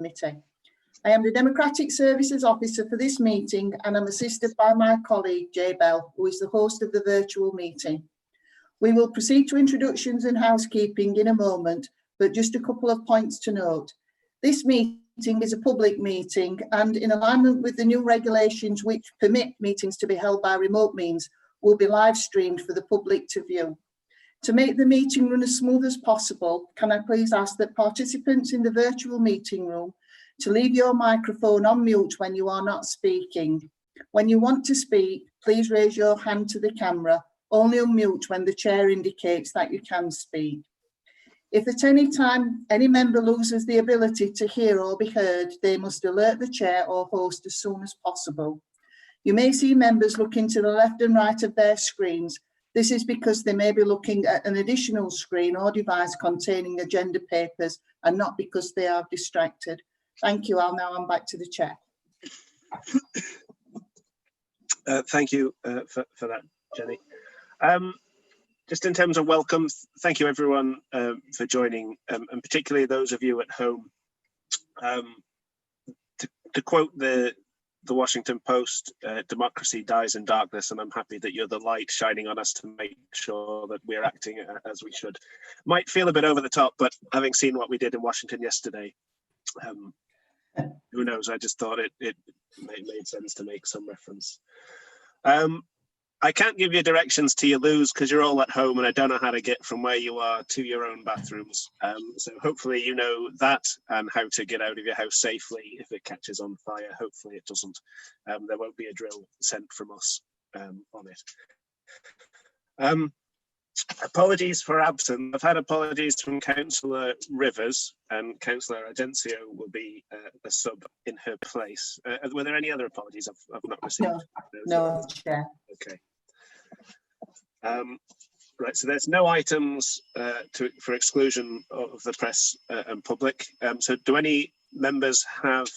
Committee. I am the Democratic Services Officer for this meeting and I'm assisted by my colleague Jay Bell, who is the host of the virtual meeting. We will proceed to introductions and housekeeping in a moment, but just a couple of points to note. This meeting is a public meeting and in alignment with the new regulations which permit meetings to be held by remote means, will be live streamed for the public to view. To make the meeting run as smooth as possible, can I please ask that participants in the virtual meeting room to leave your microphone on mute when you are not speaking. When you want to speak, please raise your hand to the camera, only unmute when the chair indicates that you can speak. If at any time any member loses the ability to hear or be heard, they must alert the chair or host as soon as possible. You may see members looking to the left and right of their screens. This is because they may be looking at an additional screen or device containing agenda papers and not because they are distracted. Thank you. I'll now hand back to the chair. Thank you for that, Jenny. Just in terms of welcome, thank you everyone for joining, and particularly those of you at home. To quote the Washington Post, democracy dies in darkness, and I'm happy that you're the light shining on us to make sure that we're acting as we should. Might feel a bit over the top, but having seen what we did in Washington yesterday, who knows, I just thought it made sense to make some reference. I can't give you directions to your loos because you're all at home and I don't know how to get from where you are to your own bathrooms. So hopefully you know that and how to get out of your house safely if it catches on fire. Hopefully it doesn't. There won't be a drill sent from us on it. Apologies for absence. I've had apologies from Councillor Rivers and Councillor Agencio will be a sub in her place. Were there any other apologies I've not received? No, Chair. Okay. Right, so there's no items for exclusion of the press and public. So do any members have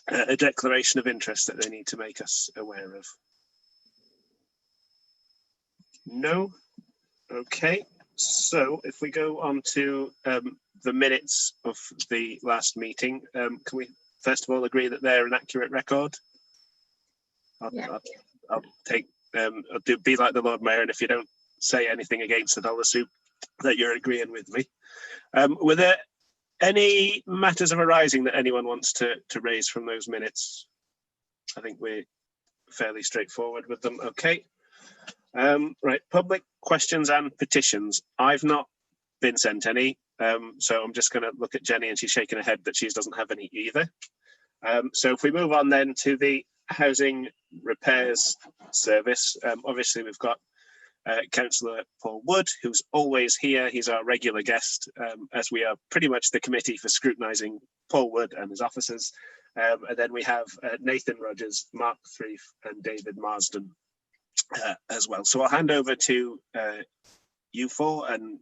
a declaration of interest that they need to make us aware of? No? Okay, so if we go on to the minutes of the last meeting, can we first of all agree that they're an accurate record? I'll take, I'll be like the Lord Mayor, and if you don't say anything against it, I'll assume that you're agreeing with me. Were there any matters of arising that anyone wants to raise from those minutes? I think we're fairly straightforward with them. Okay. Right, public questions and petitions. I've not been sent any, so I'm just going to look at Jenny and she's shaking her head that she doesn't have any either. So if we move on then to the housing repairs service, obviously we've got Councillor Paul Wood, who's always here. He's our regular guest, as we are pretty much the committee for scrutinising Paul Wood and his officers. And then we have Nathan Rogers, Mark Threef and David Marsden as well. So I'll hand over to you four and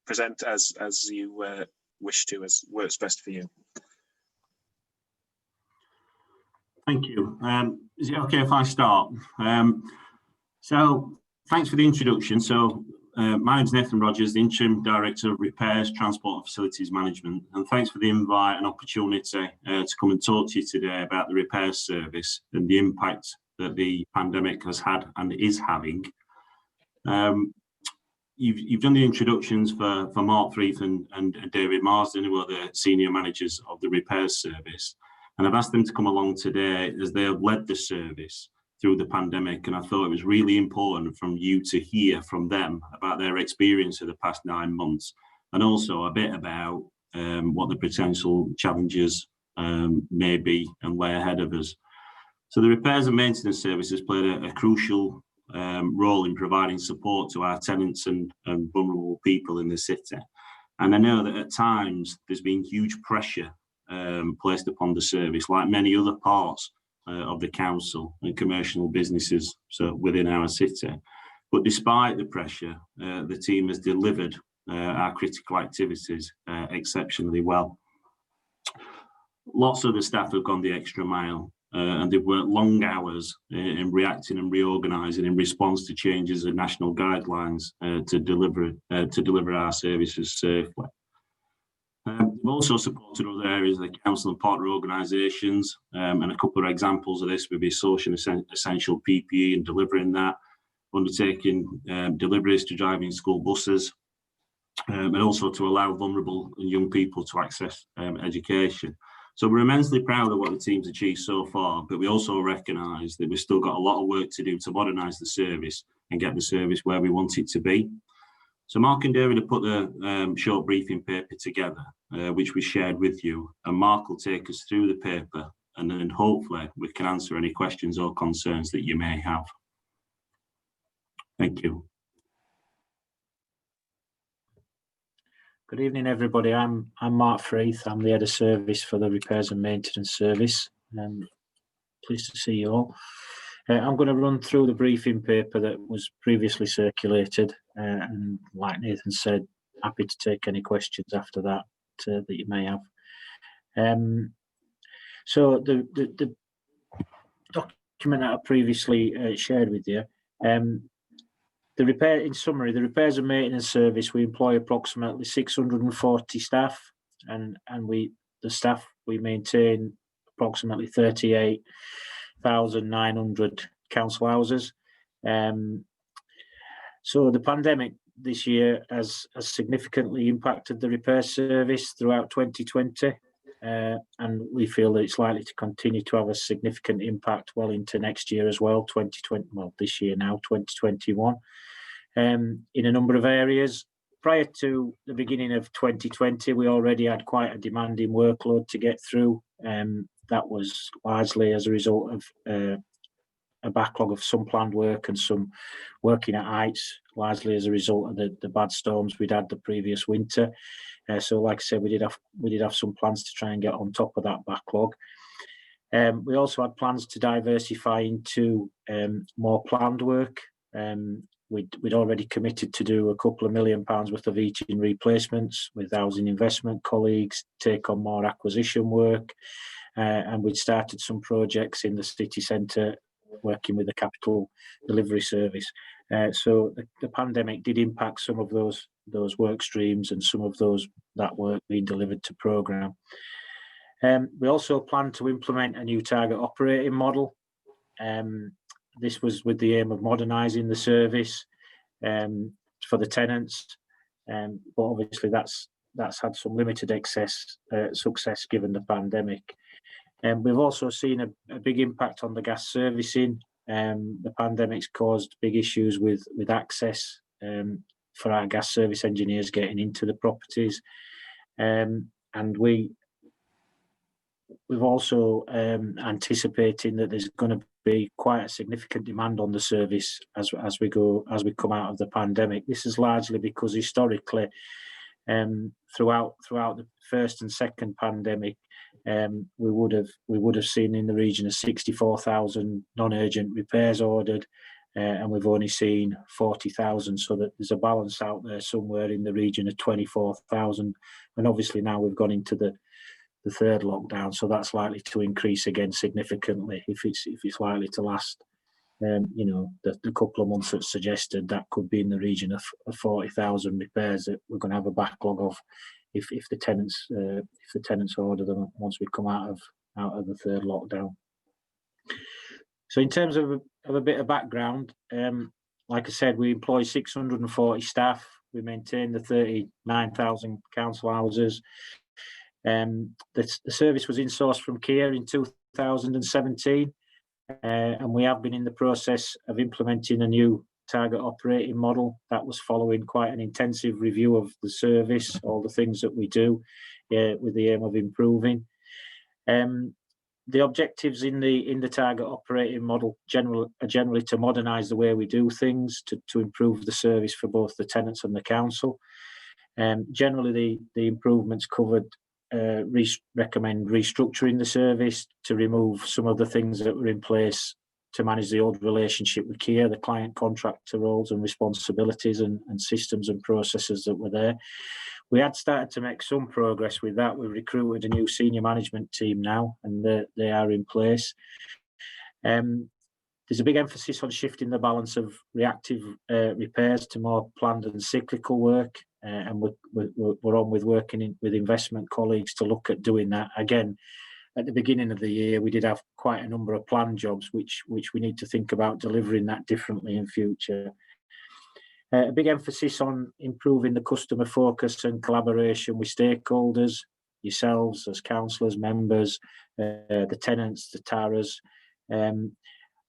present as you wish to, as works best for you. Thank you. Is it okay if I start? So thanks for the introduction. So my name's Nathan Rogers, the Interim Director of Repairs, Transport and Facilities Management, and thanks for the invite and opportunity to come and talk to you today about the repairs service and the impact that the pandemic has had and is having. You've done the introductions for Mark Threef and David Marsden, who are the senior managers of the repairs service. And I've asked them to come along today as they have led the service through the pandemic. And I thought it was really important from you to hear from them about their experience of the past 9 months, and also a bit about what the potential challenges may be and lay ahead of us. So the repairs and maintenance service has played a crucial role in providing support to our tenants and vulnerable people in the city. And I know that at times there's been huge pressure placed upon the service, like many other parts of the council and commercial businesses so within our city. But despite the pressure, the team has delivered our critical activities exceptionally well. Lots of the staff have gone the extra mile. And they've worked long hours in reacting and reorganising in response to changes in national guidelines to deliver our services safely. We've also supported other areas of the council and partner organisations, and a couple of examples of this would be social essential PPE and delivering that, undertaking deliveries to driving school buses, and also to allow vulnerable and young people to access education. So we're immensely proud of what the team's achieved so far, but we also recognise that we've still got a lot of work to do to modernise the service and get the service where we want it to be. So Mark and David have put the short briefing paper together, which we shared with you, and Mark will take us through the paper, and then hopefully we can answer any questions or concerns that you may have. Thank you. Good evening, everybody. I'm Mark Freeth. I'm the head of service for the repairs and maintenance service. Pleased to see you all. I'm going to run through the briefing paper that was previously circulated, and like Nathan said, happy to take any questions after that that you may have. So the document that I previously shared with you, in summary, the repairs and maintenance service, we employ approximately 640 staff, and we maintain approximately 38,900 council houses. So the pandemic this year has significantly impacted the repair service throughout 2020, and we feel that it's likely to continue to have a significant impact well into next year as well, 2020, well, this year now, 2021. In a number of areas. Prior to the beginning of 2020, we already had quite a demanding workload to get through. That was largely as a result of a backlog of some planned work and some working at heights, largely as a result of the bad storms we'd had the previous winter. So, like I said, we did have some plans to try and get on top of that backlog. We also had plans to diversify into more planned work. We'd already committed to do a couple of £1 million worth of heating replacements with housing investment colleagues, take on more acquisition work, and we'd started some projects in the city centre working with the capital delivery service. So the pandemic did impact some of those work streams and some of that work being delivered to programme. We also planned to implement a new target operating model. This was with the aim of modernising the service for the tenants, but obviously that's had some limited success given the pandemic. We've also seen a big impact on the gas servicing. The pandemic's caused big issues with access for our gas service engineers getting into the properties, and we've also anticipating that there's going to be quite a significant demand on the service as we come out of the pandemic. This is largely because historically, throughout the first and second pandemic, we would have seen in the region of 64,000 non-urgent repairs ordered, and we've only seen 40,000, so that there's a balance out there somewhere in the region of 24,000. And obviously now we've gone into the third lockdown, so that's likely to increase again significantly if it's likely to last. The couple of months that's suggested, that could be in the region of 40,000 repairs that we're going to have a backlog of if the tenants order them once we come out of the third lockdown. So in terms of a bit of background, like I said, we employ 640 staff. We maintain the 39,000 council houses. The service was insourced from Kia in 2017, and we have been in the process of implementing a new target operating model. That was following quite an intensive review of the service, all the things that we do, with the aim of improving. The objectives in the target operating model are generally to modernise the way we do things, to improve the service for both the tenants and the council. Generally, the improvements covered recommend restructuring the service to remove some of the things that were in place to manage the old relationship with Kia, the client contractor roles and responsibilities and systems and processes that were there. We had started to make some progress with that. We recruited a new senior management team now, and they are in place. There's a big emphasis on shifting the balance of reactive repairs to more planned and cyclical work. and we're on with working with investment colleagues to look at doing that. Again, at the beginning of the year, we did have quite a number of planned jobs, which we need to think about delivering that differently in future. A big emphasis on improving the customer focus and collaboration with stakeholders, yourselves as councillors, members, the tenants, the TARAs.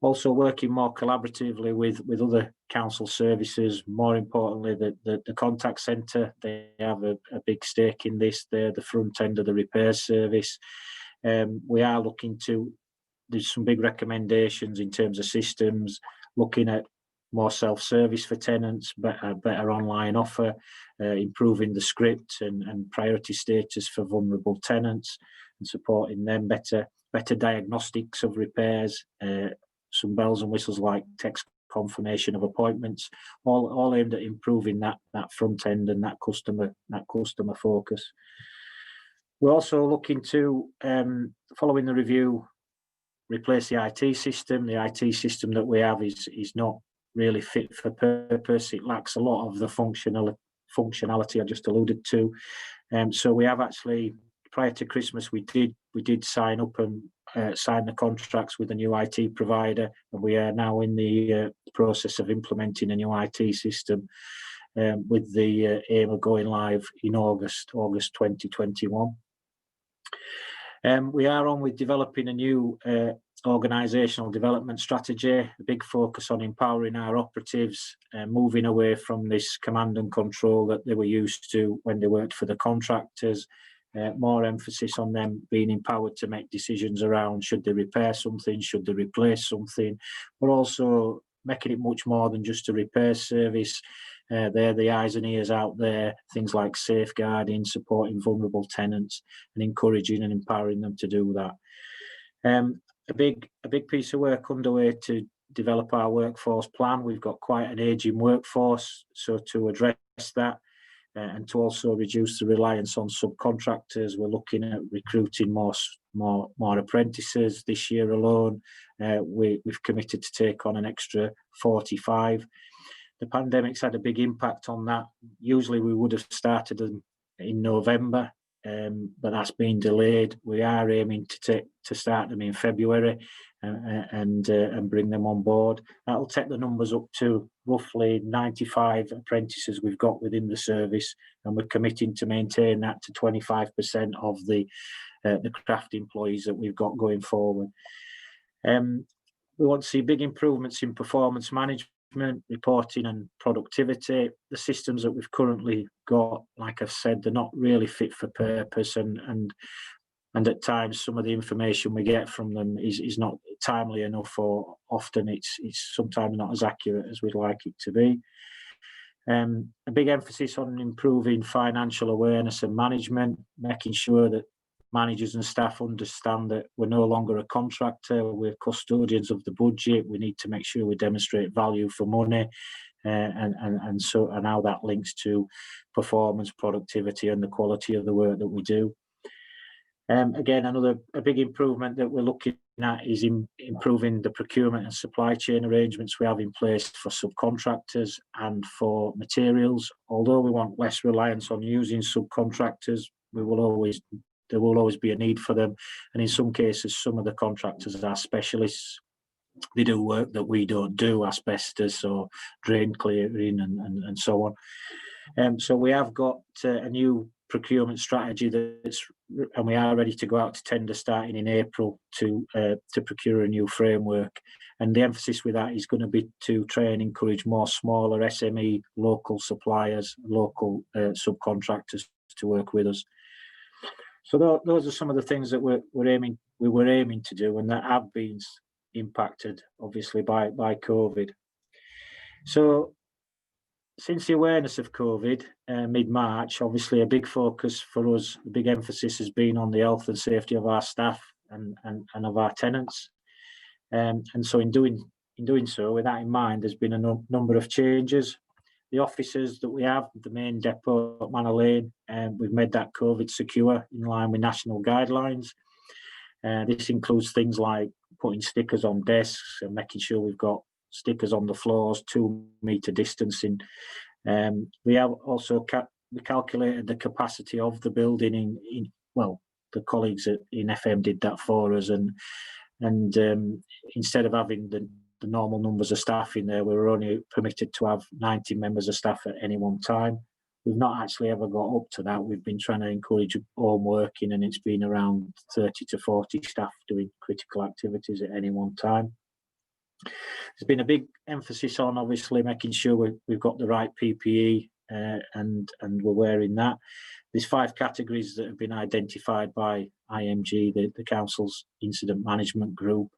Also working more collaboratively with other council services. More importantly, the contact centre, they have a big stake in this. They're the front end of the repair service. We are looking to, there's some big recommendations in terms of systems, looking at more self-service for tenants, better online offer, improving the script and priority status for vulnerable tenants and supporting them, better diagnostics of repairs, some bells and whistles like text confirmation of appointments, all aimed at improving that front end and that customer focus. We're also looking to, following the review, replace the IT system. The IT system that we have is not really fit for purpose. It lacks a lot of the functionality I just alluded to. So we have actually, prior to Christmas, we did sign up and sign the contracts with a new IT provider, and we are now in the process of implementing a new IT system with the aim of going live in August 2021. We are on with developing a new organisational development strategy, a big focus on empowering our operatives, moving away from this command and control that they were used to when they worked for the contractors. More emphasis on them being empowered to make decisions around should they repair something, should they replace something, but also making it much more than just a repair service. They're the eyes and ears out there, things like safeguarding, supporting vulnerable tenants and encouraging and empowering them to do that. A big piece of work underway to develop our workforce plan. We've got quite an ageing workforce, so to address that and to also reduce the reliance on subcontractors, we're looking at recruiting more apprentices. This year alone, we've committed to take on an extra 45. The pandemic's had a big impact on that. Usually we would have started them in November, but that's been delayed. We are aiming to start them in February and bring them on board. That'll take the numbers up to roughly 95 apprentices we've got within the service, and we're committing to maintain that to 25% of the craft employees that we've got going forward. We want to see big improvements in performance management, reporting and productivity. The systems that we've currently got, like I've said, they're not really fit for purpose, and at times some of the information we get from them is not timely enough, or often it's sometimes not as accurate as we'd like it to be. A big emphasis on improving financial awareness and management, making sure that managers and staff understand that we're no longer a contractor, we're custodians of the budget. We need to make sure we demonstrate value for money, and how that links to performance, productivity and the quality of the work that we do. Again, a big improvement that we're looking at is improving the procurement and supply chain arrangements we have in place for subcontractors and for materials. Although we want less reliance on using subcontractors, there will always be a need for them, and in some cases some of the contractors are specialists. They do work that we don't do, asbestos or drain clearing and so on. So we have got a new procurement strategy and we are ready to go out to tender starting in April to procure a new framework. And the emphasis with that is going to be to try and encourage more smaller SME local suppliers, local subcontractors to work with us. So those are some of the things that we were aiming to do, and that have been impacted obviously by COVID. So since the awareness of COVID mid-March, obviously a big focus for us, a big emphasis has been on the health and safety of our staff and of our tenants. And so in doing so, with that in mind, there's been a number of changes. The offices that we have, the main depot at Manor Lane, we've made that COVID secure in line with national guidelines. This includes things like putting stickers on desks and making sure we've got stickers on the floors, 2 metre distancing. We have also we calculated the capacity of the building in well, the colleagues in FM did that for us, and instead of having the normal numbers of staff in there, we were only permitted to have 90 members of staff at any one time. We've not actually ever got up to that. We've been trying to encourage home working, and it's been around 30 to 40 staff doing critical activities at any one time. There's been a big emphasis on obviously making sure we've got the right PPE and we're wearing that. There's 5 categories that have been identified by IMG, the Council's Incident Management Group,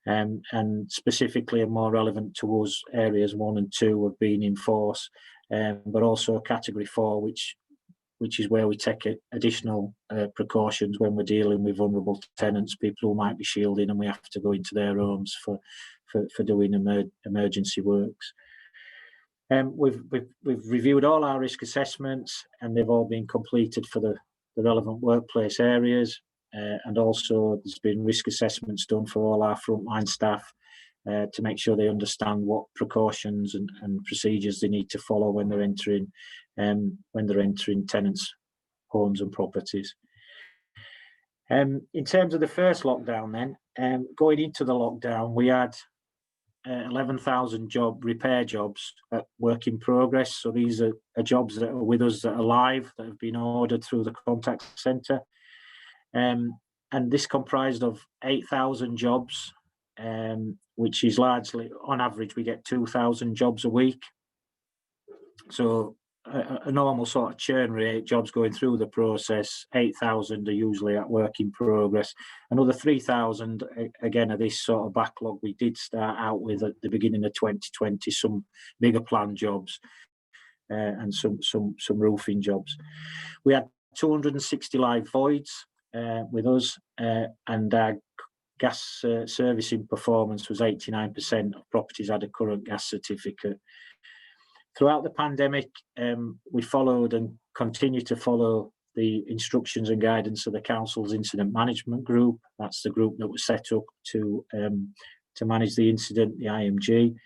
and specifically and more relevant to us, areas 1 and 2 have been in force, but also category 4, which is where we take additional precautions when we're dealing with vulnerable tenants, people who might be shielding, and we have to go into their homes for doing emergency works. We've reviewed all our risk assessments, and they've all been completed for the relevant workplace areas, and also there's been risk assessments done for all our frontline staff to make sure they understand what precautions and procedures they need to follow when they're entering tenants' homes and properties. In terms of the first lockdown, then going into the lockdown, we had 11,000 repair jobs at work in progress. So these are jobs that are with us, that are live, that have been ordered through the contact centre. And this comprised of 8,000 jobs, which is largely, on average, we get 2,000 jobs a week. So a normal sort of churn rate, jobs going through the process, 8,000 are usually at work in progress. Another 3,000, again, of this sort of backlog we did start out with at the beginning of 2020, some bigger planned jobs and some roofing jobs. We had 260 live voids with us, and our gas servicing performance was 89% of properties had a current gas certificate. Throughout the pandemic, we followed and continue to follow the instructions and guidance of the Council's Incident Management Group. That's the group that was set up to manage the incident, the IMG.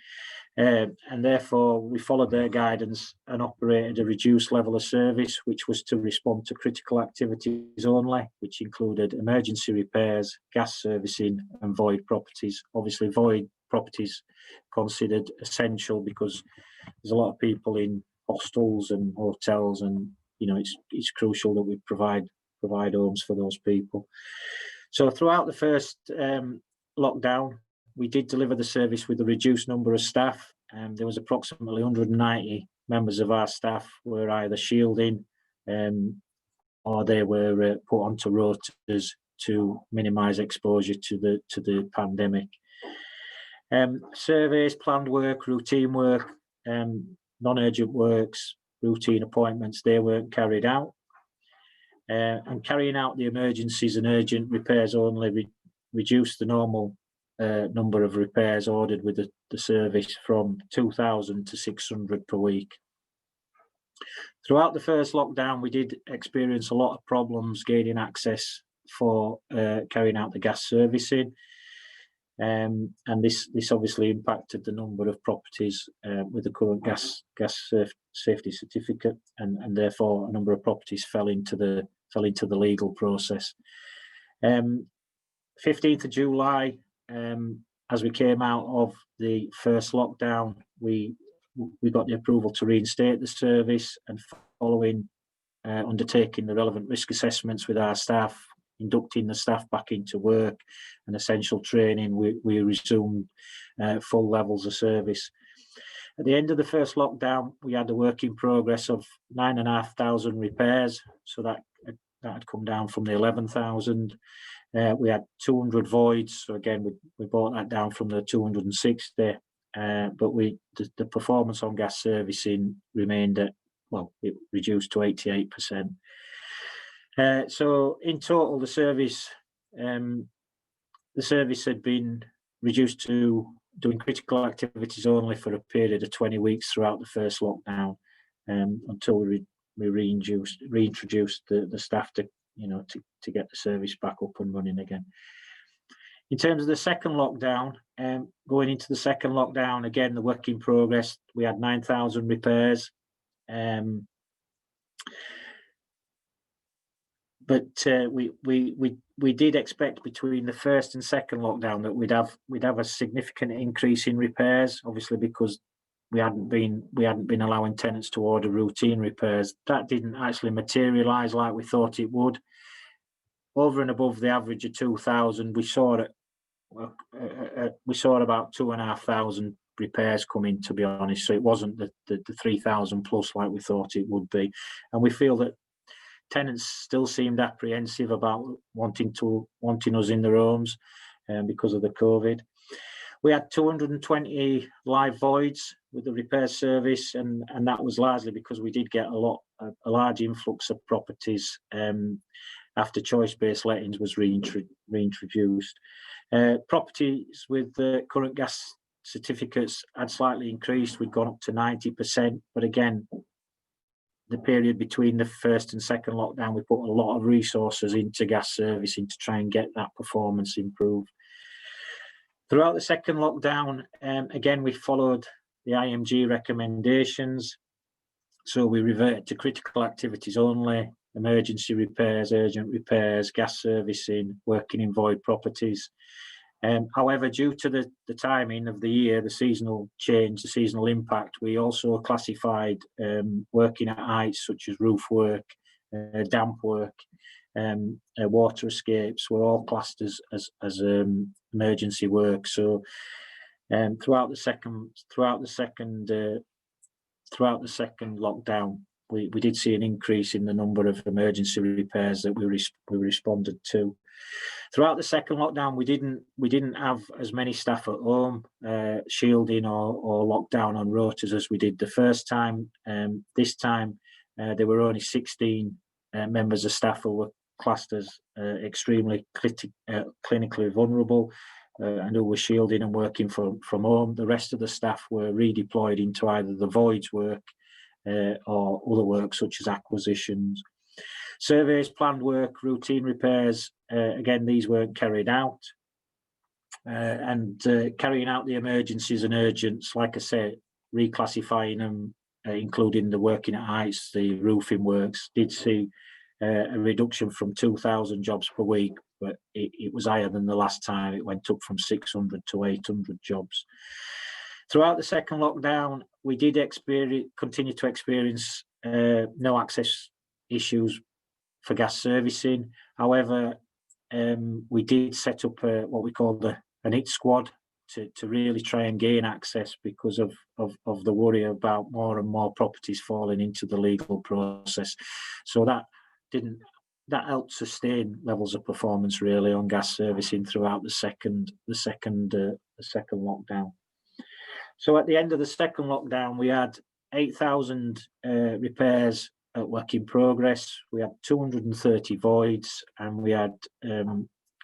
And therefore, we followed their guidance and operated a reduced level of service, which was to respond to critical activities only, which included emergency repairs, gas servicing and void properties. Obviously, void properties considered essential because there's a lot of people in hostels and hotels, and it's crucial that we provide homes for those people. So throughout the first lockdown, we did deliver the service with a reduced number of staff, and there was approximately 190 members of our staff were either shielding or they were put onto rotas to minimise exposure to the pandemic. Surveys, planned work, routine work, non-urgent works, routine appointments, they weren't carried out. And carrying out the emergencies and urgent repairs only reduced the normal number of repairs ordered with the service from 2,000 to 600 per week. Throughout the first lockdown, we did experience a lot of problems gaining access for carrying out the gas servicing. And this obviously impacted the number of properties with the current gas safety certificate, and therefore a number of properties fell into the legal process. 15th of July, as we came out of the first lockdown, we got the approval to reinstate the service, and following undertaking the relevant risk assessments with our staff, inducting the staff back into work and essential training, we resumed full levels of service. At the end of the first lockdown, we had a work in progress of 9,500 repairs, so that had come down from the 11,000. We had 200 voids, so again we brought that down from the 260, but the performance on gas servicing remained at, well, it reduced to 88%. So in total, the service had been reduced to doing critical activities only for a period of 20 weeks throughout the first lockdown, until we reintroduced the staff to get the service back up and running again. In terms of the second lockdown, going into the second lockdown, again, the work in progress, we had 9,000 repairs. But we did expect between the first and second lockdown that we'd have a significant increase in repairs, obviously because we hadn't been allowing tenants to order routine repairs. That didn't actually materialise like we thought it would. Over and above the average of 2,000, we saw about 2,500 repairs come in, to be honest. So it wasn't the 3,000 plus like we thought it would be, and we feel that tenants still seemed apprehensive about wanting us in their homes because of the COVID. We had 220 live voids with the repair service, and that was largely because we did get a large influx of properties after choice-based lettings was reintroduced. Properties with current gas certificates had slightly increased. We'd gone up to 90%, but again, the period between the first and second lockdown, we put a lot of resources into gas servicing to try and get that performance improved. Throughout the second lockdown, again, we followed the IMG recommendations. So we reverted to critical activities only, emergency repairs, urgent repairs, gas servicing, working in void properties. However, due to the timing of the year, the seasonal change, the seasonal impact, we also classified working at heights such as roof work, damp work, water escapes were all classed as emergency work. So throughout the second lockdown, we did see an increase in the number of emergency repairs that we responded to. Throughout the second lockdown, we didn't have as many staff at home, shielding or lockdown on rotas as we did the first time. This time, there were only 16 members of staff who were classed as extremely clinically vulnerable and who were shielding and working from home. The rest of the staff were redeployed into either the voids work or other work such as acquisitions. Surveys, planned work, routine repairs, again, these weren't carried out. And carrying out the emergencies and urgents, like I said, reclassifying them, including the working at heights, the roofing works, did see a reduction from 2,000 jobs per week, but it was higher than the last time. It went up from 600 to 800 jobs. Throughout the second lockdown, we did continue to experience no access issues for gas servicing. However, we did set up what we call an IT squad to really try and gain access because of the worry about more and more properties falling into the legal process. So that helped sustain levels of performance really on gas servicing throughout the second lockdown. So at the end of the second lockdown, we had 8,000 repairs at work in progress. We had 230 voids, and we had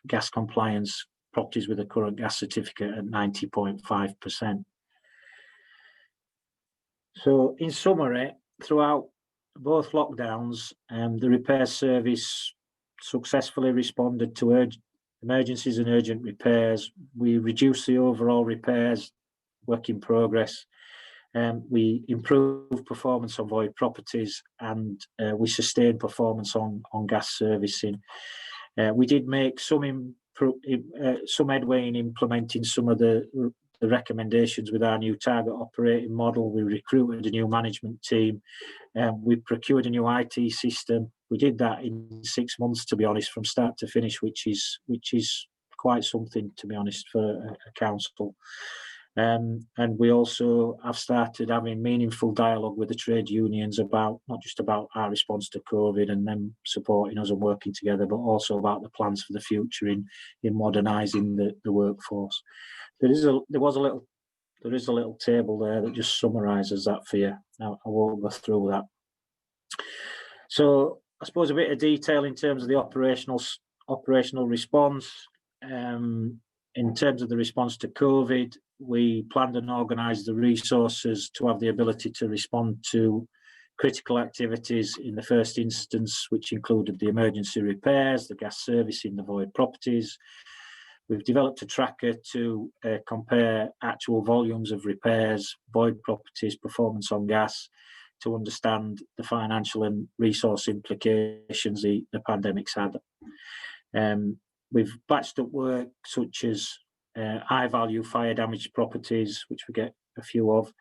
gas compliance properties with a current gas certificate at 90.5%. So in summary, throughout both lockdowns, the repair service successfully responded to emergencies and urgent repairs. We reduced the overall repairs work in progress. We improved performance on void properties, and we sustained performance on gas servicing. We did make some headway in implementing some of the recommendations with our new target operating model. We recruited a new management team, we procured a new IT system. We did that in 6 months, to be honest, from start to finish, which is quite something, to be honest, for a council. And we also have started having meaningful dialogue with the trade unions about not just about our response to COVID and them supporting us and working together, but also about the plans for the future in modernising the workforce. There is a little table there that just summarises that for you. Now I won't go through that. So I suppose a bit of detail in terms of the operational response. In terms of the response to COVID, we planned and organised the resources to have the ability to respond to critical activities in the first instance, which included the emergency repairs, the gas servicing, the void properties. We've developed a tracker to compare actual volumes of repairs, void properties, performance on gas, to understand the financial and resource implications the pandemic's had. We've batched up work such as high value fire damaged properties, which we get a few of,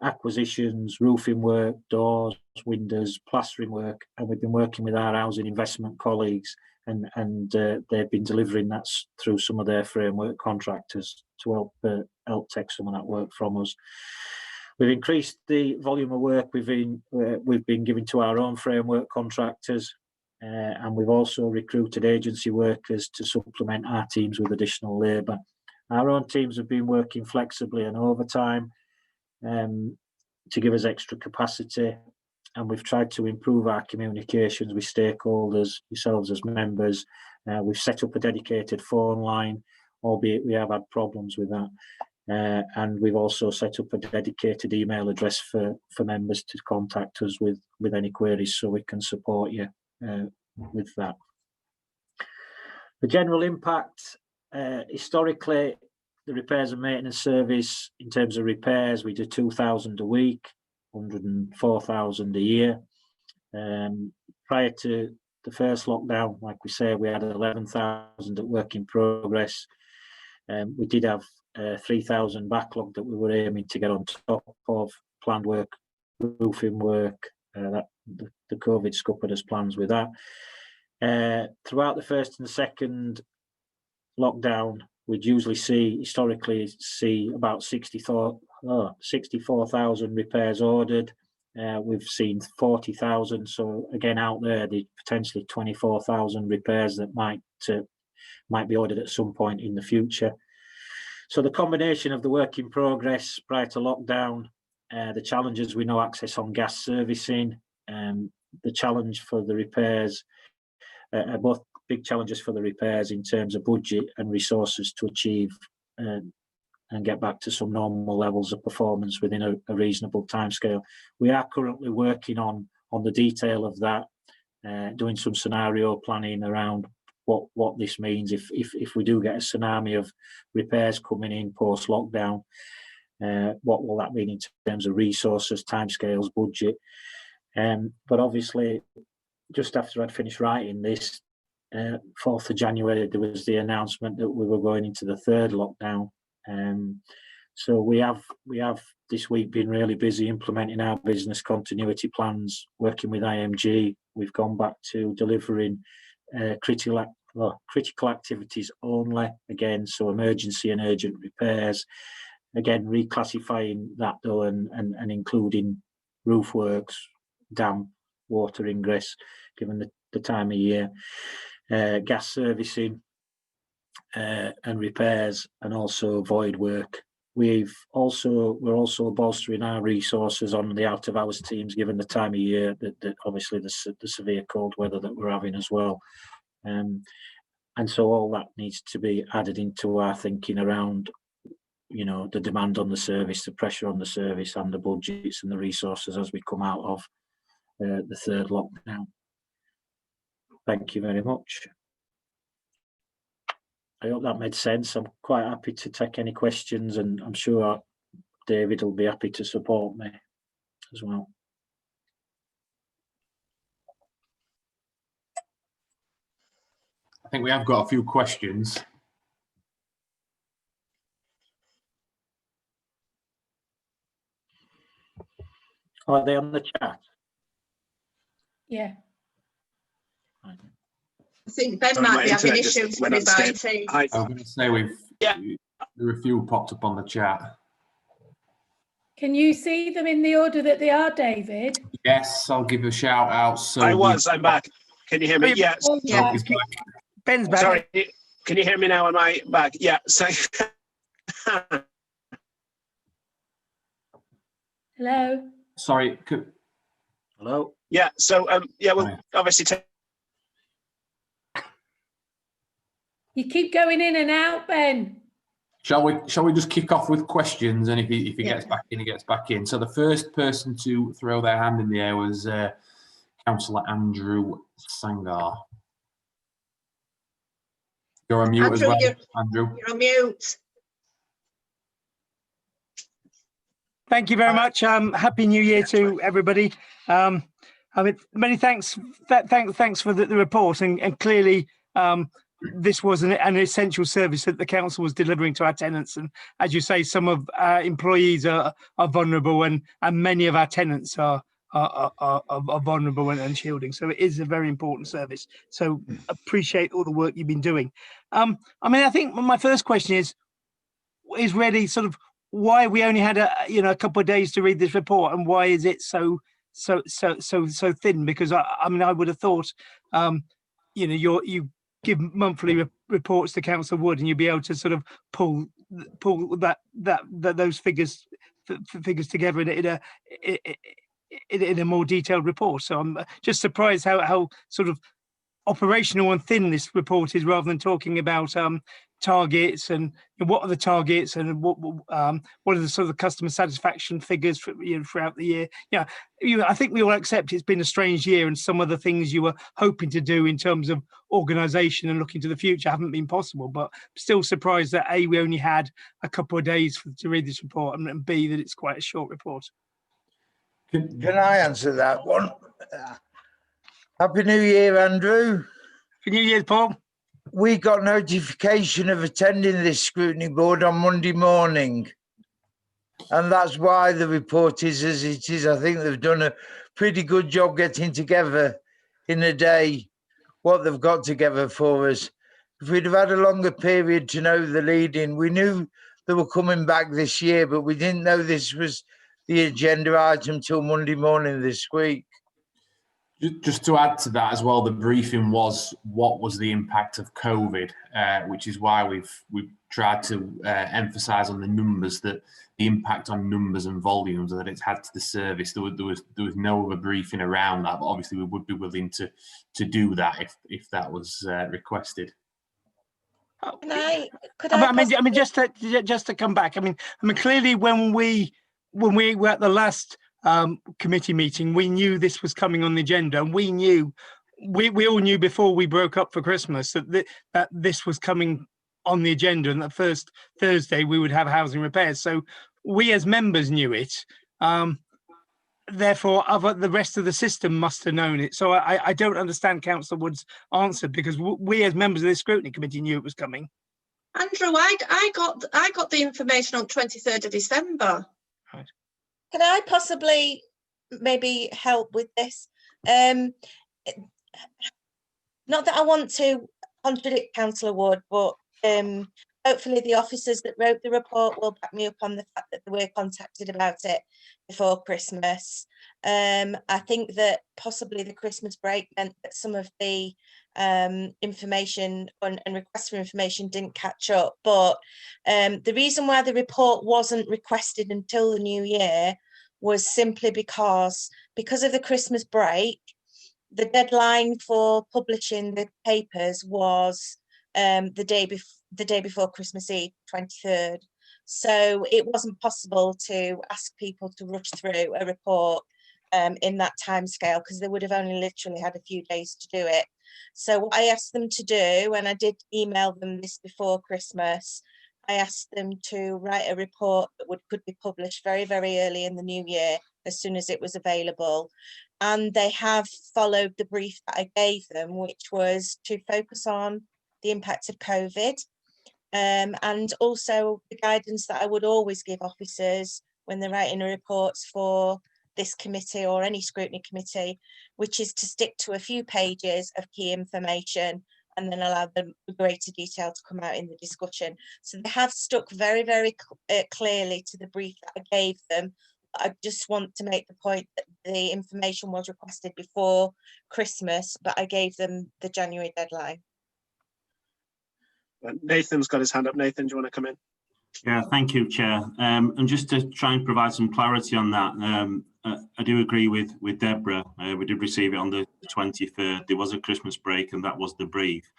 acquisitions, roofing work, doors, windows, plastering work, and we've been working with our housing investment colleagues, and they've been delivering that through some of their framework contractors to help take some of that work from us. We've increased the volume of work we've been giving to our own framework contractors, and we've also recruited agency workers to supplement our teams with additional labour. Our own teams have been working flexibly and overtime to give us extra capacity, and we've tried to improve our communications with stakeholders, yourselves as members. We've set up a dedicated phone line, albeit we have had problems with that. And we've also set up a dedicated email address for members to contact us with any queries, so we can support you with that. The general impact, historically, the repairs and maintenance service, in terms of repairs, we do 2,000 a week, 104,000 a year. Prior to the first lockdown, like we say, we had 11,000 at work in progress. We did have 3,000 backlog that we were aiming to get on top of planned work, roofing work. The COVID scuppered us plans with that. Throughout the first and the second lockdown, we'd usually historically see about 64,000 repairs ordered. We've seen 40,000. So again, out there, the potentially 24,000 repairs that might be ordered at some point in the future. So the combination of the work in progress prior to lockdown, the challenges with no access on gas servicing, the challenge for the repairs, both big challenges for the repairs in terms of budget and resources to achieve and get back to some normal levels of performance within a reasonable timescale. We are currently working on the detail of that, doing some scenario planning around what this means if we do get a tsunami of repairs coming in post lockdown. What will that mean in terms of resources, timescales, budget? But obviously, just after I'd finished writing this, 4th of January, there was the announcement that we were going into the third lockdown. So we have this week been really busy implementing our business continuity plans, working with IMG. We've gone back to delivering critical activities only, again, so emergency and urgent repairs. Again, reclassifying that though and including roof works, damp, water ingress, given the time of year, gas servicing and repairs, and also void work. We're also bolstering our resources on the out of hours teams, given the time of year that obviously the severe cold weather that we're having as well. And so all that needs to be added into our thinking around, the demand on the service, the pressure on the service, and the budgets and the resources as we come out of the third lockdown. Thank you very much. I hope that made sense. I'm quite happy to take any questions, and I'm sure David will be happy to support me as well. I think we have got a few questions. Are they on the chat? Yeah. I think Ben might be having issues with his IT. I was going to say there are a few popped up on the chat. Can you see them in the order that they are, David? Yes, I'll give a shout out. So I'm back. Can you hear me? Yes. Oh, yeah. Ben's back. Sorry, can you hear me now? Am I back? Yeah. So Hello. sorry. Hello. yeah. So we'll obviously You keep going in and out, Ben. Shall we just kick off with questions, and if he gets back in, he gets back in. So the first person to throw their hand in the air was Councillor Andrew Sangar. You're on mute Andrew, as well, Andrew. You're on mute. Thank you very much. Happy New Year to everybody. I mean, many thanks. Thanks for the report, and clearly this was an essential service that the council was delivering to our tenants. And as you say, some of our employees are vulnerable, and many of our tenants are vulnerable and shielding. So it is a very important service. So appreciate all the work you've been doing. I mean, I think my first question is really sort of why we only had a couple of days to read this report, and why is it so thin? Because I mean, I would have thought, you give monthly reports to Council Wood, and you'd be able to sort of pull those figures together in a more detailed report. So I'm just surprised how sort of operational and thin this report is, rather than talking about targets and what are the targets and what are the sort of customer satisfaction figures throughout the year. I think we all accept it's been a strange year, and some of the things you were hoping to do in terms of organisation and looking to the future haven't been possible. But still surprised that A, we only had a couple of days to read this report, and B, that it's quite a short report. Can I answer that one? Happy New Year, Andrew. Happy New Year, Paul. We got notification of attending this scrutiny board on Monday morning. And that's why the report is as it is. I think they've done a pretty good job getting together in a day what they've got together for us. If we'd have had a longer period to know the lead-in, we knew they were coming back this year, but we didn't know this was the agenda item till Monday morning this week. Just to add to that as well, the briefing was what was the impact of COVID, which is why we've tried to emphasise on the numbers, that the impact on numbers and volumes that it's had to the service. There was no other briefing around that, but obviously we would be willing to do that if that was requested. I mean, just to come back. I mean, clearly when we were at the last committee meeting, we knew this was coming on the agenda, and we all knew before we broke up for Christmas that this was coming on the agenda, and that first Thursday we would have housing repairs. So we as members knew it. Therefore, the rest of the system must have known it. So I don't understand Councillor Wood's answer, because we as members of the scrutiny committee knew it was coming. Andrew, I got the information on 23rd of December. Right. Can I possibly maybe help with this? Not that I want to contradict Councillor Wood, but hopefully the officers that wrote the report will back me up on the fact that they were contacted about it before Christmas. I think that possibly the Christmas break meant that some of the information and requests for information didn't catch up, but the reason why the report wasn't requested until the new year was simply because of the Christmas break. The deadline for publishing the papers was the day before Christmas Eve, 23rd. So it wasn't possible to ask people to rush through a report in that time scale, because they would have only literally had a few days to do it. So what I asked them to do, and I did email them this before Christmas, I asked them to write a report that could be published very, very early in the new year, as soon as it was available. And they have followed the brief that I gave them, which was to focus on the impact of COVID, and also the guidance that I would always give officers when they're writing reports for this committee or any scrutiny committee, which is to stick to a few pages of key information and then allow them greater detail to come out in the discussion. So they have stuck very, very clearly to the brief that I gave them. I just want to make the point that the information was requested before Christmas, but I gave them the January deadline. Nathan's got his hand up. Nathan, do you want to come in? Yeah, thank you, Chair. And just to try and provide some clarity on that, I do agree with Deborah. We did receive it on the 23rd. There was a Christmas break, and that was the brief.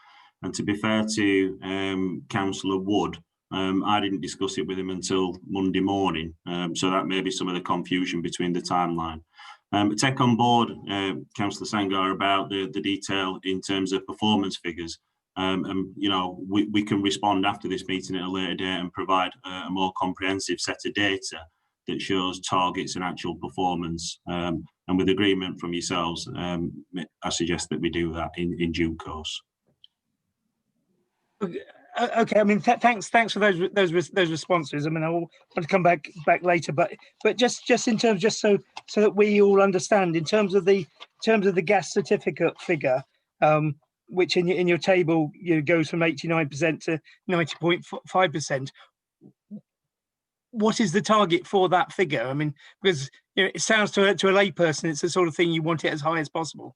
And to be fair to Councillor Wood, I didn't discuss it with him until Monday morning. So that may be some of the confusion between the timeline. Take on board, Councillor Sangar, about the detail in terms of performance figures. And we can respond after this meeting at a later date and provide a more comprehensive set of data that shows targets and actual performance. And with agreement from yourselves, I suggest that we do that in due course. Okay, I mean, thanks for those responses. I mean, I want to come back later, but just in terms, just so that we all understand, in terms of the gas certificate figure, which in your table goes from 89% to 90.5%. What is the target for that figure? I mean, because it sounds to a layperson, it's the sort of thing you want it as high as possible.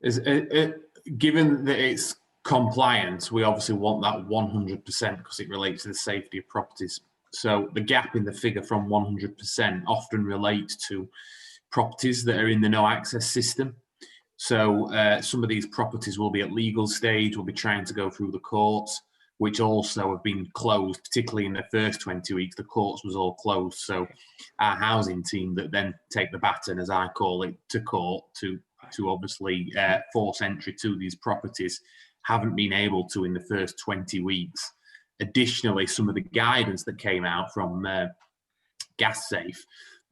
Given that it's compliant, we obviously want that 100% because it relates to the safety of properties. So the gap in the figure from 100% often relates to properties that are in the no access system. So some of these properties will be at legal stage, will be trying to go through the courts, which also have been closed, particularly in the first 20 weeks, the courts was all closed. So our housing team that then take the baton, as I call it, to court to obviously force entry to these properties haven't been able to in the first 20 weeks. Additionally, some of the guidance that came out from GasSafe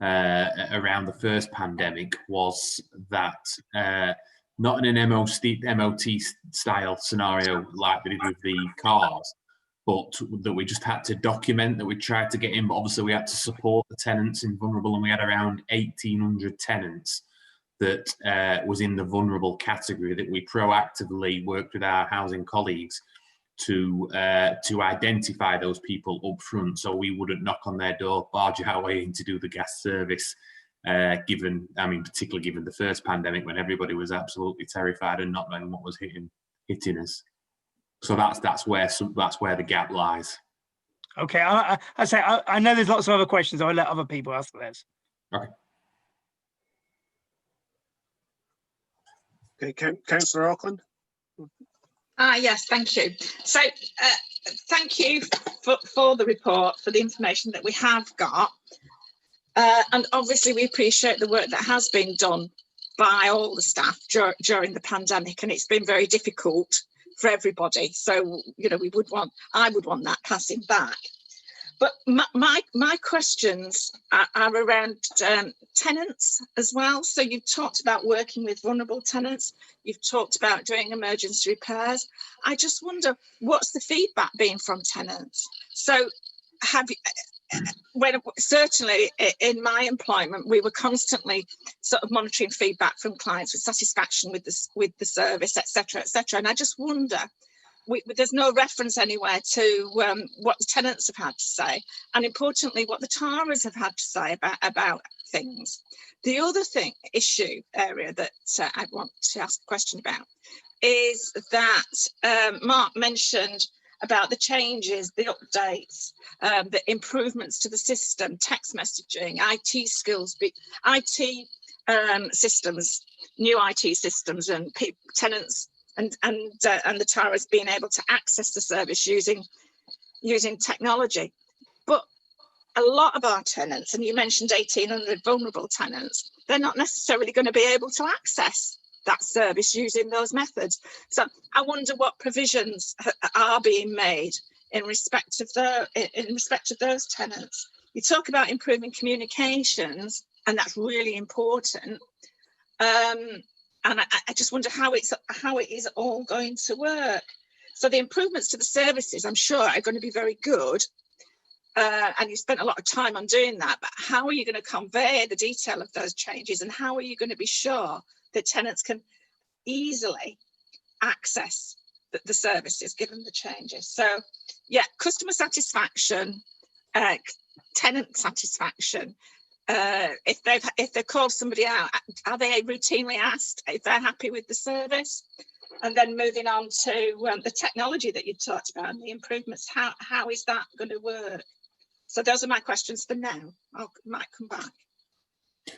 around the first pandemic was that not in an MOT style scenario like they did with the cars, but that we just had to document that we tried to get in, but obviously we had to support the tenants in vulnerable, and we had around 1,800 tenants that was in the vulnerable category that we proactively worked with our housing colleagues to identify those people up front, so we wouldn't knock on their door, barge our way in to do the gas service. Particularly given the first pandemic when everybody was absolutely terrified and not knowing what was hitting us. So that's where the gap lies. Okay, I know there's lots of other questions. I'll let other people ask theirs. Okay. Okay, Councillor Auckland. Yes, thank you. So thank you for the report, for the information that we have got. And obviously we appreciate the work that has been done by all the staff during the pandemic, and it's been very difficult for everybody. So, I would want that passing back. But my questions are around tenants as well. So you've talked about working with vulnerable tenants. You've talked about doing emergency repairs. I just wonder, what's the feedback been from tenants? So certainly in my employment, we were constantly sort of monitoring feedback from clients with satisfaction with the service, etc., etc. And I just wonder, there's no reference anywhere to what the tenants have had to say, and importantly, what the TARAs have had to say about things. The other issue area that I want to ask a question about is that Mark mentioned about the changes, the updates, the improvements to the system, text messaging, IT skills, systems, new IT systems, and tenants and the TARAs being able to access the service using technology. But a lot of our tenants, and you mentioned 1,800 vulnerable tenants, they're not necessarily going to be able to access that service using those methods. So I wonder what provisions are being made in respect of those tenants. You talk about improving communications, and that's really important. And I just wonder how it is all going to work. So the improvements to the services, I'm sure, are going to be very good. And you spent a lot of time on doing that, but how are you going to convey the detail of those changes, and how are you going to be sure that tenants can easily access the services given the changes? So yeah, customer satisfaction, tenant satisfaction. If they've called somebody out, are they routinely asked if they're happy with the service? And then moving on to the technology that you talked about and the improvements, how is that going to work? So those are my questions for now. I might come back. Do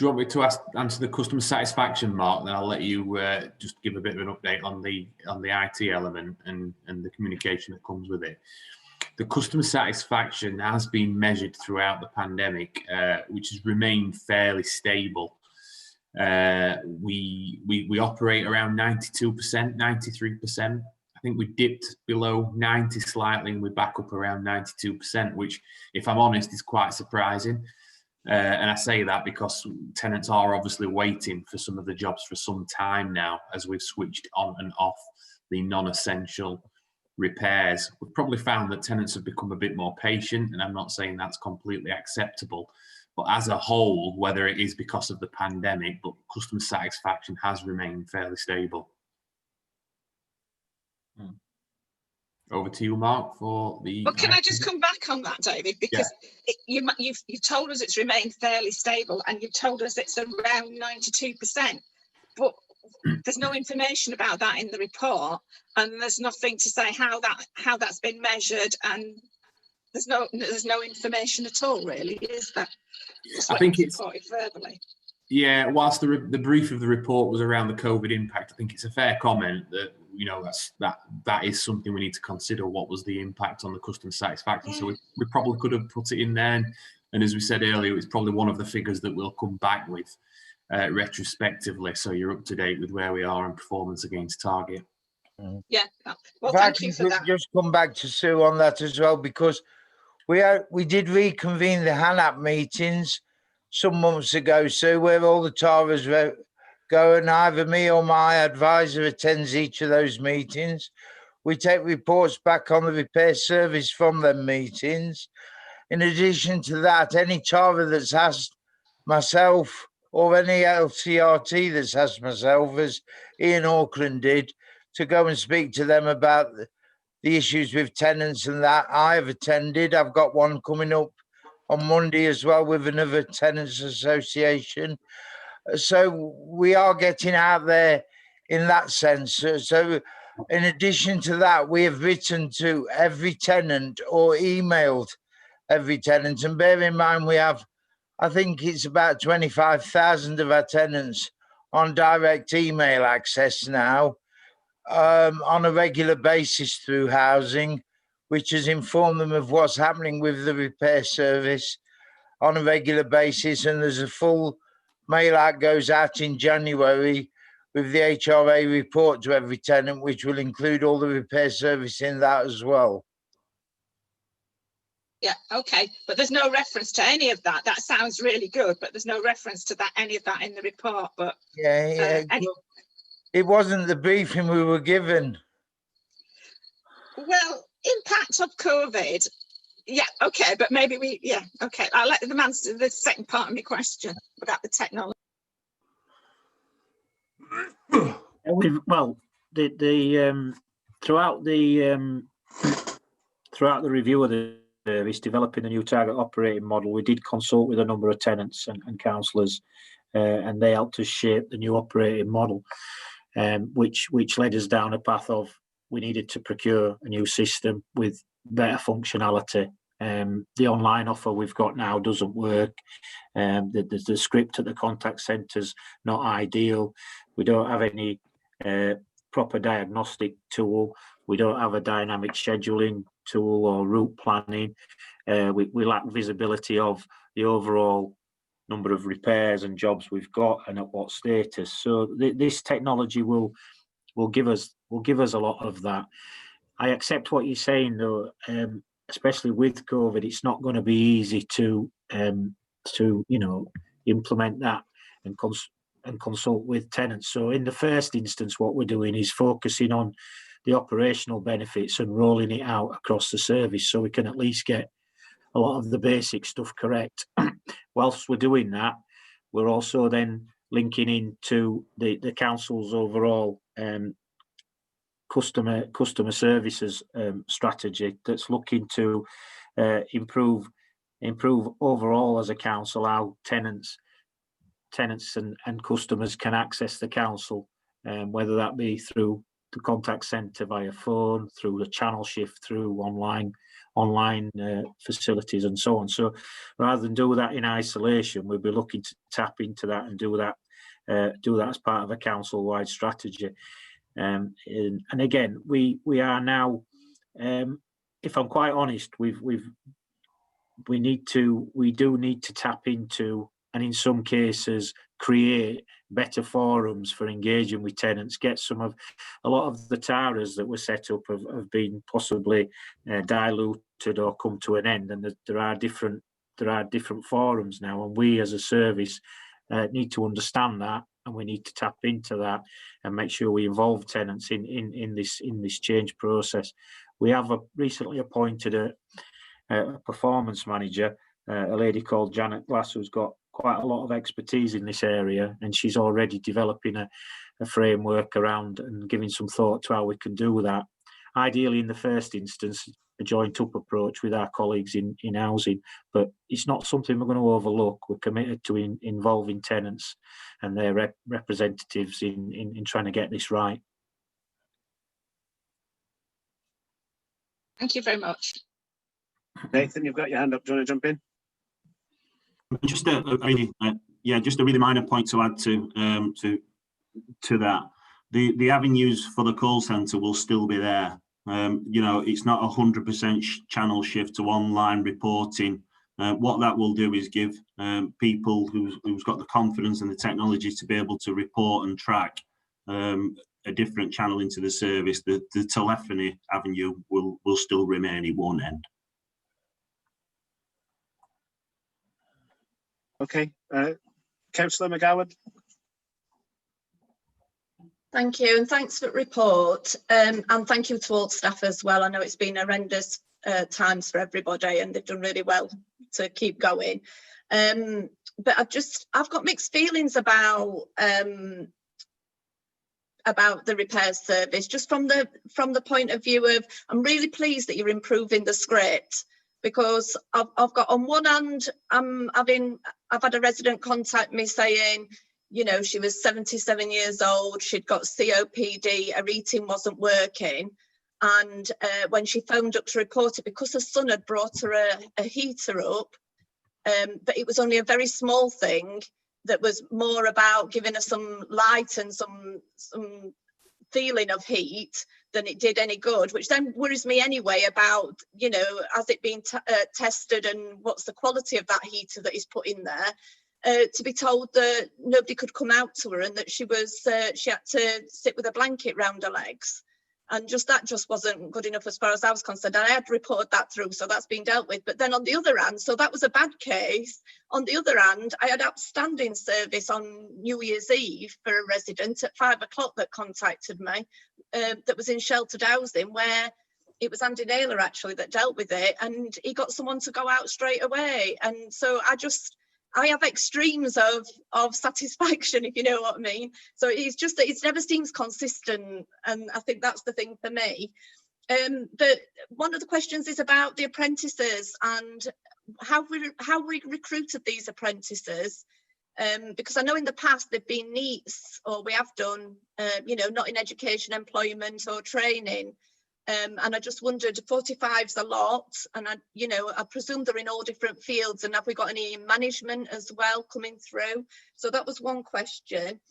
you want me to answer the customer satisfaction, Mark? Then I'll let you just give a bit of an update on the IT element and the communication that comes with it. The customer satisfaction has been measured throughout the pandemic, which has remained fairly stable. We operate around 92%, 93%. I think we dipped below 90 slightly, and we're back up around 92%, which, if I'm honest, is quite surprising. And I say that because tenants are obviously waiting for some of the jobs for some time now, as we've switched on and off the non-essential repairs. We've probably found that tenants have become a bit more patient, and I'm not saying that's completely acceptable. But as a whole, whether it is because of the pandemic, but customer satisfaction has remained fairly stable. Over to you, Mark, for the. But can I just come back on that, David? Because you've told us it's remained fairly stable, and you've told us it's around 92%. But there's no information about that in the report, and there's nothing to say how that's been measured, and there's no information at all, really, is there? I think it's reported verbally. Yeah, whilst the brief of the report was around the COVID impact, I think it's a fair comment that, you know, that is something we need to consider. What was the impact on the customer satisfaction? So we probably could have put it in there. And as we said earlier, it's probably one of the figures that we'll come back with retrospectively. So you're up to date with where we are in performance against target. Yeah, well, If I thank you can for that. just come back to Sue on that as well, because we did reconvene the HANAP meetings some months ago, Sue, where all the TARAs go, and either me or my advisor attends each of those meetings. We take reports back on the repair service from them meetings. In addition to that, any TARA that's asked myself or any LCRT that's asked myself, as Ian Auckland did, to go and speak to them about the issues with tenants and that, I have attended. I've got one coming up on Monday as well with another tenants association. So we are getting out there in that sense. So in addition to that, we have written to every tenant or emailed every tenant. And bear in mind, we have, I think it's about 25,000 of our tenants on direct email access now, on a regular basis through housing, which has informed them of what's happening with the repair service on a regular basis. And there's a full mail out goes out in January with the HRA report to every tenant, which will include all the repair service in that as well. Yeah, okay, but there's no reference to any of that. That sounds really good, but there's no reference to that, any of that in the report. But it wasn't the briefing we were given. Well, impact of COVID. Yeah, okay, but maybe okay. I'll let them answer the second part of my question about the technology. Well, throughout the review of the service, developing a new target operating model, we did consult with a number of tenants and councillors, and they helped us shape the new operating model, which led us down a path of we needed to procure a new system with better functionality. The online offer we've got now doesn't work. The script at the contact centre's not ideal. We don't have any proper diagnostic tool. We don't have a dynamic scheduling tool or route planning. We lack visibility of the overall number of repairs and jobs we've got and at what status. So this technology will give us a lot of that. I accept what you're saying, though. Especially with COVID, it's not going to be easy to implement that and consult with tenants. So in the first instance, what we're doing is focusing on the operational benefits and rolling it out across the service, so we can at least get a lot of the basic stuff correct. Whilst we're doing that, we're also then linking into the council's overall customer services strategy that's looking to improve overall as a council how tenants and customers can access the council, whether that be through the contact centre via phone, through the channel shift, through online facilities and so on. So rather than do that in isolation, we'll be looking to tap into that and do that as part of a council-wide strategy. And again, we are now, if I'm quite honest, we do need to tap into, and in some cases create better forums for engaging with tenants, get some of a lot of the taras that were set up have been possibly diluted or come to an end, and there are different forums now, and we as a service need to understand that, and we need to tap into that and make sure we involve tenants in this change process. We have recently appointed a performance manager, a lady called Janet Glass, who's got quite a lot of expertise in this area, and she's already developing a framework around and giving some thought to how we can do that. Ideally, in the first instance, a joint up approach with our colleagues in housing, but it's not something we're going to overlook. We're committed to involving tenants and their representatives in trying to get this right. Thank you very much. Nathan, you've got your hand up. Do you want to jump in? Just a really minor point to add to that. The avenues for the call centre will still be there. It's not 100% channel shift to online reporting. What that will do is give people who's got the confidence and the technology to be able to report and track a different channel into the service. The telephony avenue will still remain at one end. Okay, Councillor McGowan. Thank you, and thanks for the report, and thank you to all staff as well. I know it's been horrendous times for everybody, and they've done really well to keep going. But I've got mixed feelings about the repairs service, just from the point of view of, I'm really pleased that you're improving the script, because I've got, on one hand, I've had a resident contact me saying, she was 77 years old, she'd got COPD, her eating wasn't working, and when she phoned up to report it, because her son had brought her a heater up, but it was only a very small thing that was more about giving her some light and some feeling of heat than it did any good, which then worries me anyway about, has it been tested, and what's the quality of that heater that is put in there. To be told that nobody could come out to her, and that she had to sit with a blanket round her legs, and that just wasn't good enough as far as I was concerned. I had reported that through, so that's been dealt with. But then on the other hand, so that was a bad case. On the other hand, I had outstanding service on New Year's Eve for a resident at 5 o'clock that contacted me, that was in sheltered housing, where it was Andy Naylor actually that dealt with it, and he got someone to go out straight away. And so I have extremes of satisfaction, if you know what I mean. So it's just that it never seems consistent, and I think that's the thing for me. But one of the questions is about the apprentices and how we recruited these apprentices, because I know in the past they've been NEETs, or we have done, not in education, employment or training. And I just wondered, 45's a lot, and I presume they're in all different fields, and have we got any management as well coming through? So that was one question.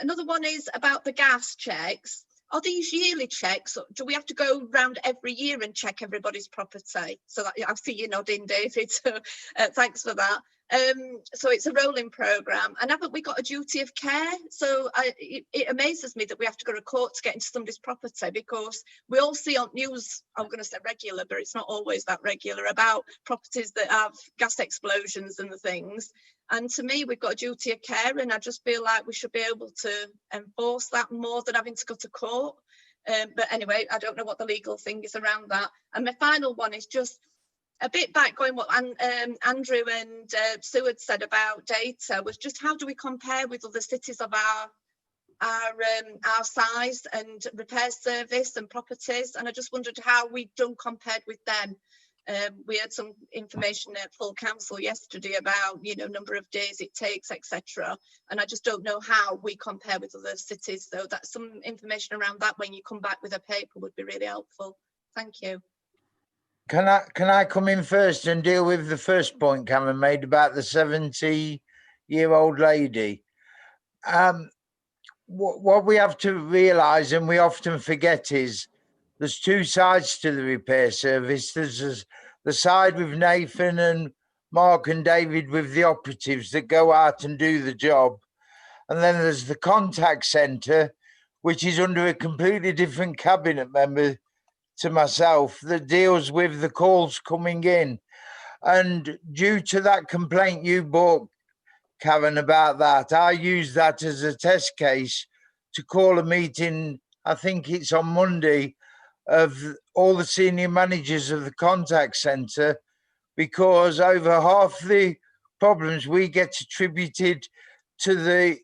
Another one is about the gas checks. Are these yearly checks, or do we have to go round every year and check everybody's property? So that, I see you nodding, David, so thanks for that. So it's a rolling programme, and haven't we got a duty of care? So it amazes me that we have to go to court to get into somebody's property, because we all see on news, I'm going to say regular, but it's not always that regular, about properties that have gas explosions and the things. And to me, we've got a duty of care, and I just feel like we should be able to enforce that more than having to go to court. But anyway, I don't know what the legal thing is around that. And my final one is just a bit back going what Andrew and Sue had said about data, was just how do we compare with other cities of our size and repair service and properties? And I just wondered how we've done compared with them. We had some information at full council yesterday about number of days it takes, etc. And I just don't know how we compare with other cities. So that's some information around that when you come back with a paper would be really helpful. Thank you. Can I come in first and deal with the first point Cameron made about the 70-year-old lady? What we have to realise, and we often forget, is there's two sides to the repair service. There's the side with Nathan and Mark and David with the operatives that go out and do the job. And then there's the contact centre, which is under a completely different cabinet member to myself that deals with the calls coming in. And due to that complaint you brought, Karen, about that, I used that as a test case to call a meeting, I think it's on Monday, of all the senior managers of the contact centre, because over half the problems we get attributed to the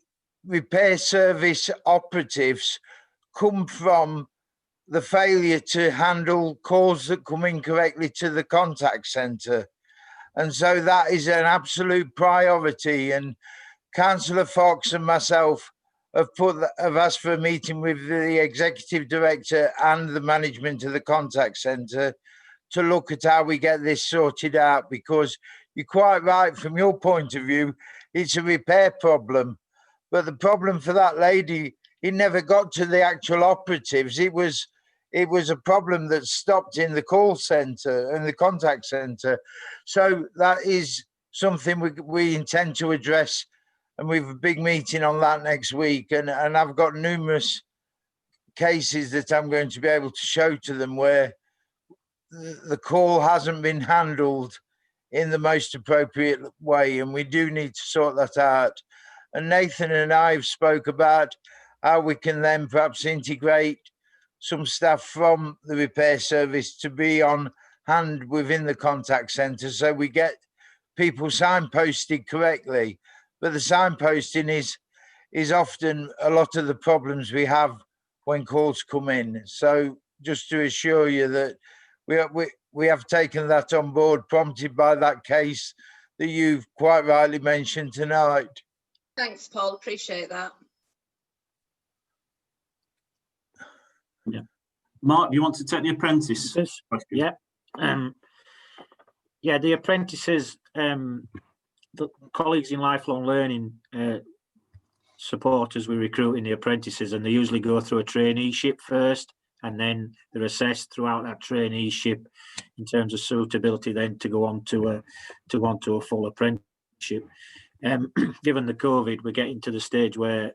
repair service operatives come from the failure to handle calls that come incorrectly to the contact centre. And so that is an absolute priority. And Councillor Fox and myself have asked for a meeting with the executive director and the management of the contact centre to look at how we get this sorted out, because you're quite right, from your point of view, it's a repair problem. But the problem for that lady, it never got to the actual operatives. It was a problem that stopped in the call centre and the contact centre. So that is something we intend to address, and we have a big meeting on that next week. And I've got numerous cases that I'm going to be able to show to them where the call hasn't been handled in the most appropriate way, and we do need to sort that out. And Nathan and I have spoke about how we can then perhaps integrate some staff from the repair service to be on hand within the contact centre, so we get people signposted correctly. But the signposting is often a lot of the problems we have when calls come in. So just to assure you that we have taken that on board, prompted by that case that you've quite rightly mentioned tonight. Thanks, Paul. Appreciate that. Yeah. Mark, do you want to take the apprentice question? Yeah. Yeah, the apprentices, the colleagues in lifelong learning supporters, we recruit in the apprentices, and they usually go through a traineeship first, and then they're assessed throughout that traineeship in terms of suitability then to go on to a full apprenticeship. Given the COVID, we're getting to the stage where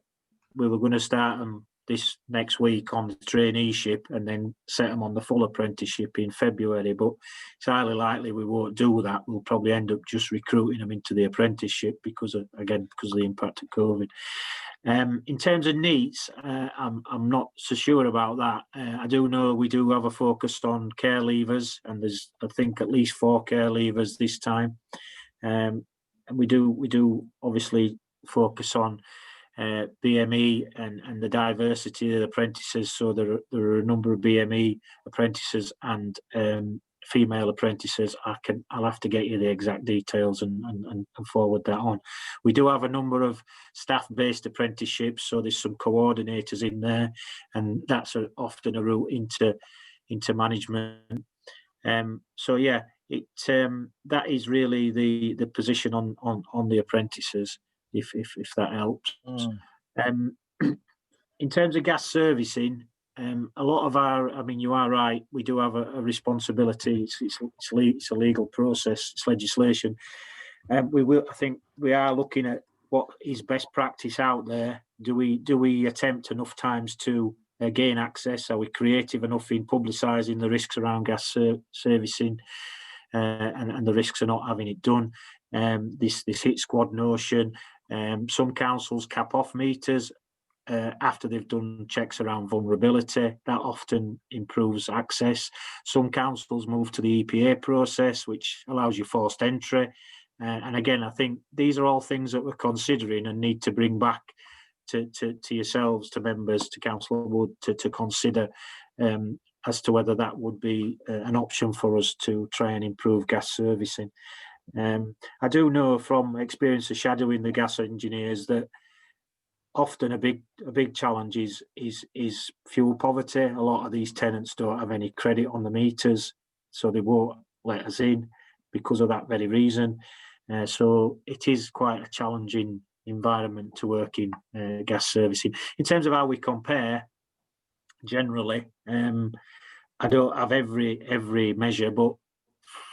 we were going to start them this next week on the traineeship and then set them on the full apprenticeship in February, but it's highly likely we won't do that. We'll probably end up just recruiting them into the apprenticeship because of the impact of COVID. In terms of NEETs, I'm not so sure about that. I do know we do have a focus on care leavers, and there's, I think, at least 4 care leavers this time. And we do obviously focus on BME and the diversity of the apprentices. So there are a number of BME apprentices and female apprentices. I'll have to get you the exact details and forward that on. We do have a number of staff-based apprenticeships, so there's some coordinators in there, and that's often a route into management. So yeah, that is really the position on the apprentices, if that helps. In terms of gas servicing, a lot of you are right, we do have a responsibility. It's a legal process, it's legislation. I think we are looking at what is best practice out there. Do we attempt enough times to gain access? Are we creative enough in publicising the risks around gas servicing and the risks of not having it done? This hit squad notion. Some councils cap off meters after they've done checks around vulnerability. That often improves access. Some councils move to the EPA process, which allows you forced entry. And again, I think these are all things that we're considering and need to bring back to yourselves, to members, to Councillor Wood, to consider as to whether that would be an option for us to try and improve gas servicing. I do know from experience of shadowing the gas engineers that often a big challenge is fuel poverty. A lot of these tenants don't have any credit on the meters, so they won't let us in because of that very reason. So it is quite a challenging environment to work in gas servicing. In terms of how we compare, generally, I don't have every measure, but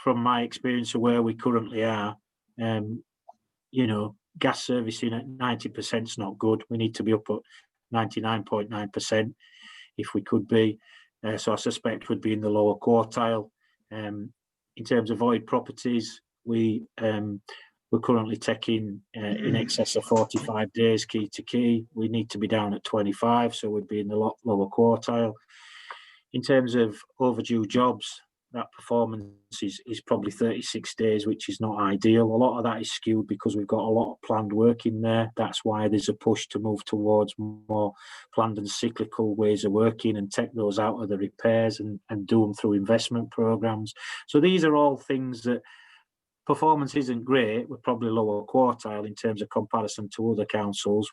from my experience of where we currently are, gas servicing at 90% is not good. We need to be up at 99.9% if we could be. So I suspect we'd be in the lower quartile. In terms of void properties, we're currently taking in excess of 45 days key to key. We need to be down at 25, so we'd be in the lower quartile. In terms of overdue jobs, that performance is probably 36 days, which is not ideal. A lot of that is skewed because we've got a lot of planned work in there. That's why there's a push to move towards more planned and cyclical ways of working and take those out of the repairs and do them through investment programs. So these are all things that performance isn't great. We're probably lower quartile in terms of comparison to other councils.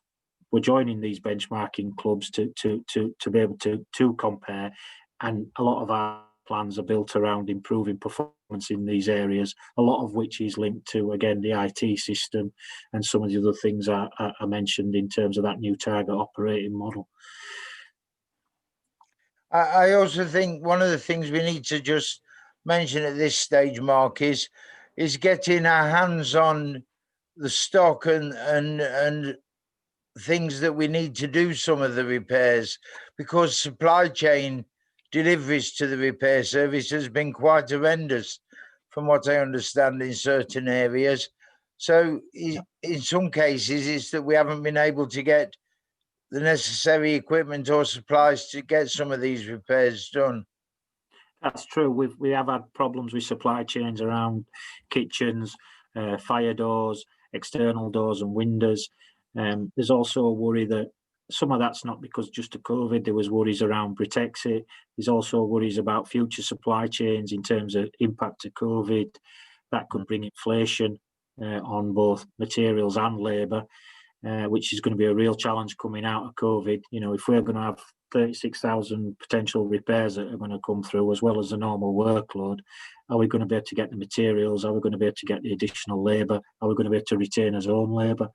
We're joining these benchmarking clubs to be able to compare, and a lot of our plans are built around improving performance in these areas, a lot of which is linked to, again, the IT system and some of the other things I mentioned in terms of that new target operating model. I also think one of the things we need to just mention at this stage, Mark, is getting our hands on the stock and things that we need to do some of the repairs, because supply chain deliveries to the repair service has been quite horrendous from what I understand in certain areas. So in some cases it's that we haven't been able to get the necessary equipment or supplies to get some of these repairs done. That's true. We have had problems with supply chains around kitchens, fire doors, external doors and windows. There's also a worry that some of that's not because just of COVID. There was worries around Brexit. There's also worries about future supply chains in terms of impact of COVID. That could bring inflation on both materials and labour, which is going to be a real challenge coming out of COVID. You know, if we're going to have 36,000 potential repairs that are going to come through, as well as the normal workload, are we going to be able to get the materials? Are we going to be able to get the additional labour? Are we going to be able to retain our own labour?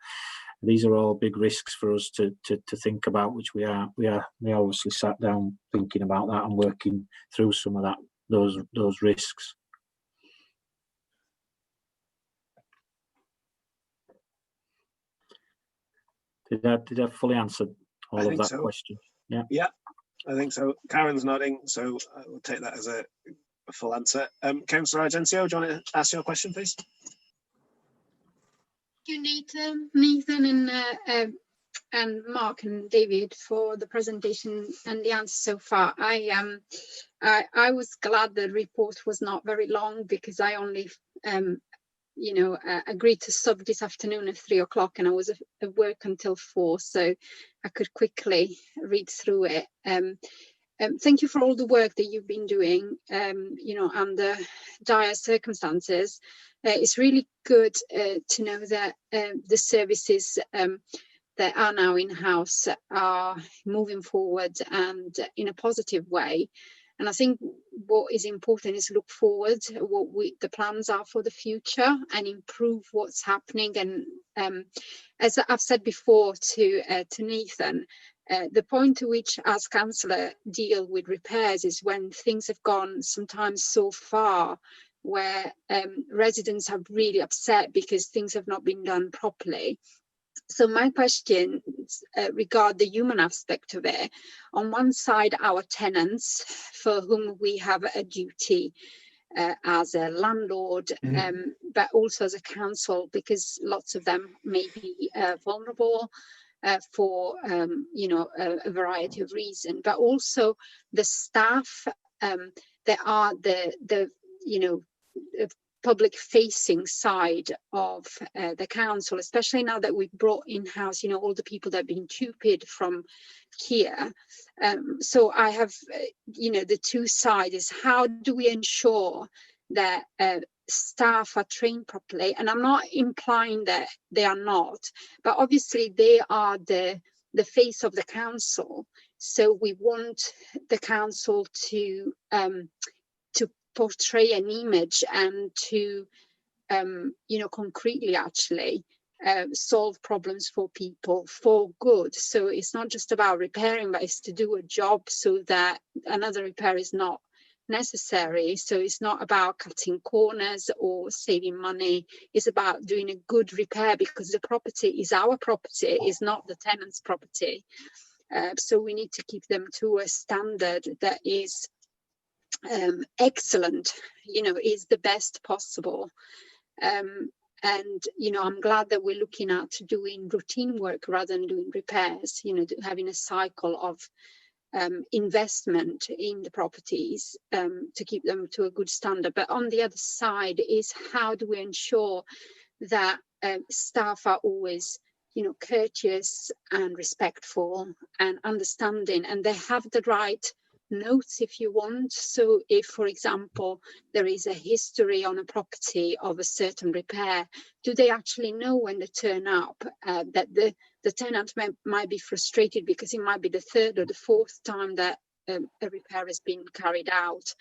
These are all big risks for us to think about, which we obviously sat down thinking about that and working through some of those risks. Did I fully answer all of that question? Yeah, I think so. Karen's nodding, so we'll take that as a full answer. Councillor Argentio, do you want to ask your question, please? Thank you, Nathan and Mark and David for the presentation and the answer so far. I was glad the report was not very long, because I only agreed to sub this afternoon at 3 o'clock, and I was at work until 4, so I could quickly read through it. Thank you for all the work that you've been doing, under dire circumstances. It's really good to know that the services that are now in-house are moving forward and in a positive way. And I think what is important is look forward, what the plans are for the future, and improve what's happening. And as I've said before to Nathan, the point to which as councillor deal with repairs is when things have gone sometimes so far where residents are really upset because things have not been done properly. So my questions regard the human aspect of it. On one side, our tenants, for whom we have a duty as a landlord, but also as a council, because lots of them may be vulnerable for a variety of reasons, but also the staff that are the public facing side of the council, especially now that we've brought in-house all the people that have been tupied from Kia. So I have the two sides is, how do we ensure that staff are trained properly? And I'm not implying that they are not, but obviously they are the face of the council, so we want the council to portray an image and to concretely actually solve problems for people for good. So it's not just about repairing, but it's to do a job so that another repair is not necessary. So it's not about cutting corners or saving money. It's about doing a good repair, because the property is our property, is not the tenant's property. So we need to keep them to a standard that is excellent, you know, is the best possible. And, you know, I'm glad that we're looking at doing routine work rather than doing repairs, you know, having a cycle of investment in the properties to keep them to a good standard. But on the other side is, how do we ensure that staff are always, you know, courteous and respectful and understanding, and they have the right notes if you want. So if, for example, there is a history on a property of a certain repair, do they actually know when they turn up that the tenant might be frustrated because it might be the third or the fourth time that a repair has been carried out?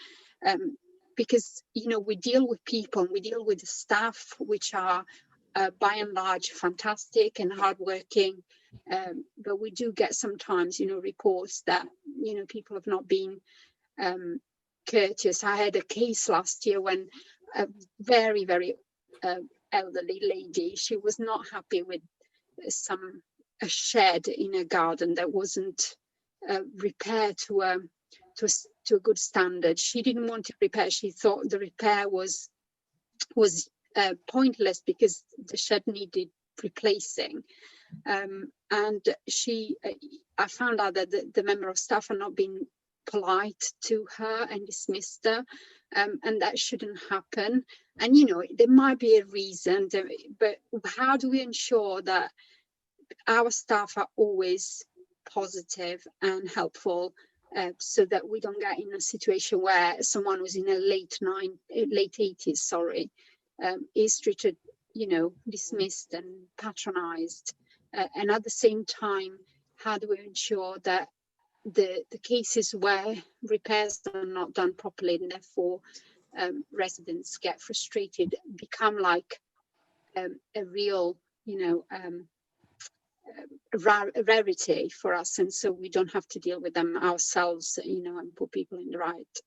Because, you know, we deal with people, we deal with the staff, which are by and large fantastic and hardworking, but we do get sometimes, you know, reports that, you know, people have not been courteous. I had a case last year when a very, very elderly lady, she was not happy with a shed in a garden that wasn't repaired to a good standard. She didn't want to repair. She thought the repair was pointless because the shed needed replacing. And I found out that the member of staff had not been polite to her and dismissed her, and that shouldn't happen. And, you know, there might be a reason, but how do we ensure that our staff are always positive and helpful, so that we don't get in a situation where someone who's in a late 80s, is treated, you know, dismissed and patronized. And at the same time, how do we ensure that the cases where repairs are not done properly and therefore residents get frustrated become like a real, you know, a rarity for us, and so we don't have to deal with them ourselves, you know, and put people in the right.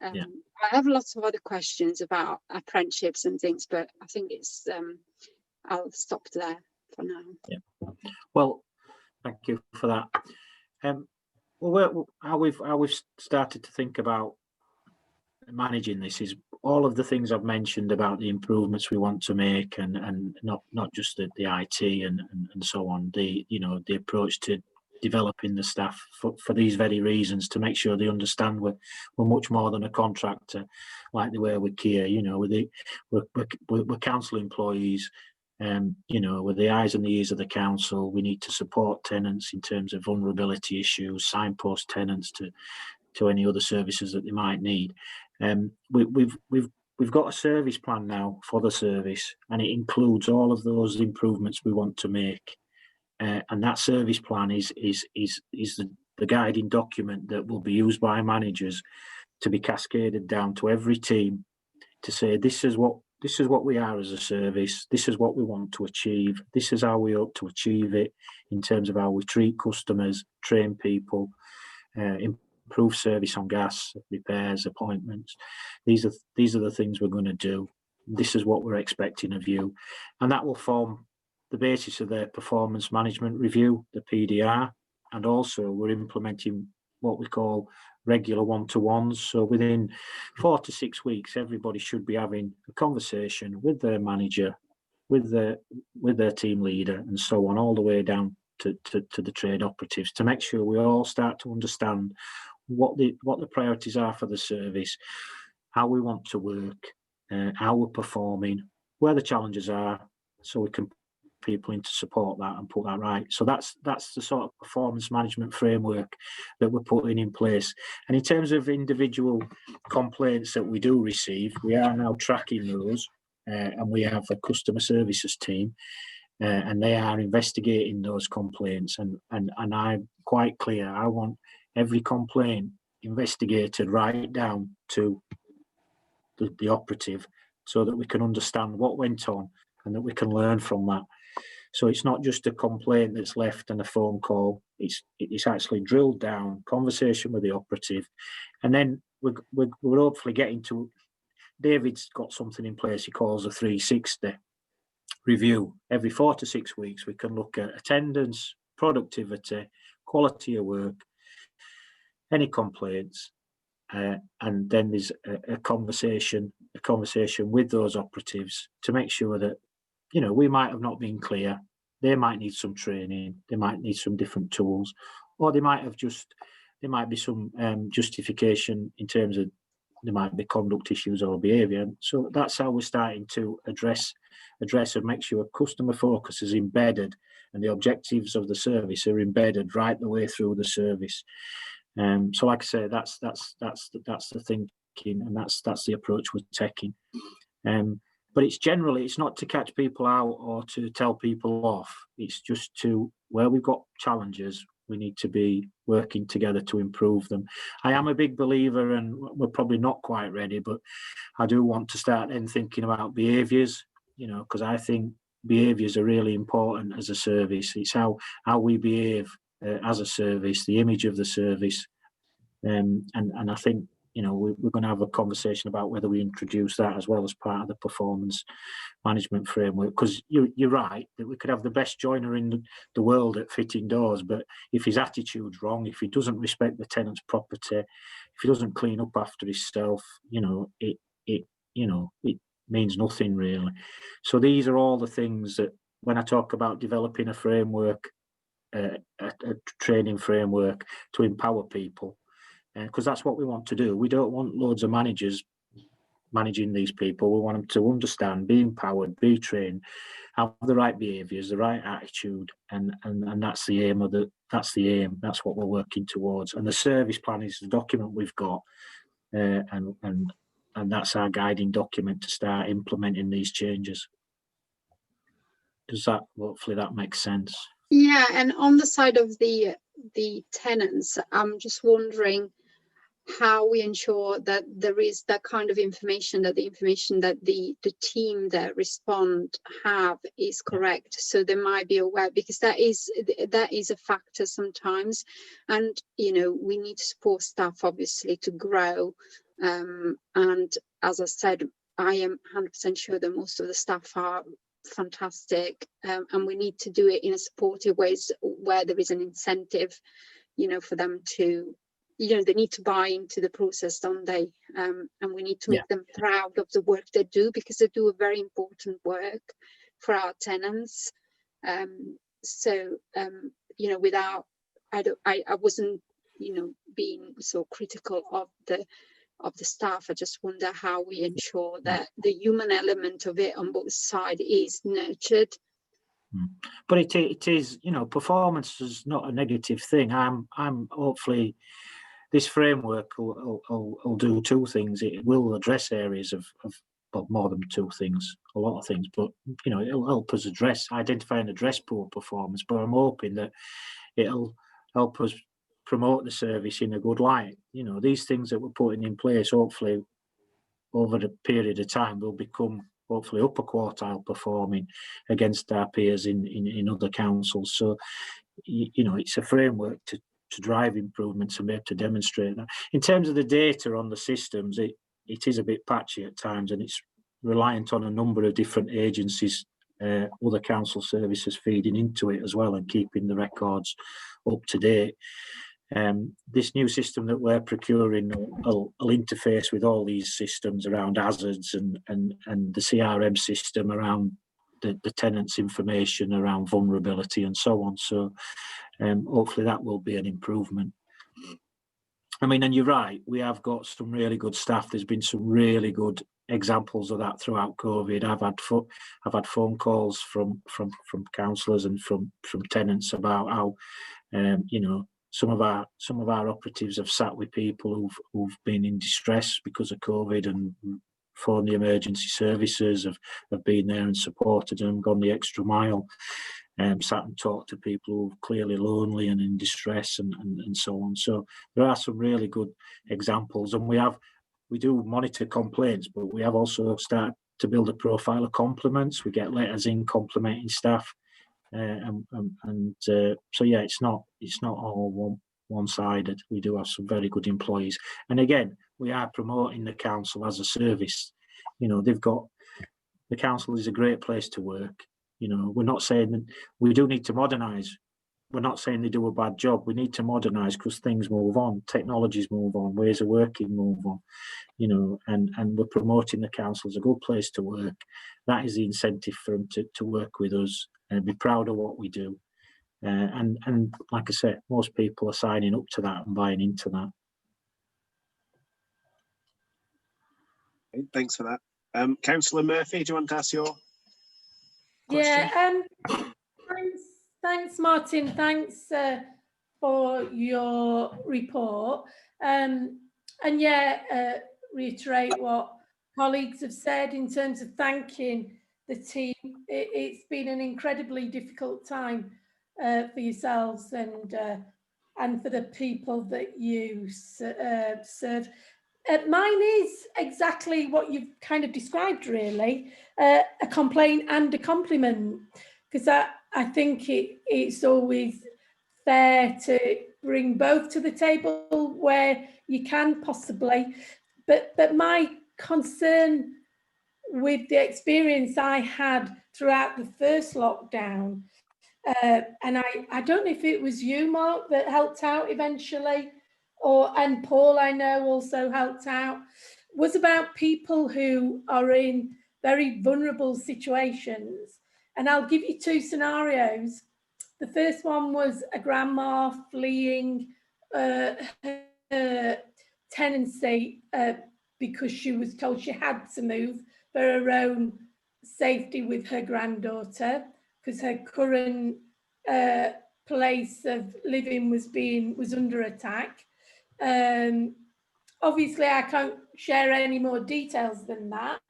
I have lots of other questions about apprenticeships and things, but I think it's I'll stop there for now. Yeah. Well, thank you for that. Well, how we've started to think about managing this is all of the things I've mentioned about the improvements we want to make, and not just the IT and so on. The, you know, the approach to developing the staff for these very reasons, to make sure they understand we're much more than a contractor, like they were with Kia. You know, we're council employees. You know, with the eyes and the ears of the council, we need to support tenants in terms of vulnerability issues, signpost tenants to any other services that they might need. We've got a service plan now for the service, and it includes all of those improvements we want to make. And that service plan is the guiding document that will be used by managers to be cascaded down to every team to say, this is what we are as a service, this is what we want to achieve, this is how we hope to achieve it in terms of how we treat customers, train people, improve service on gas, repairs, appointments. These are the things we're going to do. This is what we're expecting of you. And that will form the basis of their performance management review, the PDR, and also we're implementing what we call regular one-to-ones. So within 4 to 6 weeks, everybody should be having a conversation with their manager, with their team leader, and so on, all the way down to the trade operatives, to make sure we all start to understand what the priorities are for the service, how we want to work, how we're performing, where the challenges are, so we can put people in to support that and put that right. So that's the sort of performance management framework that we're putting in place. And in terms of individual complaints that we do receive, we are now tracking those, and we have a customer services team, and they are investigating those complaints. And I'm quite clear, I want every complaint investigated right down to the operative, so that we can understand what went on and that we can learn from that. So it's not just a complaint that's left and a phone call. It's actually drilled down, conversation with the operative, and then we're hopefully getting to. David's got something in place he calls a 360 review. Every 4 to 6 weeks, we can look at attendance, productivity, quality of work, any complaints, and then there's a conversation with those operatives to make sure that, you know, we might have not been clear. They might need some training. They might need some different tools, or there might be some justification in terms of there might be conduct issues or behaviour. So that's how we're starting to address and make sure customer focus is embedded and the objectives of the service are embedded right the way through the service. So, like I say, that's the thinking, and that's the approach we're taking. But it's not to catch people out or to tell people off. It's just to, where we've got challenges, we need to be working together to improve them. I am a big believer, and we're probably not quite ready, but I do want to start then thinking about behaviours, you know, because I think behaviours are really important as a service. It's how we behave as a service, the image of the service. And I think, you know, we're going to have a conversation about whether we introduce that as well as part of the performance management framework, because you're right that we could have the best joiner in the world at fitting doors, but if his attitude's wrong, if he doesn't respect the tenant's property, if he doesn't clean up after himself, you know, it means nothing really. So these are all the things that, when I talk about developing a framework, a training framework to empower people, because that's what we want to do. We don't want loads of managers managing these people. We want them to understand, be empowered, be trained, have the right behaviours, the right attitude, and that's the aim of that's what we're working towards. And the service plan is the document we've got, and that's our guiding document to start implementing these changes. Hopefully that makes sense. Yeah, and on the side of the tenants, I'm just wondering how we ensure that there is that kind of information, that the information that the team that respond have is correct, so they might be aware, because that is a factor sometimes. And, you know, we need to support staff obviously to grow, and as I said, I am 100% sure that most of the staff are fantastic, and we need to do it in a supportive ways where there is an incentive, you know, for them to, you know, they need to buy into the process, don't they? And we need to make them proud of the work they do, because they do a very important work for our tenants. So you know, without, I wasn't, you know, being so critical of the staff. I just wonder how we ensure that the human element of it on both sides is nurtured. But it is, you know, performance is not a negative thing. I'm hopefully this framework will do two things. It will address areas of well, more than two things, a lot of things, but, you know, it'll help us identify and address poor performance. But I'm hoping that it'll help us promote the service in a good light. You know, these things that we're putting in place, hopefully over the period of time, will become hopefully upper quartile performing against our peers in other councils. So, you know, it's a framework to drive improvements and be able to demonstrate that. In terms of the data on the systems, it is a bit patchy at times, and it's reliant on a number of different agencies, other council services feeding into it as well, and keeping the records up to date. This new system that we're procuring will interface with all these systems around hazards and the CRM system around the tenants' information around vulnerability and so on. So hopefully that will be an improvement. I mean, and you're right, we have got some really good staff. There's been some really good examples of that throughout COVID. I've had phone calls from councillors and from tenants about how you know, some of our operatives have sat with people who've been in distress because of COVID and phoned the emergency services, have been there and supported them, gone the extra mile, sat and talked to people who are clearly lonely and in distress and so on. So there are some really good examples, and we do monitor complaints, but we have also started to build a profile of compliments. We get letters in complimenting staff. So yeah, it's not all one-sided. We do have some very good employees, and again, we are promoting the council as a service. You know, the council is a great place to work. You know, we're not saying that we do need to modernise. We're not saying they do a bad job. We need to modernise because things move on, technologies move on, ways of working move on, you know, and we're promoting the council as a good place to work. That is the incentive for them to work with us and be proud of what we do. And like I said, most people are signing up to that and buying into that. Thanks for that. Councillor Murphy, do you want to ask your question? Yeah, thanks, Martin. Thanks for your report. And yeah, reiterate what colleagues have said in terms of thanking the team. It's been an incredibly difficult time for yourselves and for the people that you serve. Mine is exactly what you've kind of described, really, a complaint and a compliment, because I think it's always fair to bring both to the table where you can possibly. But my concern with the experience I had throughout the first lockdown, and I don't know if it was you, Mark, that helped out eventually, and Paul, I know, also helped out, was about people who are in very vulnerable situations. And I'll give you two scenarios. The first one was a grandma fleeing her tenancy because she was told she had to move for her own safety with her granddaughter, because her current place of living was under attack. Obviously, I can't share any more details than that.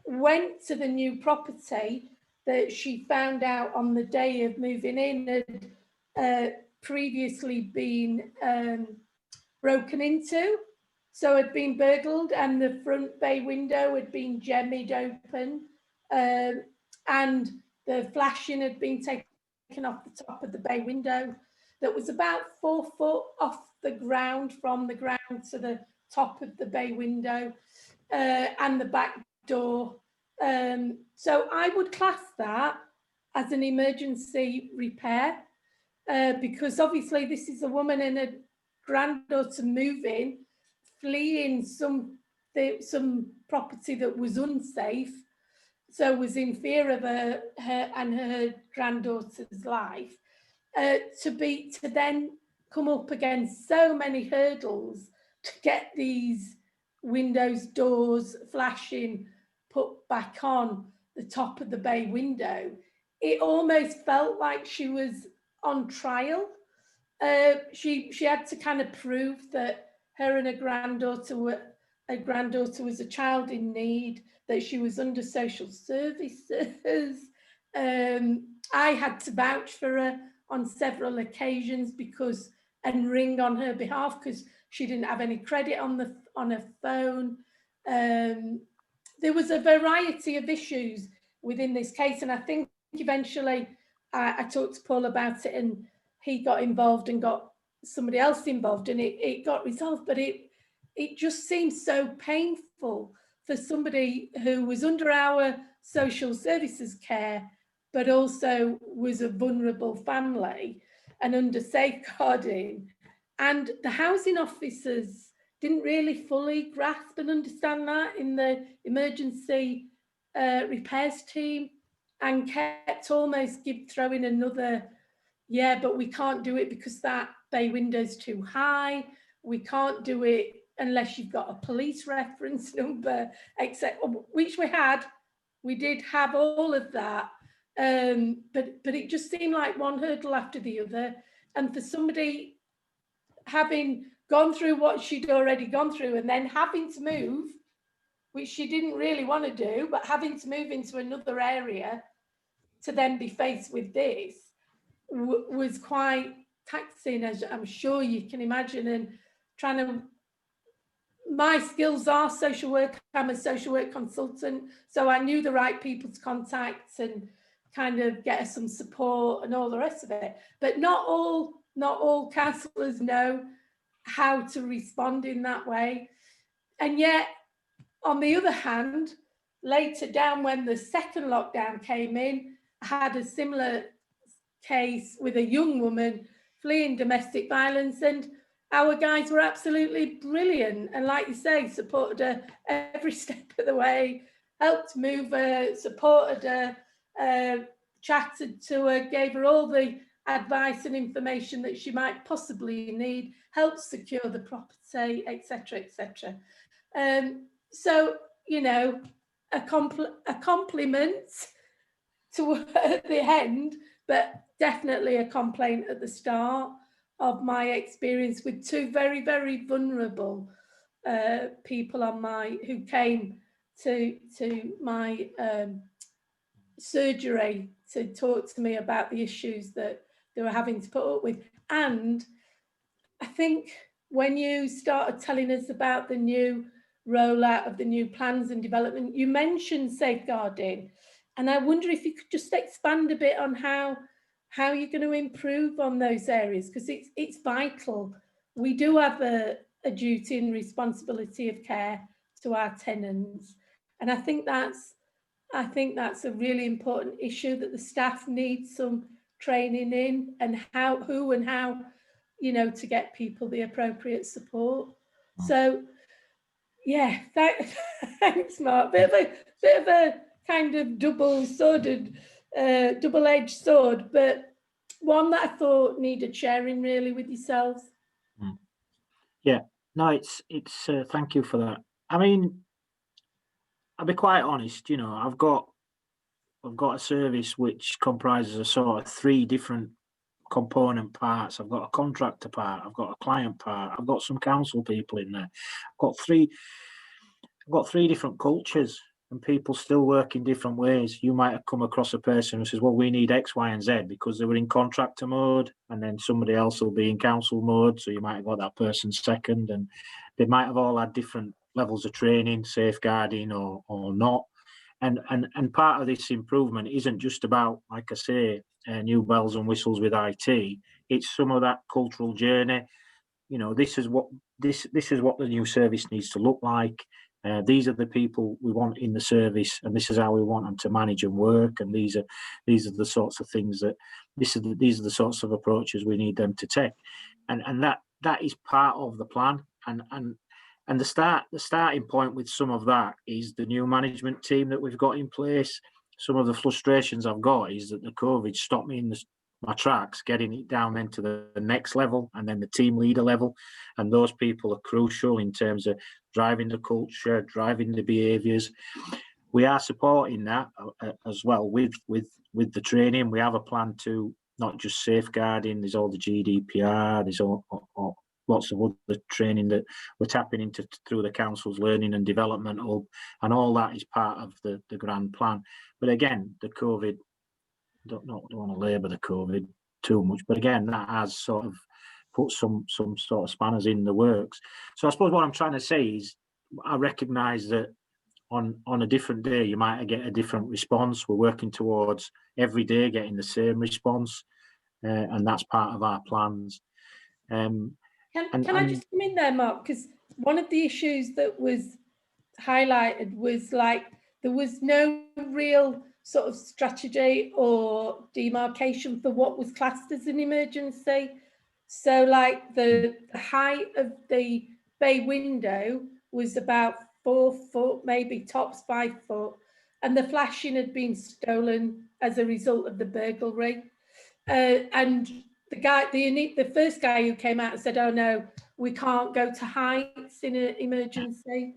Went to the new property that she found out on the day of moving in had previously been broken into. So it had been burgled and the front bay window had been jemmied open, and the flashing had been taken off the top of the bay window that was about 4 foot off the ground, from the ground to the top of the bay window, and the back door. So I would class that as an emergency repair, because obviously this is a woman and a granddaughter moving, fleeing some property that was unsafe, so was in fear of her and her granddaughter's life. To then come up against so many hurdles to get these windows, doors, flashing put back on the top of the bay window, it almost felt like she was on trial. She had to kind of prove that her and her granddaughter was a child in need, that she was under social services. I had to vouch for her on several occasions and ring on her behalf because she didn't have any credit on her phone. There was a variety of issues within this case, and I think eventually I talked to Paul about it, and he got involved and got somebody else involved, and it got resolved. But it just seems so painful for somebody who was under our social services care, but also was a vulnerable family and under safeguarding. And the housing officers didn't really fully grasp and understand that in the emergency repairs team, and kept almost throwing another, yeah, but we can't do it because that bay window's too high. We can't do it unless you've got a police reference number, which we did have all of that. But it just seemed like one hurdle after the other. And for somebody having gone through what she'd already gone through and then having to move, which she didn't really want to do, but having to move into another area to then be faced with this was quite taxing, as I'm sure you can imagine. And my skills are social work. I'm a social work consultant, so I knew the right people to contact and kind of get some support and all the rest of it. But not all counsellors know how to respond in that way. And yet, on the other hand, later down when the second lockdown came in, I had a similar case with a young woman fleeing domestic violence, and our guys were absolutely brilliant. And like you say, supported her every step of the way, helped move her, supported her, chatted to her, gave her all the advice and information that she might possibly need, helped secure the property, etc., etc. So, you know, a compliment to at the end, but definitely a complaint at the start of my experience with two very, very vulnerable people on who came to my surgery to talk to me about the issues that they were having to put up with. And I think when you started telling us about the new rollout of the new plans and development, you mentioned safeguarding, and I wonder if you could just expand a bit on how you're going to improve on those areas, because it's vital. We do have a duty and responsibility of care to our tenants, and I think that's a really important issue that the staff need some training in, and how you know, to get people the appropriate support. So yeah, thanks, Mark. Bit of a kind of double-edged sword, but one that I thought needed sharing really with yourselves. Yeah, no, it's thank you for that. I mean, I'll be quite honest, you know, I've got a service which comprises of sort of 3 different component parts. I've got a contractor part, I've got a client part, I've got some council people in there. I've got three different cultures, and people still work in different ways. You might have come across a person who says, well, we need X, Y, and Z because they were in contractor mode, and then somebody else will be in council mode. So you might have got that person second, and they might have all had different levels of training, safeguarding or not. And part of this improvement isn't just about, like I say, new bells and whistles with IT. It's some of that cultural journey. You know, this is what the new service needs to look like. These are the people we want in the service, and this is how we want them to manage and work. And these are the sorts of things that these are the sorts of approaches we need them to take. And that is part of the plan. And the starting point with some of that is the new management team that we've got in place. Some of the frustrations I've got is that the COVID stopped me in my tracks, getting it down then to the next level, and then the team leader level. And those people are crucial in terms of driving the culture, driving the behaviours. We are supporting that as well with the training. We have a plan to not just safeguarding. There's all the GDPR. There's all lots of other training that we're tapping into through the council's learning and development hub, and all that is part of the grand plan. But again, the COVID, don't want to labour the COVID too much, but again, that has sort of put some sort of spanners in the works. So I suppose what I'm trying to say is, I recognise that on a different day you might get a different response. We're working towards every day getting the same response, and that's part of our plans. Can I just come in there, Mark? Because one of the issues that was highlighted was like there was no real sort of strategy or demarcation for what was classed as an emergency. So like the height of the bay window was about 4 foot, maybe tops 5 foot, and the flashing had been stolen as a result of the burglary. And the first guy who came out and said, oh no, we can't go to heights in an emergency.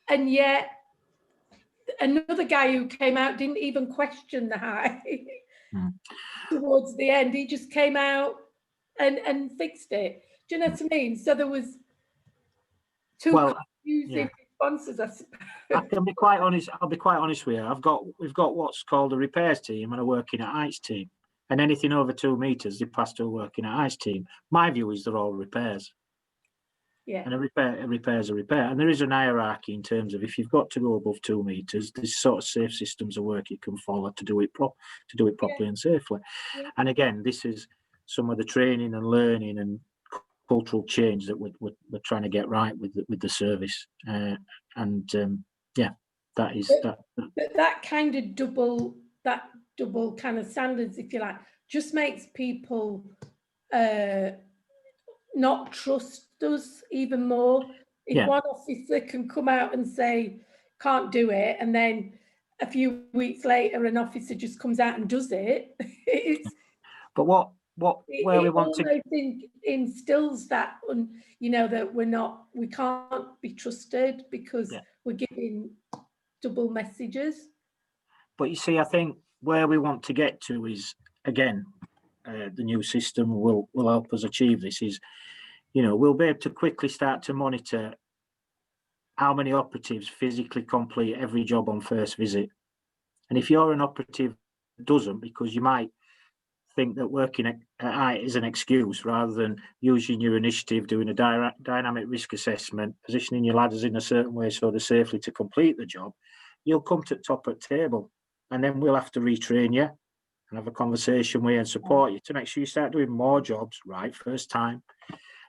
And yet another guy who came out didn't even question the height towards the end. He just came out and fixed it. Do you know what I mean? So there was two confusing responses, I suppose. I can be quite honest. I'll be quite honest with you. We've got what's called a repairs team and a working at heights team. And anything over 2 meters, they pass to a working at heights team. My view is they're all repairs. Yeah. And a repair is a repair. And there is an hierarchy in terms of if you've got to go above 2 meters, there's sort of safe systems of work you can follow to do it properly and safely. Yeah. And again, this is some of the training and learning and cultural change that we're trying to get right with the service, yeah, that is that. But that kind of double kind of standards, if you like, just makes people not trust us even more. If one officer can come out and say can't do it, and then a few weeks later an officer just comes out and does it, it's. But where we want to instills that, you know, that we can't be trusted because we're giving double messages. But you see, I think where we want to get to is, again, the new system will help us achieve this, is, you know, we'll be able to quickly start to monitor how many operatives physically complete every job on first visit. And if you're an operative that doesn't, because you might think that working at height is an excuse rather than using your initiative, doing a dynamic risk assessment, positioning your ladders in a certain way so they're safely to complete the job, you'll come to the top of the table, and then we'll have to retrain you and have a conversation with you and support you to make sure you start doing more jobs right first time.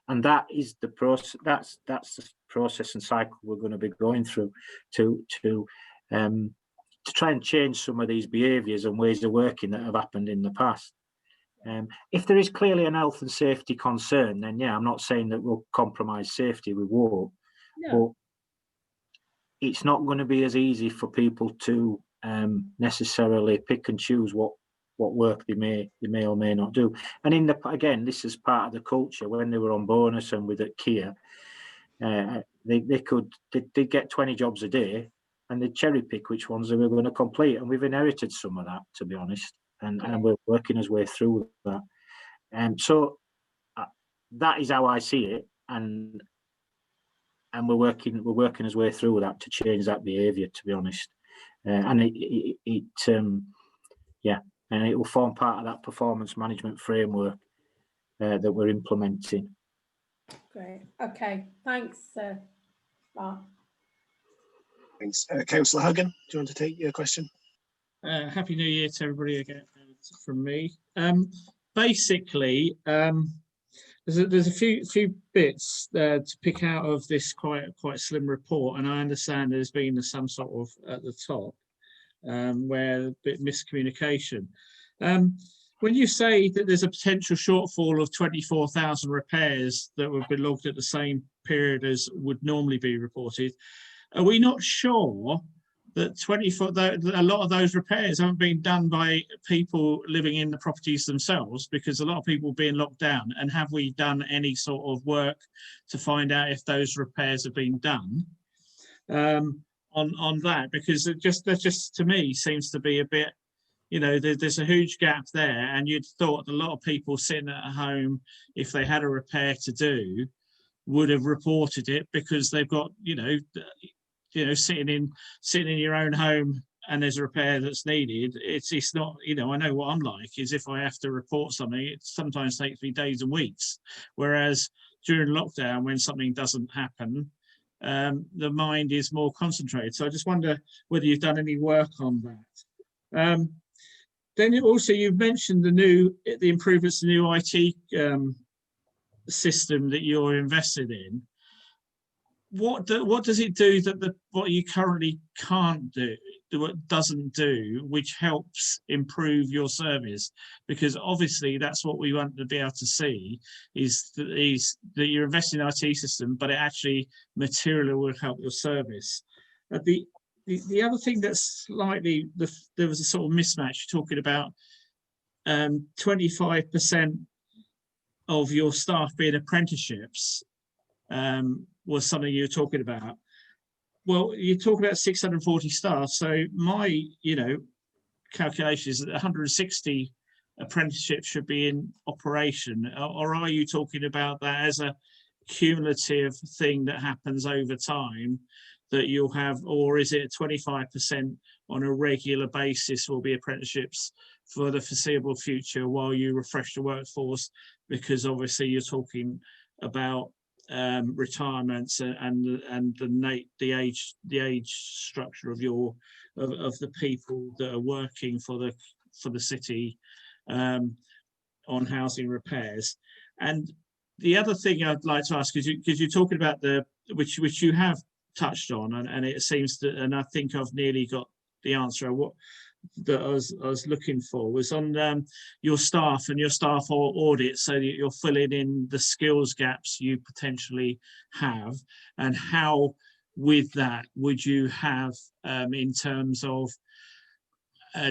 And that is the process. That's the process and cycle we're going to be going through to try and change some of these behaviours and ways of working that have happened in the past. If there is clearly an health and safety concern, then yeah, I'm not saying that we'll compromise safety, we won't. No. But it's not going to be as easy for people to necessarily pick and choose what work they may or may not do. And again, this is part of the culture. When they were on bonus and with at Kia, they get 20 jobs a day, and they cherry pick which ones they were going to complete. And we've inherited some of that, to be honest. And we're working our way through that. And so that is how I see it. And we're working our way through that to change that behaviour, to be honest. And and it will form part of that performance management framework that we're implementing. Great. Okay. Thanks, Mark. Thanks. Councillor Huggan, do you want to take your question? Happy New Year to everybody again from me. Basically, there's a few bits to pick out of this quite slim report, and I understand there's been some sort of at the top where a bit miscommunication. When you say that there's a potential shortfall of 24,000 repairs that would be logged at the same period as would normally be reported, are we not sure that a lot of those repairs haven't been done by people living in the properties themselves, because a lot of people being locked down? And have we done any sort of work to find out if those repairs have been done on that? Because that just to me seems to be a bit, you know, there's a huge gap there, and you'd thought a lot of people sitting at home, if they had a repair to do, would have reported it, because they've got, you know, sitting in your own home and there's a repair that's needed. It's not, you know, I know what I'm like, is if I have to report something, it sometimes takes me days and weeks. Whereas during lockdown, when something doesn't happen, the mind is more concentrated. So I just wonder whether you've done any work on that. Then also you've mentioned the improvements to the new IT system that you're invested in. What does it do that what you currently can't do, what doesn't do, which helps improve your service? Because obviously that's what we want to be able to see, is that you're investing in an IT system, but it actually materially will help your service. The other thing that's slightly, there was a sort of mismatch talking about 25% of your staff being apprenticeships. Was something you were talking about. Well, you talk about 640 staff, so my, you know, calculation is that 160 apprenticeships should be in operation, or are you talking about that as a cumulative thing that happens over time that you'll have, or is it 25% on a regular basis will be apprenticeships for the foreseeable future while you refresh the workforce? Because obviously you're talking about retirements and the age structure of the people that are working for the city on housing repairs. And the other thing I'd like to ask is, because you're talking about which you have touched on, and it seems to, and I think I've nearly got the answer of what that I was looking for, was on your staff and your staff audit, so that you're filling in the skills gaps you potentially have, and how with that would you have in terms of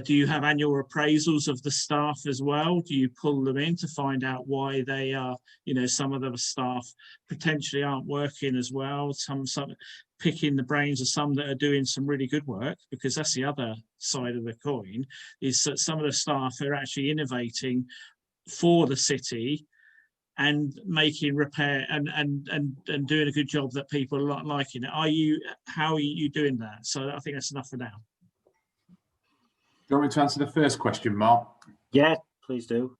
do you have annual appraisals of the staff as well? Do you pull them in to find out why they are, some of the staff potentially aren't working as well, some picking the brains of some that are doing some really good work, because that's the other side of the coin, is that some of the staff are actually innovating for the city and making repair and doing a good job that people are liking it. How are you doing that? So I think that's enough for now. Do you want me to answer the first question, Mark? Yeah, please do.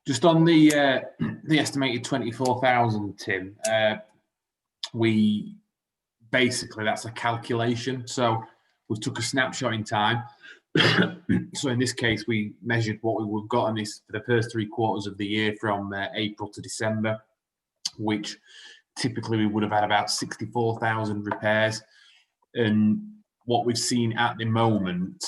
Just on the estimated 24,000, Tim, we basically, that's a calculation. So we took a snapshot in time. So in this case, we measured what we've got on this for the first 3 quarters of the year, from April to December, which typically we would have had about 64,000 repairs. And what we've seen at the moment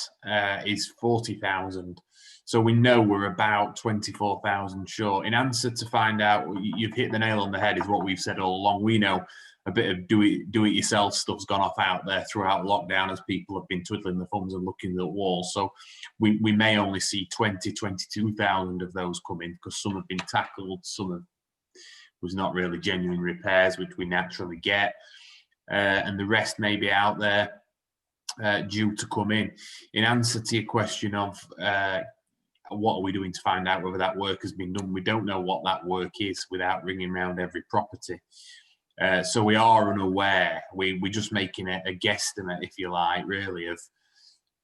is 40,000. So we know we're about 24,000 short. In answer to find out, you've hit the nail on the head, is what we've said all along. We know a bit of do-it-yourself stuff's gone off out there throughout lockdown, as people have been twiddling their thumbs and looking at the wall. So we may only see 22,000 of those come in, because some have been tackled, some was not really genuine repairs, which we naturally get, and the rest may be out there due to come in. In answer to your question of what are we doing to find out whether that work has been done, we don't know what that work is without ringing around every property. So we are unaware. We're just making a guesstimate, if you like, really, of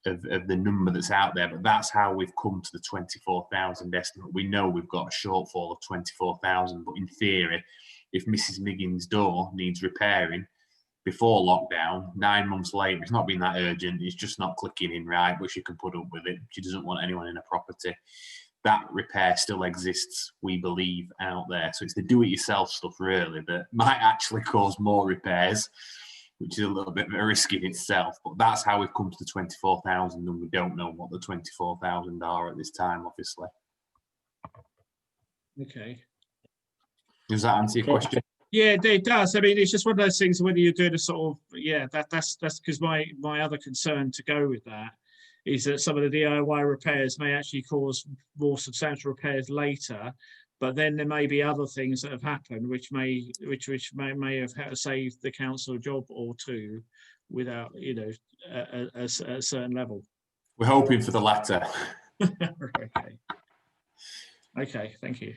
the number that's out there. But that's how we've come to the 24,000 estimate. We know we've got a shortfall of 24,000, but in theory, if Mrs. Miggins' door needs repairing before lockdown, 9 months later, it's not been that urgent, it's just not clicking in right, but she can put up with it. She doesn't want anyone in a property. That repair still exists, we believe, out there. So it's the do-it-yourself stuff, really, that might actually cause more repairs, which is a little bit of a risk in itself. But that's how we've come to the 24,000, and we don't know what the 24,000 are at this time, obviously. Okay. Does that answer your question? Yeah, it does. I mean, it's just one of those things, whether you're doing a sort of, that's because my other concern to go with that is that some of the DIY repairs may actually cause more substantial repairs later, but then there may be other things that have happened which may have saved the council a job or two without, a certain level. We're hoping for the latter. Okay, thank you.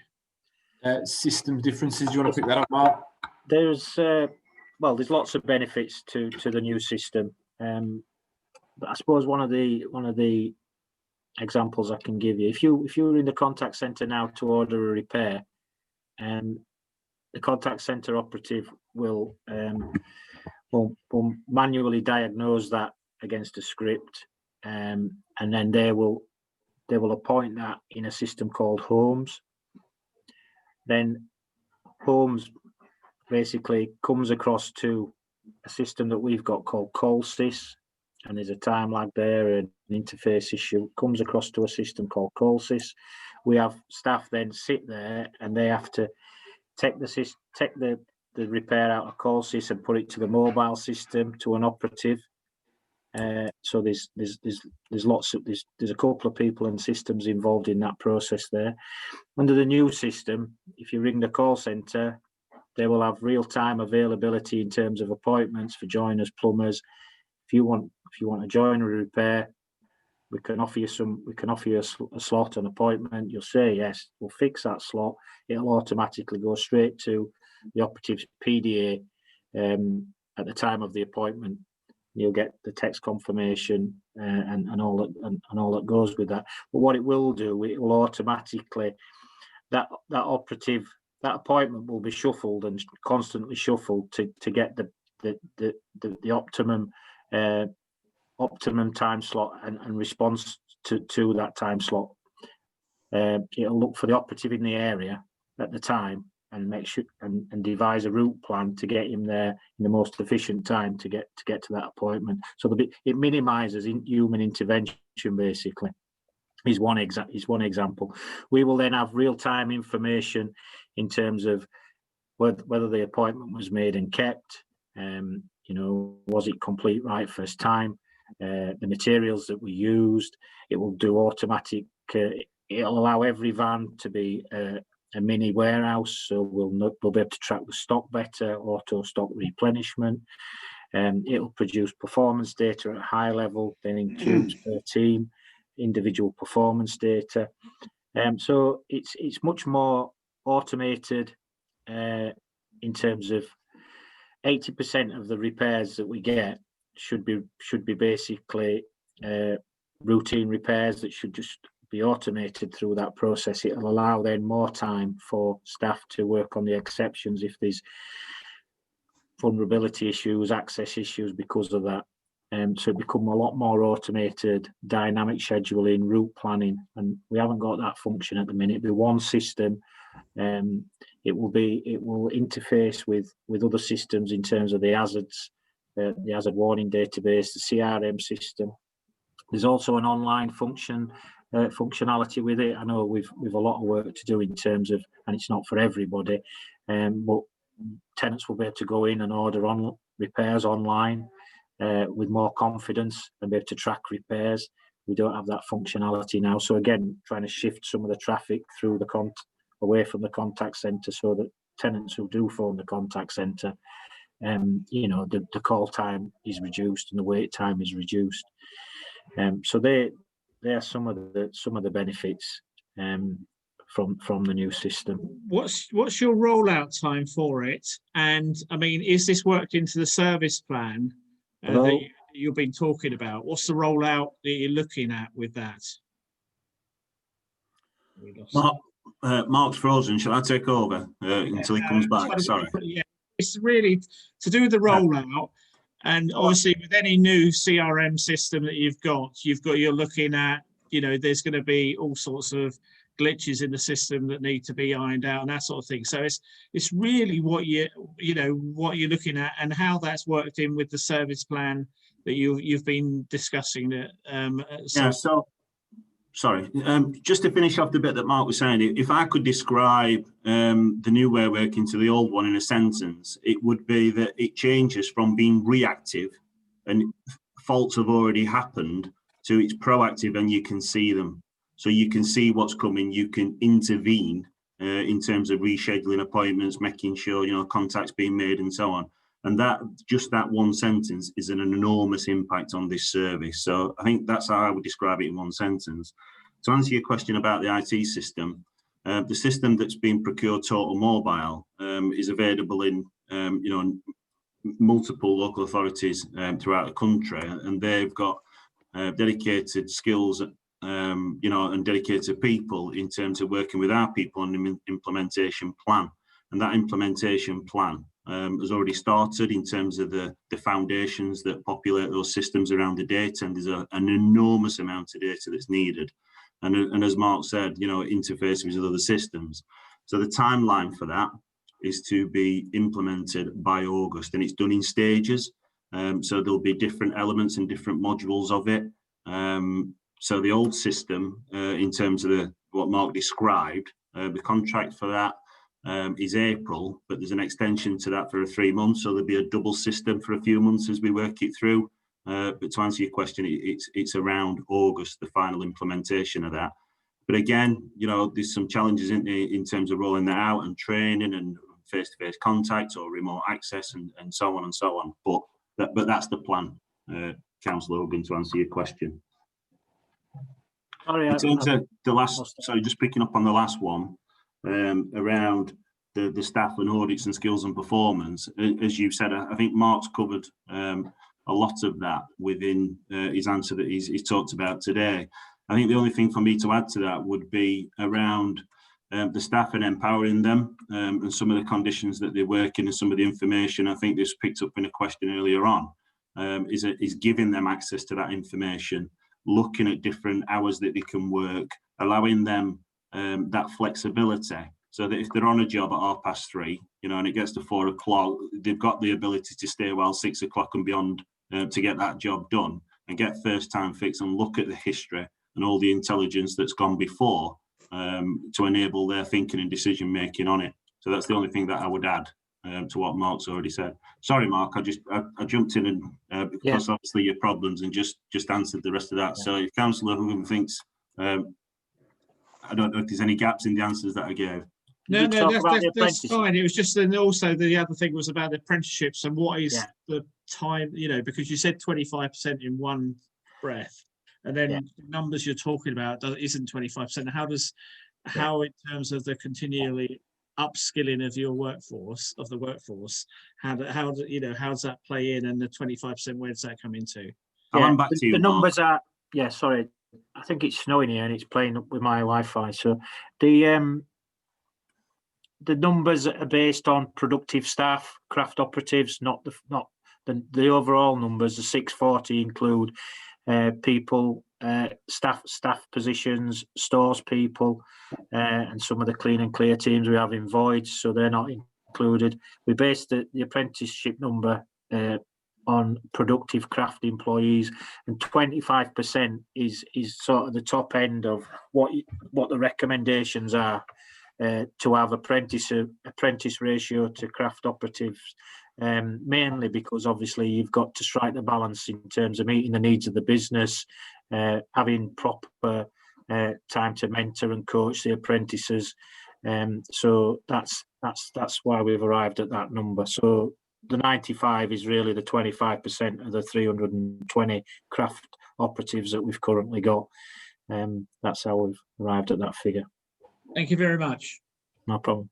System differences, do you want to pick that up, Mark? There's lots of benefits to the new system. But I suppose one of the examples I can give you, if you were in the contact centre now to order a repair, the contact centre operative will manually diagnose that against a script, and then they will appoint that in a system called Homes. Then Homes basically comes across to a system that we've got called CallSys, and there's a time lag there, an interface issue. Comes across to a system called CallSys. We have staff then sit there, and they have to take the repair out of CallSys and put it to the mobile system, to an operative. So there's a couple of people and systems involved in that process there. Under the new system, if you ring the call centre, they will have real-time availability in terms of appointments for joiners, plumbers. If you want a joinery repair, we can offer you a slot, an appointment. You'll say yes, we'll fix that slot. It'll automatically go straight to the operative's PDA at the time of the appointment. You'll get the text confirmation and all that goes with that. But what it will do, it will automatically, that appointment will be shuffled and constantly shuffled to get the optimum time slot and response to that time slot. It'll look for the operative in the area at the time, and make sure and devise a route plan to get him there in the most efficient time to get to that appointment. So it minimises human intervention, basically. Is one example. We will then have real-time information in terms of whether the appointment was made and kept. Was it complete right first time? The materials that we used. It will do automatic. It'll allow every van to be a mini warehouse, so we'll be able to track the stock better, auto stock replenishment. It'll produce performance data at a high level, then in cubes per team, individual performance data. So it's much more automated in terms of 80% of the repairs that we get should be basically routine repairs that should just be automated through that process. It'll allow then more time for staff to work on the exceptions if there's vulnerability issues, access issues because of that. So it become a lot more automated, dynamic scheduling, route planning, and we haven't got that function at the minute. It'll be one system. It will interface with other systems in terms of the hazards, the hazard warning database, the CRM system. There's also an online functionality with it. I know we've a lot of work to do in terms of, and it's not for everybody, but tenants will be able to go in and order on repairs online with more confidence and be able to track repairs. We don't have that functionality now. So again, trying to shift some of the traffic through away from the contact centre so that tenants who do phone the contact centre, the call time is reduced and the wait time is reduced. So they are some of the benefits from the new system. What's your rollout time for it? And I mean, is this worked into the service plan that you've been talking about? What's the rollout that you're looking at with that? Mark's frozen. Shall I take over until he comes back? Sorry. Yeah, it's really to do with the rollout, and obviously with any new CRM system that you're looking at. There's going to be all sorts of glitches in the system that need to be ironed out and that sort of thing. So it's really what you're looking at and how that's worked in with the service plan that you've been discussing. Sorry, just to finish off the bit that Mark was saying, if I could describe the new way of working to the old one in a sentence, it would be that it changes from being reactive and faults have already happened to it's proactive and you can see them. So you can see what's coming, you can intervene in terms of rescheduling appointments, making sure, contacts being made and so on. And that one sentence is an enormous impact on this service. So I think that's how I would describe it in one sentence. To answer your question about the IT system, the system that's been procured, Total Mobile, is available in multiple local authorities throughout the country, and they've got dedicated skills, and dedicated people in terms of working with our people on an implementation plan. And that implementation plan has already started in terms of the foundations that populate those systems around the data, and there's an enormous amount of data that's needed. And as Mark said, interfaces with other systems. So the timeline for that is to be implemented by August, and it's done in stages. So there'll be different elements and different modules of it. So the old system, in terms of what Mark described, the contract for that is April, but there's an extension to that for 3 months. So there'll be a double system for a few months as we work it through. But to answer your question, it's around August, the final implementation of that. But again, there's some challenges in terms of rolling that out and training and face-to-face contact or remote access and so on and so on. But that's the plan, Councillor Hogan, to answer your question. Sorry, in terms of the last, sorry, just picking up on the last one, around the staff and audits and skills and performance, as you've said, I think Mark's covered a lot of that within his answer that he's talked about today. I think the only thing for me to add to that would be around the staff and empowering them and some of the conditions that they work in and some of the information. I think this picked up in a question earlier on, is giving them access to that information, looking at different hours that they can work, allowing them that flexibility so that if they're on a job at 3:30, you know, and it gets to 4 o'clock, they've got the ability to stay well 6 o'clock and beyond to get that job done and get first time fix and look at the history and all the intelligence that's gone before to enable their thinking and decision making on it. So that's the only thing that I would add to what Mark's already said. Sorry, Mark, I jumped in and because obviously your problems and just answered the rest of that. So if Councillor Hogan thinks, I don't know if there's any gaps in the answers that I gave. No, that's fine. It was just then also the other thing was about the apprenticeships and what is the time, you know, because you said 25% in one breath, and then the numbers you're talking about isn't 25%. How in terms of the continually upskilling of your workforce, how does that play in, and the 25%, where does that come into? I'm back to you, the numbers Mark. are sorry, I think it's snowing here and it's playing up with my Wi-Fi. So the numbers are based on productive staff, craft operatives, not the overall numbers. The 640 include people, staff positions, stores people, and some of the clean and clear teams we have in voids, so they're not included. We based the apprenticeship number on productive craft employees, and 25% is sort of the top end of what the recommendations are. To have apprentice ratio to craft operatives, mainly because obviously you've got to strike the balance in terms of meeting the needs of the business, having proper time to mentor and coach the apprentices. So that's why we've arrived at that number. So the 95 is really the 25% of the 320 craft operatives that we've currently got. That's how we've arrived at that figure. Thank you very much. No problem.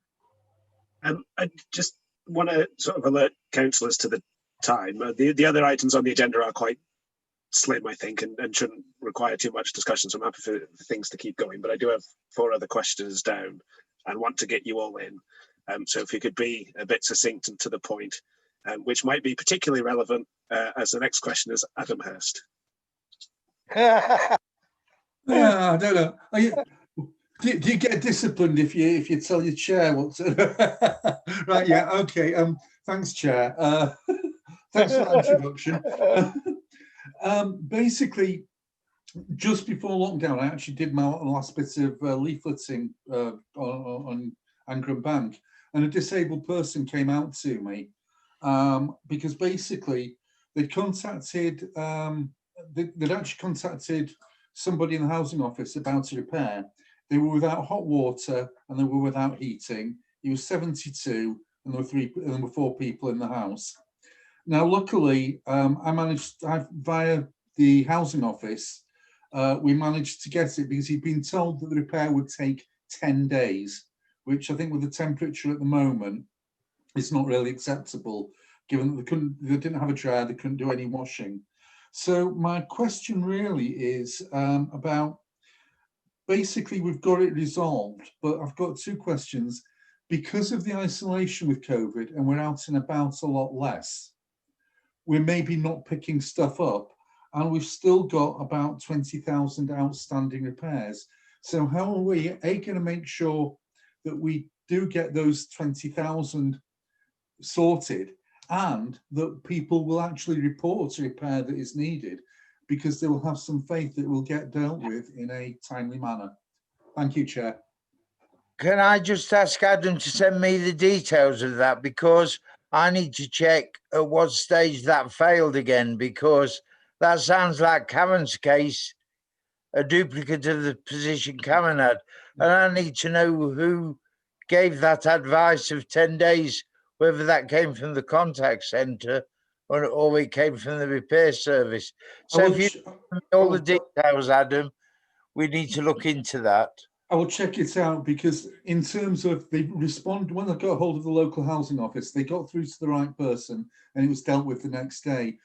I just want to sort of alert councillors to the time. The other items on the agenda are quite slim, I think, and shouldn't require too much discussion. So I'm happy for things to keep going. But I do have 4 other questions down and want to get you all in. So if you could be a bit succinct and to the point, which might be particularly relevant as the next question is Adam Hurst. I don't know. Do you get disciplined if you tell your chair what to... Right, yeah, okay. Thanks, Chair. Thanks for that introduction. Basically, just before lockdown, I actually did my last bit of leafleting on Anchor and Bank, and a disabled person came out to me because basically they'd contacted, they'd actually contacted somebody in the housing office about a repair. They were without hot water and they were without heating. He was 72 and there were 4 people in the house. Now, luckily, via the housing office, we managed to get it because he'd been told that the repair would take 10 days, which I think with the temperature at the moment is not really acceptable, given that they didn't have a dryer, they couldn't do any washing. So my question really is about, basically we've got it resolved, but I've got 2 questions. Because of the isolation with COVID and we're out and about a lot less, we're maybe not picking stuff up, and we've still got about 20,000 outstanding repairs. So how are we going to make sure that we do get those 20,000 sorted, and that people will actually report a repair that is needed, because they will have some faith that it will get dealt with in a timely manner? Thank you, Chair. Can I just ask Adam to send me the details of that, because I need to check at what stage that failed again, because that sounds like Cameron's case, a duplicate of the position Cameron had. And I need to know who gave that advice of 10 days, whether that came from the contact centre or it came from the repair service. So if you all the details, Adam, we need to look into that. I will check it out, because in terms of they respond, when I got hold of the local housing office, they got through to the right person and it was dealt with the next day.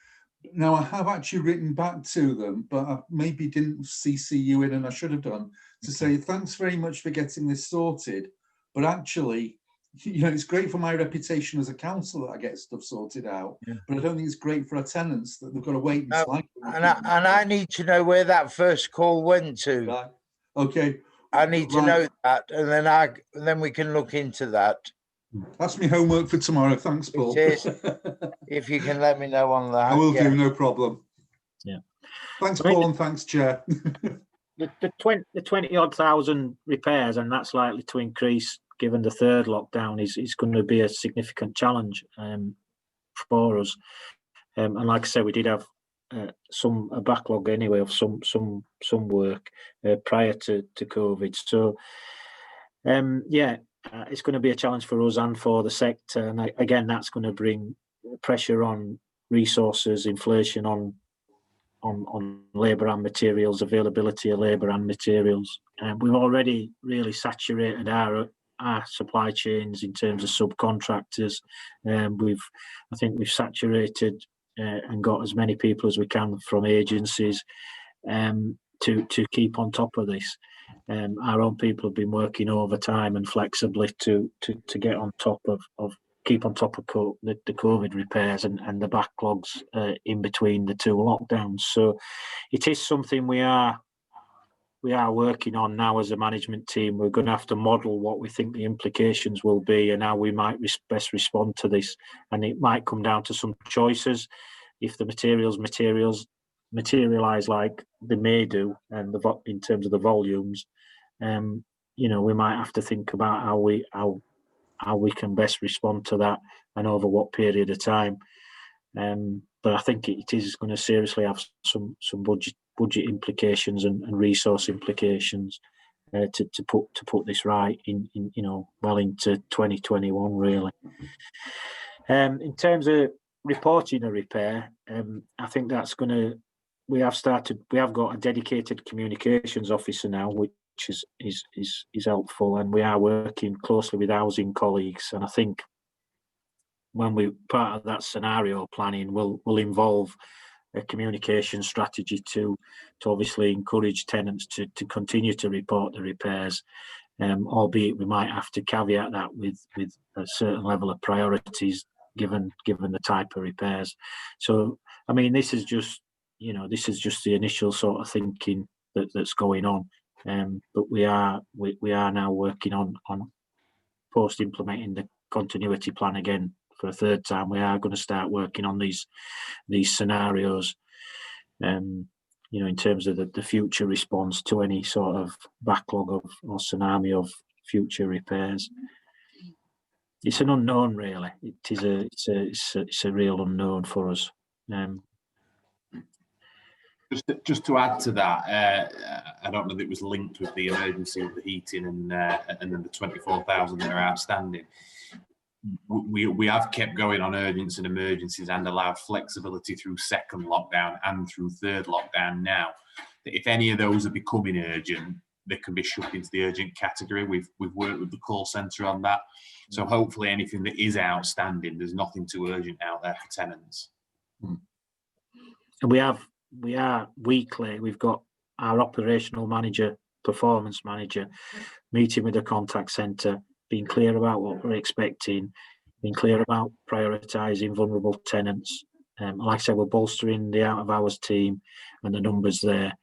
Now, I have actually written back to them, but I maybe didn't CC you in, and I should have done, to say thanks very much for getting this sorted. But actually, you know, it's great for my reputation as a council that I get stuff sorted out, but I don't think it's great for our tenants that they've got to wait. And I need to know where that first call went to. Right. Okay. I need to Right. know that, and then we can look into that. That's my homework for tomorrow. Thanks, Paul. It is. If you can let me know on that. I will yeah. do, no problem. Yeah. Thanks, I mean, Paul, and thanks, Chair. The 20 odd thousand repairs, and that's likely to increase given the third lockdown, is going to be a significant challenge for us. And like I said, we did have a backlog anyway of some work prior to COVID. So it's going to be a challenge for us and for the sector. And again, that's going to bring pressure on resources, inflation on labour and materials, availability of labour and materials. We've already really saturated our supply chains in terms of subcontractors. I think we've saturated and got as many people as we can from agencies to keep on top of this. Our own people have been working overtime and flexibly to get on top of keep on top of the COVID repairs and the backlogs in between the two lockdowns. So it is something we are working on now as a management team. We're going to have to model what we think the implications will be and how we might best respond to this. And it might come down to some choices. If the materials materialise like they may do, and in terms of the volumes, we might have to think about how we can best respond to that and over what period of time. But I think it is going to seriously have some budget implications and resource implications to put this right in well into 2021 really. In terms of reporting a repair, I think that's going to. We have got a dedicated communications officer now, which is helpful, and we are working closely with housing colleagues. And I think when we part of that scenario planning will involve a communication strategy to obviously encourage tenants to continue to report the repairs, albeit we might have to caveat that with a certain level of priorities given the type of repairs. So I mean, this is just the initial sort of thinking that's going on. But we are now working on post implementing the continuity plan again for a third time. We are going to start working on these scenarios, in terms of the future response to any sort of backlog or tsunami of future repairs. It's an unknown, really. It's a real unknown for us. Just to add to that, I don't know that it was linked with the emergency of the heating and then the 24,000 that are outstanding. We have kept going on urgents and emergencies and allowed flexibility through second lockdown and through third lockdown now. That if any of those are becoming urgent, they can be shoved into the urgent category. We've worked with the call centre on that. So hopefully anything that is outstanding, there's nothing too urgent out there for tenants. And we are weekly, we've got our operational manager, performance manager, meeting with the contact centre, being clear about what we're expecting, being clear about prioritising vulnerable tenants. Like I said, we're bolstering the out of hours team and the numbers there.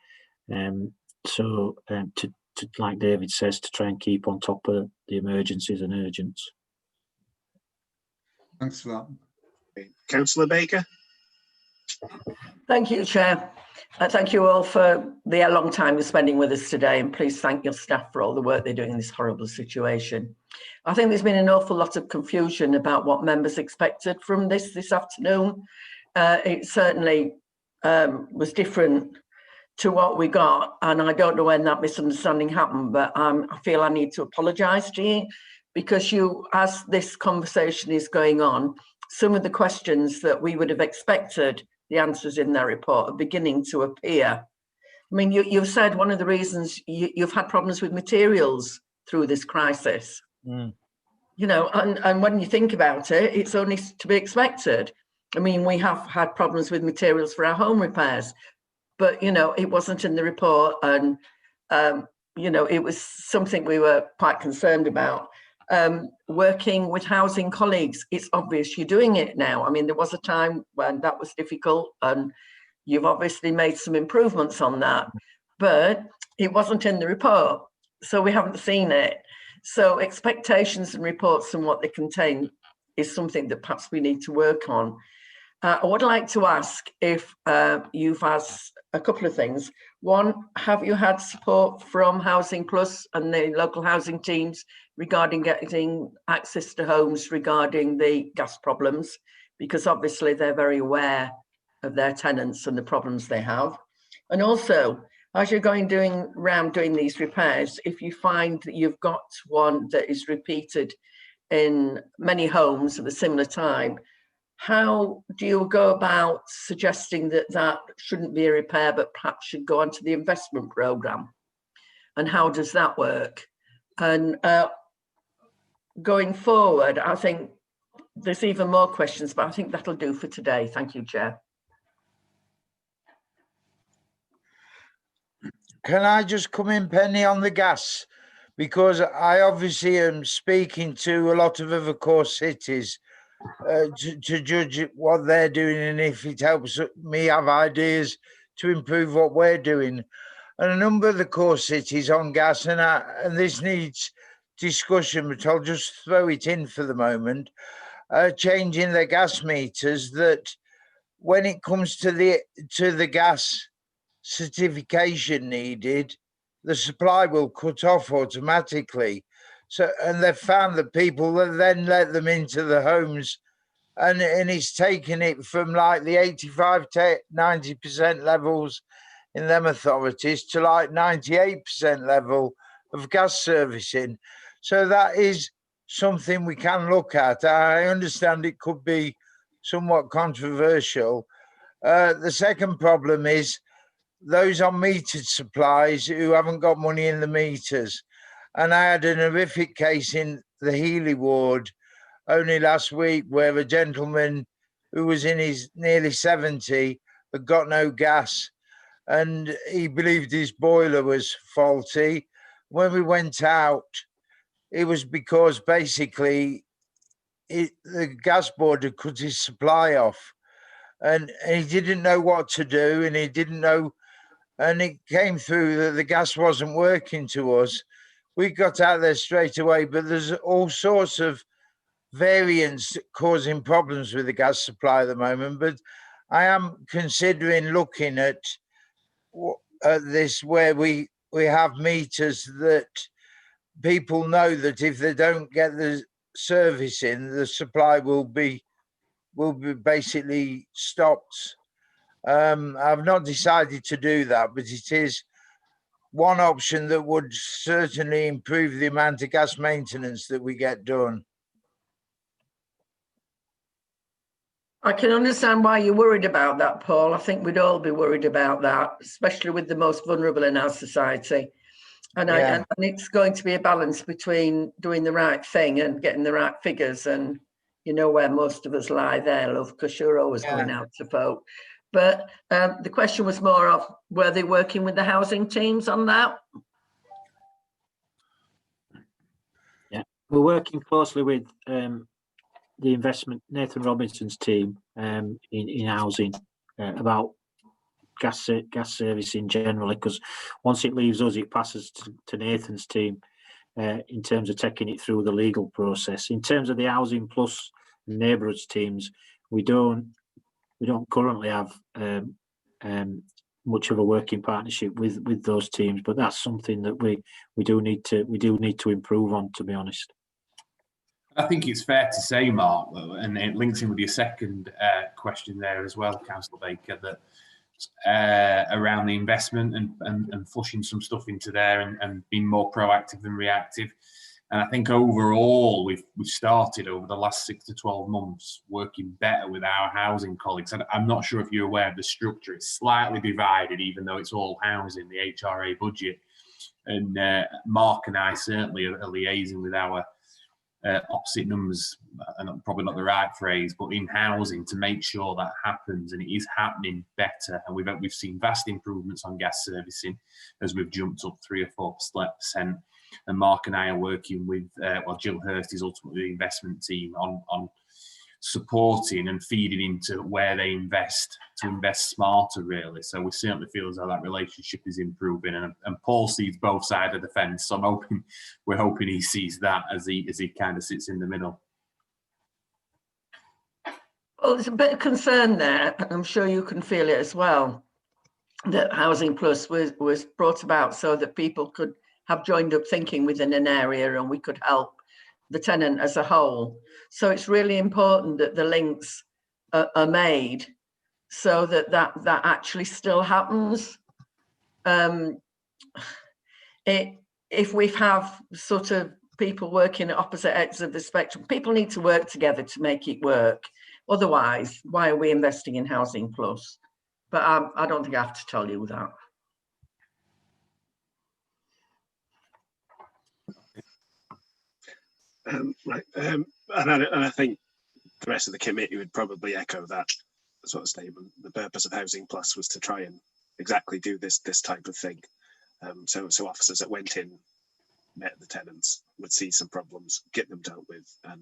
To like David says, to try and keep on top of the emergencies and urgents. Thanks for that. Councillor Baker. Thank you, Chair. Thank you all for the long time you're spending with us today, and please thank your staff for all the work they're doing in this horrible situation. I think there's been an awful lot of confusion about what members expected from this afternoon. It certainly was different to what we got, and I don't know when that misunderstanding happened, but I feel I need to apologise to you, because as this conversation is going on, some of the questions that we would have expected the answers in their report are beginning to appear. I mean, you've said one of the reasons you've had problems with materials through this crisis. And when you think about it, it's only to be expected. I mean, we have had problems with materials for our home repairs, but it wasn't in the report, and it was something we were quite concerned about. Working with housing colleagues, it's obvious you're doing it now. I mean, there was a time when that was difficult, and you've obviously made some improvements on that, but it wasn't in the report. so we haven't seen it. So expectations and reports and what they contain is something that perhaps we need to work on. I would like to ask if you've asked a couple of things. One, have you had support from Housing Plus and the local housing teams regarding getting access to homes regarding the gas problems? Because obviously they're very aware of their tenants and the problems they have. And also, as you're doing these repairs, if you find that you've got one that is repeated in many homes at a similar time, how do you go about suggesting that that shouldn't be a repair, but perhaps should go onto the investment programme? And how does that work? And going forward, I think there's even more questions, but I think that'll do for today. Thank you, Chair. Can I just come in, Penny, on the gas? Because I obviously am speaking to a lot of other core cities to judge what they're doing and if it helps me have ideas to improve what we're doing. And a number of the core cities on gas, and this needs discussion, but I'll just throw it in for the moment, changing their gas meters, that when it comes to the gas certification needed, the supply will cut off automatically. So, and they've found that people then let them into the homes, and it's taken it from like the 85 to 90% levels in them authorities to like 98% level of gas servicing. So that is something we can look at. I understand it could be somewhat controversial. The second problem is those on metered supplies who haven't got money in the meters. And I had an horrific case in the Healy ward only last week where a gentleman who was in his nearly 70 had got no gas, and he believed his boiler was faulty. When we went out, it was because basically the gas board had cut his supply off, and he didn't know what to do, and he didn't know, and it came through that the gas wasn't working to us. We got out there straight away, but there's all sorts of variants causing problems with the gas supply at the moment. But I am considering looking at this where we have meters that people know that if they don't get the service in, the supply will be basically stopped. I've not decided to do that, but it is one option that would certainly improve the amount of gas maintenance that we get done. I can understand why you're worried about that, Paul. I think we'd all be worried about that, especially with the most vulnerable in our society. And, and it's going to be a balance between doing the right thing and getting the right figures. And you know where most of us lie there, love, because you're always going out to folk. But the question was more of, were they working with the housing teams on that? Yeah, we're working closely with the investment, Nathan Robinson's team in housing about gas servicing generally, because once it leaves us, it passes to Nathan's team in terms of taking it through the legal process. In terms of the Housing Plus neighbourhoods teams, we don't currently have much of a working partnership with those teams, but that's something that we do need to improve on, to be honest. I think it's fair to say, Mark, and it links in with your second question there as well, Councillor Baker, that around the investment and flushing some stuff into there and being more proactive than reactive. And I think overall we've started over the last 6 to 12 months working better with our housing colleagues. And I'm not sure if you're aware of the structure. It's slightly divided, even though it's all housing, the HRA budget. And Mark and I certainly are liaising with our opposite numbers, and probably not the right phrase, but in housing to make sure that happens, and it is happening better. And we've seen vast improvements on gas servicing as we've jumped up 3 or 4%. And Mark and I are working with, Jill Hurst is ultimately the investment team on supporting and feeding into where they invest, to invest smarter, really. So we certainly feel as though that relationship is improving, and Paul sees both sides of the fence. So we're hoping he sees that as he kind of sits in the middle. Well, there's a bit of concern there, and I'm sure you can feel it as well, that Housing Plus was brought about so that people could have joined up thinking within an area, and we could help the tenant as a whole. So it's really important that the links are made so that actually still happens. If we have sort of people working at opposite ends of the spectrum, people need to work together to make it work. Otherwise, why are we investing in Housing Plus? But I don't think I have to tell you that. Right, and I think the rest of the committee would probably echo that sort of statement. The purpose of Housing Plus was to try and exactly do this type of thing. So officers that went in, met the tenants, would see some problems, get them dealt with, and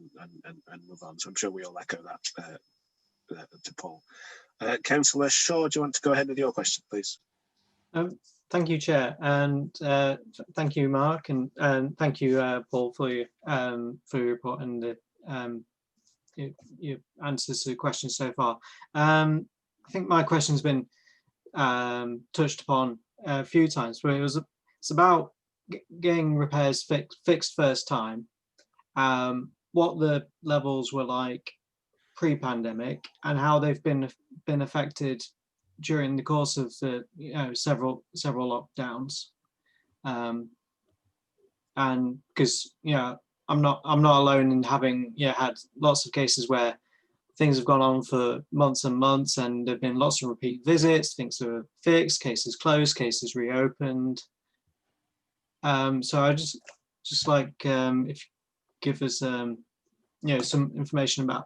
move on. So I'm sure we all echo that to Paul. Councillor Shaw, do you want to go ahead with your question, please? Thank you, Chair, and thank you, Mark, and thank you, Paul, for your report and your answers to the questions so far. I think my question's been touched upon a few times, but it's about getting repairs fixed first time. What the levels were like pre-pandemic and how they've been affected during the course of the several lockdowns, and because I'm not alone in having had lots of cases where things have gone on for months and months, and there've been lots of repeat visits, things are fixed, cases closed, cases reopened. So I just like if you give us some information about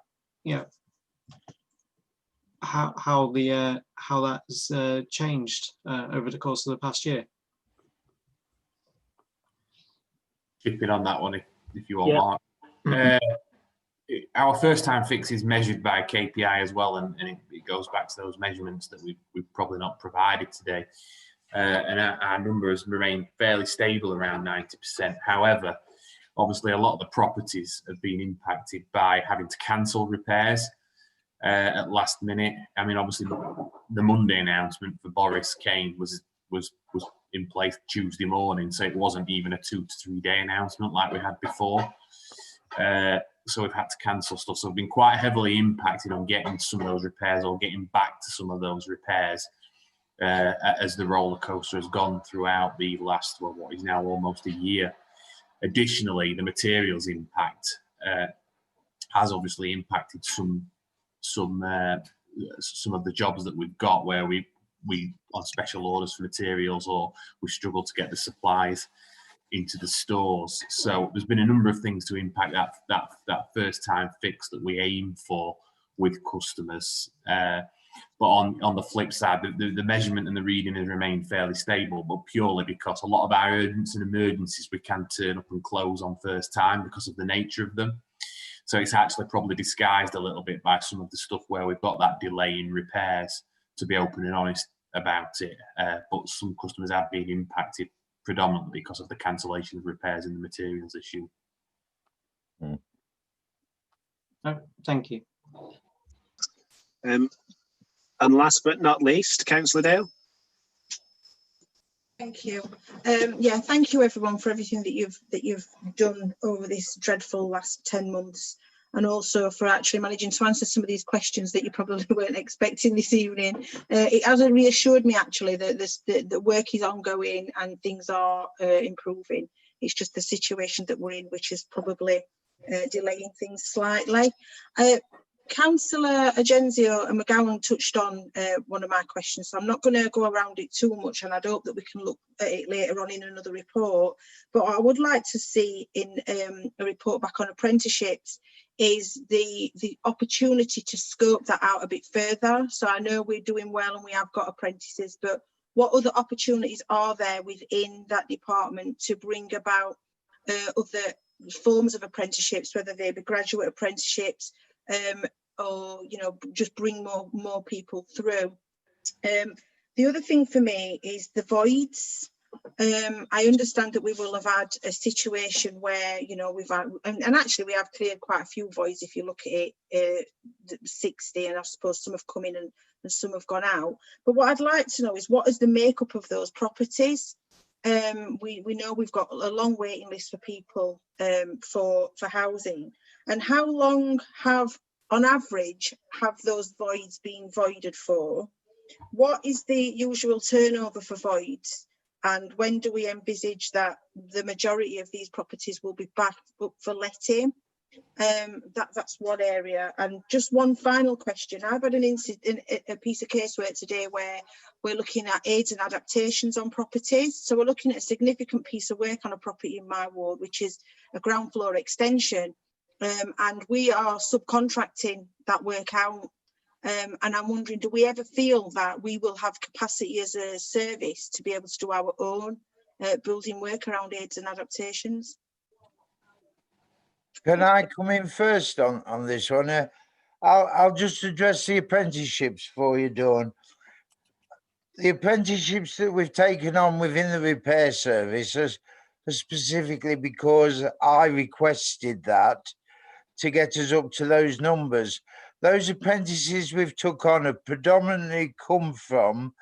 how that has changed over the course of the past year. Chip in on that one if you want, Mark. Our first time fix is measured by KPI as well, and it goes back to those measurements that we've probably not provided today. And our numbers remain fairly stable around 90%. However, obviously a lot of the properties have been impacted by having to cancel repairs at last minute. I mean, obviously the Monday announcement for Boris Kane was in place Tuesday morning, so it wasn't even a 2 to 3 day announcement like we had before. So we've had to cancel stuff. So we've been quite heavily impacted on getting some of those repairs or getting back to some of those repairs as the roller coaster has gone throughout the last, well, what is now almost a year. Additionally, the materials impact has obviously impacted some of the jobs that we've got where we on special orders for materials, or we struggle to get the supplies into the stores. So there's been a number of things to impact that first time fix that we aim for with customers. But on the flip side, the measurement and the reading has remained fairly stable, but purely because a lot of our urgents and emergencies we can turn up and close on first time because of the nature of them. So it's actually probably disguised a little bit by some of the stuff where we've got that delay in repairs, to be open and honest about it. But some customers have been impacted predominantly because of the cancellation of repairs and the materials issue. Oh, thank you. And last but not least, Councillor Dale. Thank you. Yeah, thank you everyone for everything that you've done over this dreadful last 10 months, and also for actually managing to answer some of these questions that you probably weren't expecting this evening. It has reassured me actually that the work is ongoing and things are improving. It's just the situation that we're in which is probably delaying things slightly. Councillor Agenzio and McGowan touched on one of my questions, so I'm not going to go around it too much, and I'd hope that we can look at it later on in another report. But I would like to see in a report back on apprenticeships is the opportunity to scope that out a bit further. So I know we're doing well and we have got apprentices, but what other opportunities are there within that department to bring about other forms of apprenticeships, whether they be graduate apprenticeships, or just bring more people through. The other thing for me is the voids. I understand that we will have had a situation where we've had, and actually we have cleared quite a few voids. If you look at it, 60, and I suppose some have come in and some have gone out. But what I'd like to know is, what is the makeup of those properties? We know we've got a long waiting list for people for housing, and how long on average have those voids been voided for? What is the usual turnover for voids, and when do we envisage that the majority of these properties will be back up for letting? That's one area. And just one final question. I've had an incident, a piece of casework today where we're looking at aids and adaptations on properties. So we're looking at a significant piece of work on a property in my ward, which is a ground floor extension, and we are subcontracting that work out. And I'm wondering, do we ever feel that we will have capacity as a service to be able to do our own building work around aids and adaptations? Can I come in first on this one? I'll just address the apprenticeships for you, Dawn. The apprenticeships that we've taken on within the repair service is specifically because I requested that to get us up to those numbers. Those apprentices we've took on have predominantly come from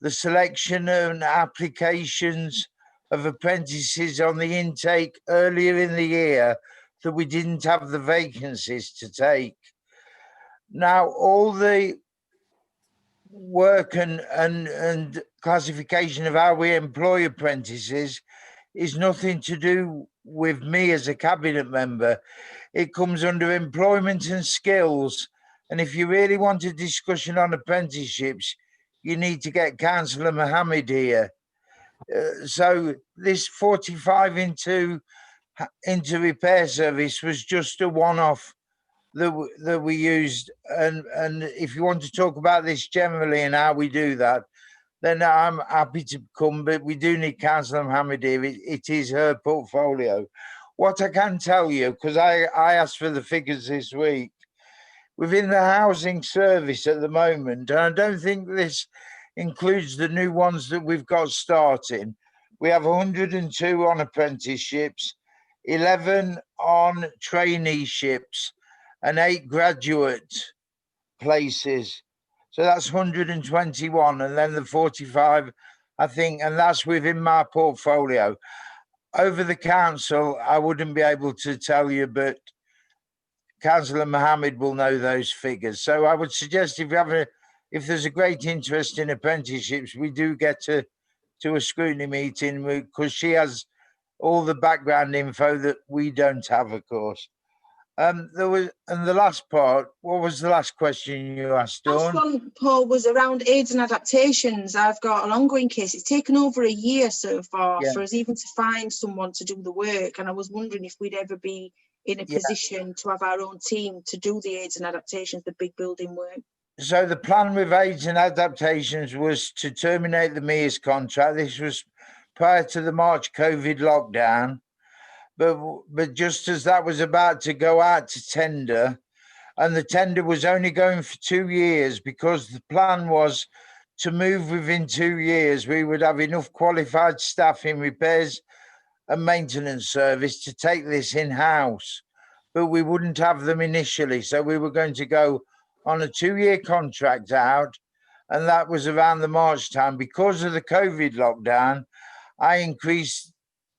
the selection and applications of apprentices on the intake earlier in the year that we didn't have the vacancies to take. Now, all the work and classification of how we employ apprentices is nothing to do with me as a cabinet member. It comes under employment and skills. And if you really want a discussion on apprenticeships, you need to get Councillor Mohammed here. So this 45 into repair service was just a one-off that we used. And if you want to talk about this generally and how we do that, then I'm happy to come, but we do need Councillor Mohammed here. It is her portfolio. What I can tell you, because I asked for the figures this week, within the housing service at the moment, and I don't think this includes the new ones that we've got starting, we have 102 on apprenticeships, 11 on traineeships, and 8 graduate places. So that's 121, and then the 45, I think, and that's within my portfolio. Over the council, I wouldn't be able to tell you, but Councillor Mohammed will know those figures. So I would suggest if there's a great interest in apprenticeships, we do get to a scrutiny meeting, because she has all the background info that we don't have, of course. And the last part, what was the last question you asked, Dawn? Last one, Paul, was around aids and adaptations. I've got an ongoing case. It's taken over a year so far for us even to find someone to do the work. And I was wondering if we'd ever be in a position to have our own team to do the aids and adaptations, the big building work. So the plan with aids and adaptations was to terminate the MEAS contract. This was prior to the March COVID lockdown. But just as that was about to go out to tender, and the tender was only going for 2 years, because the plan was to move within 2 years, we would have enough qualified staff in repairs and maintenance service to take this in-house, but we wouldn't have them initially. So we were going to go on a 2-year contract out, and that was around the March time. Because of the COVID lockdown, I increased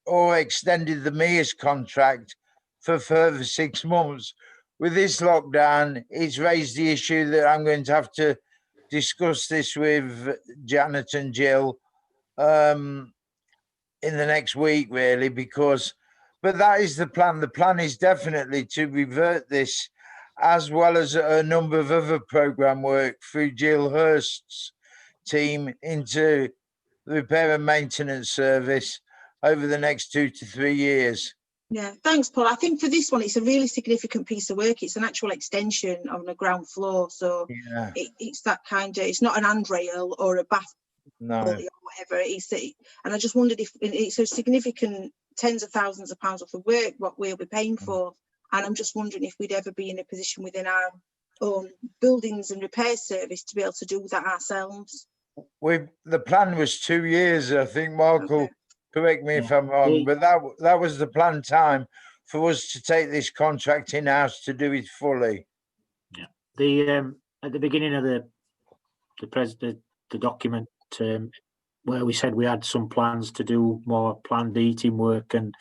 or extended the MEAS contract for a further 6 months. With this lockdown, it's raised the issue that I'm going to have to discuss this with Janet and Jill in the next week, really, but that is the plan. The plan is definitely to revert this, as well as a number of other programme work through Jill Hurst's team, into the repair and maintenance service over the next 2 to 3 years. Yeah, thanks, Paul. I think for this one, it's a really significant piece of work. It's an actual extension on the ground floor. So it's that kind of, it's not an handrail or a bath or whatever. And I just wondered if it's a significant tens of thousands of pounds worth of work, what we'll be paying for. And I'm just wondering if we'd ever be in a position within our own buildings and repair service to be able to do that ourselves. The plan was 2 years. I think Mark will correct me if I'm wrong, but that was the planned time for us to take this contract in house to do it fully. Yeah. The at the beginning of the document, where we said we had some plans to do more planned heating work and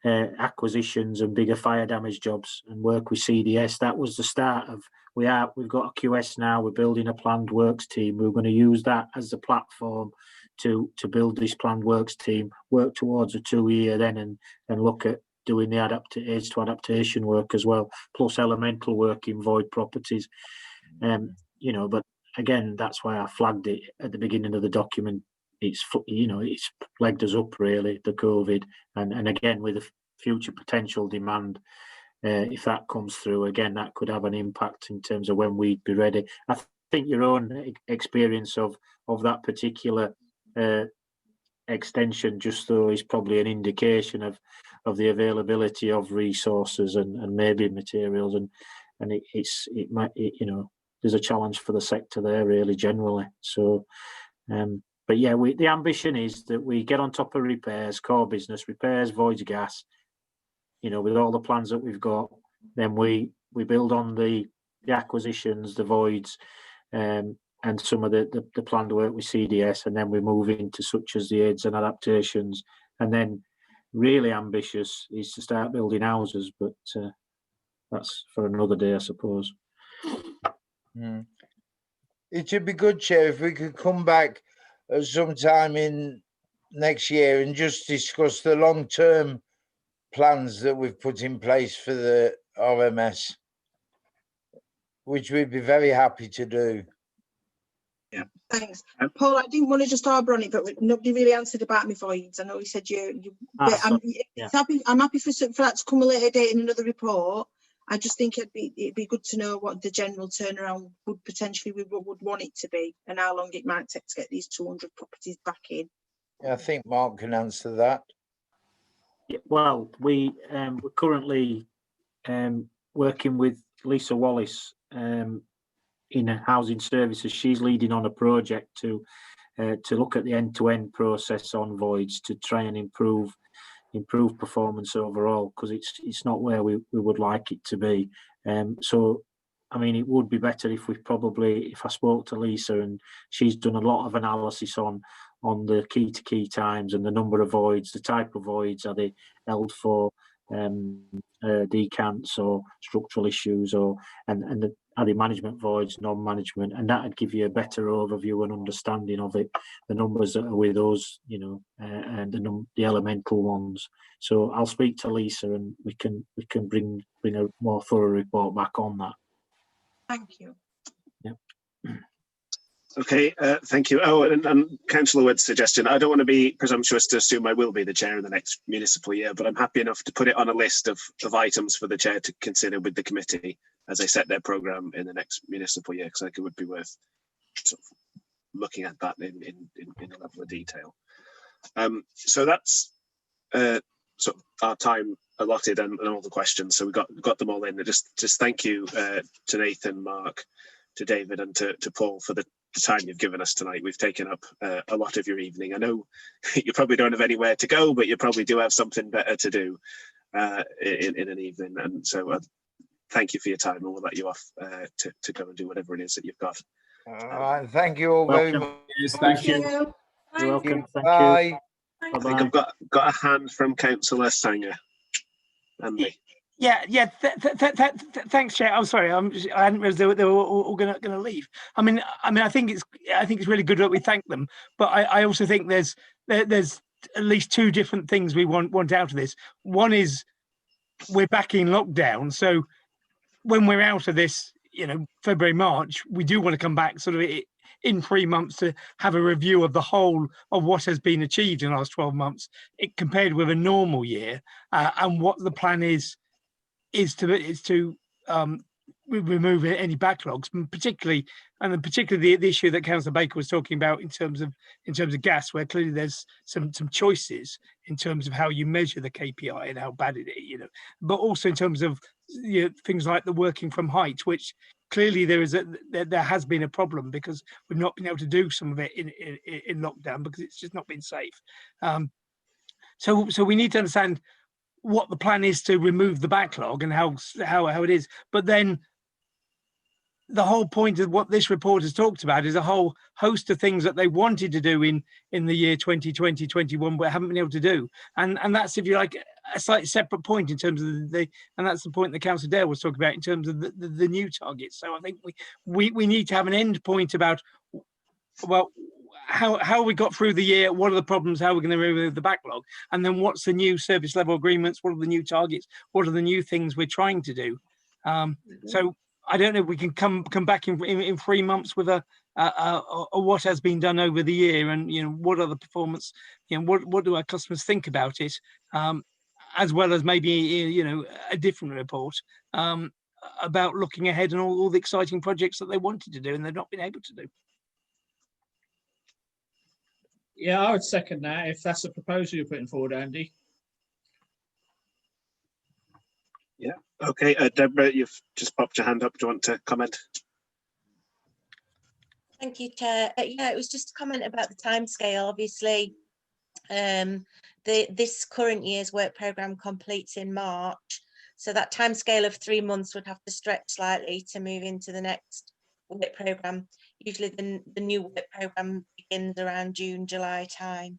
acquisitions and bigger fire damage jobs and work with CDS. That was the start of. We've got a QS now. We're building a planned works team. We're going to use that as the platform to build this planned works team. Work towards a 2-year then, and look at doing the aids to adaptation work as well, plus elemental work in void properties. You know, but again, that's why I flagged it at the beginning of the document. It's legged us up really, the COVID, and again with the future potential demand. If that comes through, again, that could have an impact in terms of when we'd be ready. I think your own experience of that particular extension just though is probably an indication of the availability of resources and maybe materials, and it might there's a challenge for the sector there really generally. So but yeah, the ambition is that we get on top of repairs, core business, repairs, voids, gas, with all the plans that we've got, then we build on the acquisitions, the voids, and some of the planned work with CDS, and then we move into such as the aids and adaptations, and then really ambitious is to start building houses, but that's for another day, I suppose. It would be good, Chair, if we could come back at some time in next year and just discuss the long-term plans that we've put in place for the RMS, which we'd be very happy to do. Yeah. Thanks. Paul, I didn't want to just harbour on it, but nobody really answered about my voids. I know you said but I'm happy for that to come a later date in another report. I just think it'd be good to know what the general turnaround would potentially we would want it to be, and how long it might take to get these 200 properties back in. I think Mark can answer that. Yeah, well, we're currently working with Lisa Wallace in housing services. She's leading on a project to look at the end-to-end process on voids to try and improve performance overall, because it's not where we would like it to be. So I mean, it would be better if I spoke to Lisa, and she's done a lot of analysis on the key times and the number of voids, the type of voids, are they held for decants or structural issues, and are they management voids, non-management, and that would give you a better overview and understanding of it, the numbers that are with us, and the elemental ones. So I'll speak to Lisa, and we can bring a more thorough report back on that. Thank you. Yeah. Okay, thank you. Oh, and Councillor Wood's suggestion, I don't want to be presumptuous to assume I will be the chair in the next municipal year, but I'm happy enough to put it on a list of items for the chair to consider with the committee as they set their programme in the next municipal year, because I think it would be worth sort of looking at that in a level of detail. So that's sort of our time allotted and all the questions. So we got them all in. Just thank you to Nathan, Mark, to David, and to Paul for the time you've given us tonight. We've taken up a lot of your evening. I know you probably don't have anywhere to go, but you probably do have something better to do in an evening. And so thank you for your time, and we'll let you off to go and do whatever it is that you've got. All right, thank you all very much. Thank you. You're welcome. Thank Bye. you. I think I've got a hand from Councillor Sanger. Andy. Yeah. Thanks, Chair. I'm sorry. I hadn't realised they were all going to leave. I mean, I think it's really good that we thank them, but I also think there's at least two different things we want out of this. One is we're back in lockdown, so when we're out of this, February, March, we do want to come back sort of in 3 months to have a review of the whole of what has been achieved in the last 12 months, compared with a normal year, and what the plan is to remove any backlogs, particularly the issue that Councillor Baker was talking about in terms of gas, where clearly there's some choices in terms of how you measure the KPI and how bad it is, but also in terms of things like the working from height, which clearly there has been a problem because we've not been able to do some of it in lockdown because it's just not been safe. So we need to understand what the plan is to remove the backlog and how it is. But then the whole point of what this report has talked about is a whole host of things that they wanted to do in the year 2020, 21, but haven't been able to do. And that's, if you like, a slightly separate point in terms of and that's the point that Councillor Dale was talking about in terms of the new targets. So I think we need to have an end point about, well, how we got through the year, what are the problems, how we're going to remove the backlog, and then what's the new service level agreements, what are the new targets, what are the new things we're trying to do. So I don't know if we can come back in 3 months with a what has been done over the year, and what are the performance, what do our customers think about it, as well as maybe a different report about looking ahead and all the exciting projects that they wanted to do and they've not been able to do. Yeah, I would second that if that's a proposal you're putting forward, Andy. Yeah. Okay, Deborah, you've just popped your hand up. Do you want to comment? Thank you, Chair. Yeah, it was just a comment about the timescale. Obviously, this current year's work programme completes in March, so that timescale of 3 months would have to stretch slightly to move into the next work programme. Usually the new work programme begins around June, July time.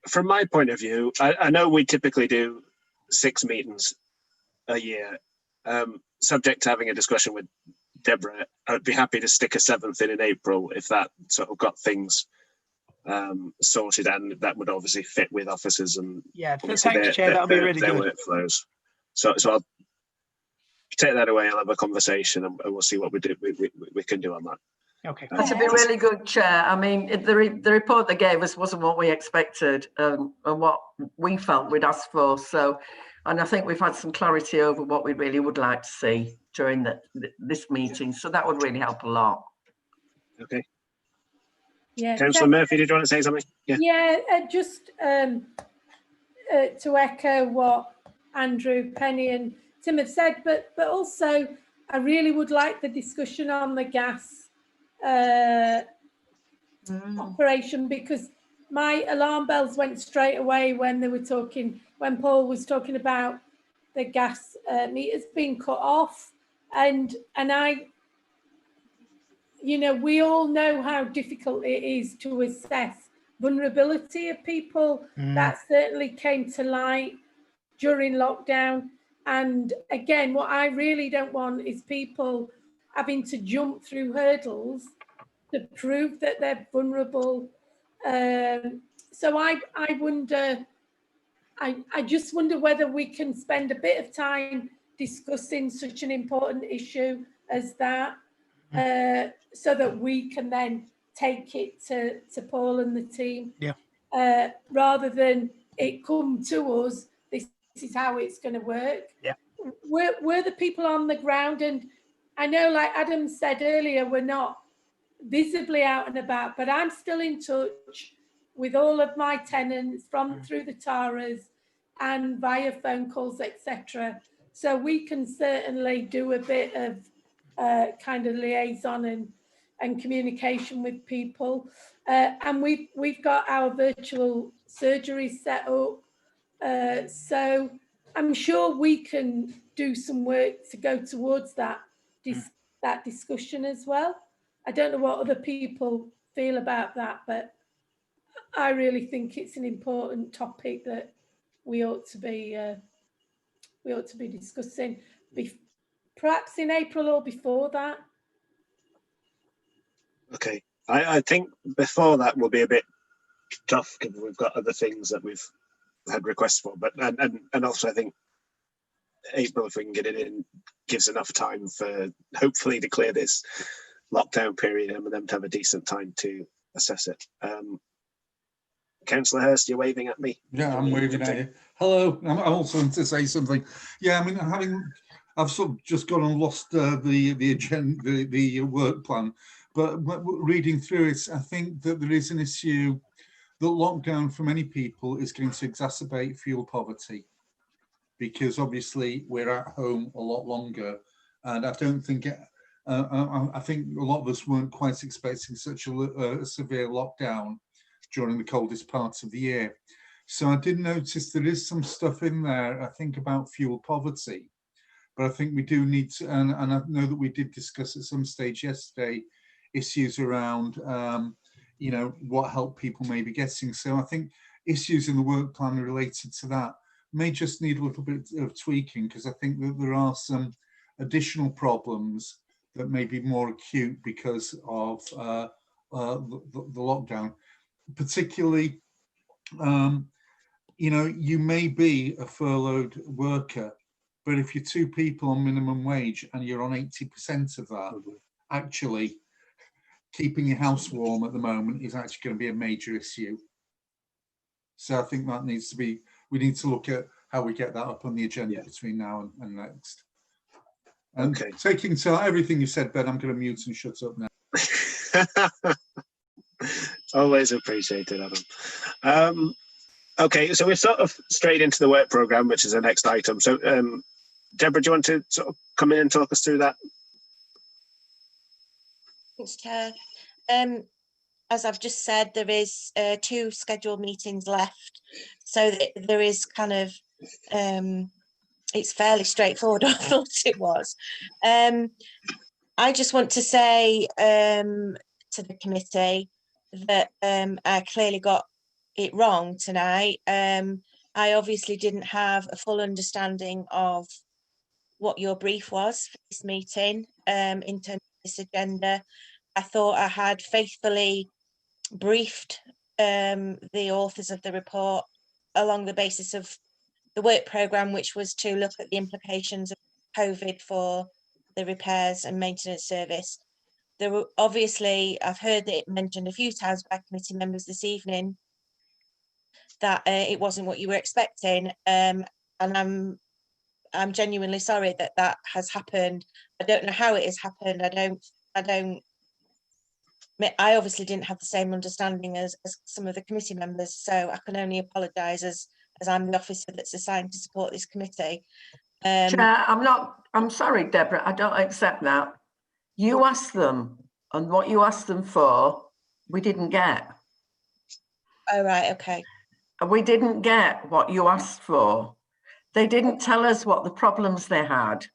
From my point of view, I know we typically do 6 meetings a year. Subject to having a discussion with Deborah, I'd be happy to stick a 7th in April if that sort of got things sorted, and that would obviously fit with officers and thanks, Chair. That'll be really their good. workflows. So I'll take that away. I'll have a conversation and we'll see what we can do on that. Okay, that'd be really good, Chair. I mean, the report they gave us wasn't what we expected and what we felt we'd asked for. So, and I think we've had some clarity over what we really would like to see during this meeting. So that would really help a lot. Okay. Yeah. Councillor Murphy, did you want to say something? Yeah, just to echo what Andrew, Penny and Tim have said, but also I really would like the discussion on the gas operation, because my alarm bells went straight away when when Paul was talking about the gas meters being cut off, and we all know how difficult it is to assess vulnerability of people. That certainly came to light during lockdown. And again, what I really don't want is people having to jump through hurdles to prove that they're vulnerable. So I wonder, I just wonder whether we can spend a bit of time discussing such an important issue as that, so that we can then take it to Paul and the team, rather than it come to us, this is how it's going to work. We're the people on the ground, and I know, like Adam said earlier, we're not visibly out and about, but I'm still in touch with all of my tenants through the Taras and via phone calls, etc. So we can certainly do a bit of kind of liaison and communication with people, and we've got our virtual surgery set up, so I'm sure we can do some work to go towards that discussion as well. I don't know what other people feel about that, but I really think it's an important topic that we ought to be discussing, perhaps in April or before that. Okay, I think before that will be a bit tough because we've got other things that we've had requests for, but and also I think April, if we can get it in, gives enough time for hopefully to clear this lockdown period and for them to have a decent time to assess it. Councillor Hurst, you're waving at me. Yeah, I'm waving at you. Hello, I also want to say something. Yeah, I mean, I've sort of just gone and lost the agenda, the work plan, but reading through it, I think that there is an issue that lockdown for many people is going to exacerbate fuel poverty. because obviously we're at home a lot longer, and I don't think I think a lot of us weren't quite expecting such a severe lockdown during the coldest parts of the year. So I did notice there is some stuff in there, I think, about fuel poverty, but I think we do need to, and I know that we did discuss at some stage yesterday, issues around, you know, what help people may be getting. So I think issues in the work plan related to that may just need a little bit of tweaking, because I think that there are some additional problems that may be more acute because of the lockdown. Particularly, you know, you may be a furloughed worker, but if you're two people on minimum wage and you're on 80% of that, actually keeping your house warm at the moment is actually going to be a major issue. So I think that needs to be, we need to look at how we get that up on the agenda between now and next. And taking to everything you said, Ben, I'm going to mute and shut up now. Always appreciated, Adam. Okay, so we're sort of straight into the work programme, which is the next item. So, Deborah, do you want to sort of come in and talk us through that? Thanks, Chair. As I've just said, there is 2 scheduled meetings left, so there is kind of it's fairly straightforward. I thought it was. I just want to say to the committee that I clearly got it wrong tonight. I obviously didn't have a full understanding of what your brief was for this meeting in terms of this agenda. I thought I had faithfully briefed the authors of the report along the basis of the work programme, which was to look at the implications of COVID for the repairs and maintenance service. There were obviously, I've heard it mentioned a few times by committee members this evening that it wasn't what you were expecting, and I'm genuinely sorry that that has happened. I don't know how it has happened. I obviously didn't have the same understanding as some of the committee members, so I can only apologise as I'm the officer that's assigned to support this committee. Chair, I'm sorry, Deborah, I don't accept that. You asked them, and what you asked them for, we didn't get. Oh, right, okay. We didn't get what you asked for. They didn't tell us what the problems they had.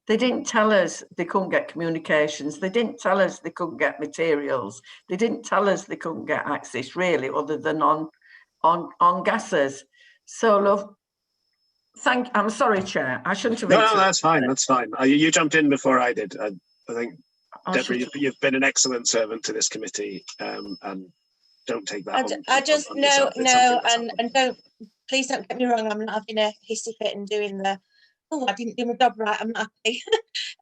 They didn't tell us they couldn't get communications. They didn't tell us they couldn't get materials. They didn't tell us they couldn't get access, really, other than on gases. So, love, I'm sorry, Chair. I shouldn't have. No, that's fine. That's fine. You jumped in before I did. I think, Deborah, you've been an excellent servant to this committee, and don't take that. And don't, please don't get me wrong. I'm not having a hissy fit and doing the, oh, I didn't do my job right, I'm not happy.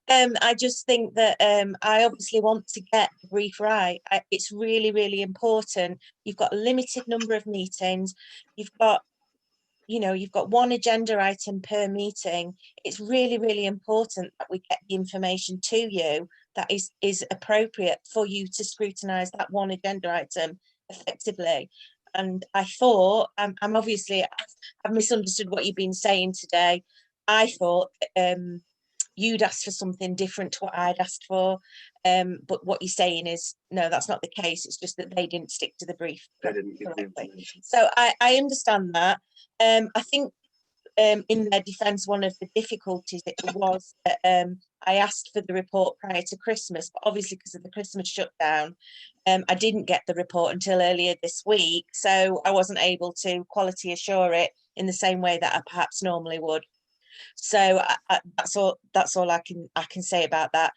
I just think that I obviously want to get the brief right. It's really, really important. You've got a limited number of meetings. You've got one agenda item per meeting. It's really, really important that we get the information to you that is appropriate for you to scrutinise that one agenda item effectively. And I thought, I'm obviously, I've misunderstood what you've been saying today. I thought you'd asked for something different to what I'd asked for, but what you're saying is, no, that's not the case. It's just that they didn't stick to the brief correctly. So I understand that. I think in their defence, one of the difficulties was that I asked for the report prior to Christmas, but obviously because of the Christmas shutdown, I didn't get the report until earlier this week, so I wasn't able to quality assure it in the same way that I perhaps normally would. So that's all I can say about that.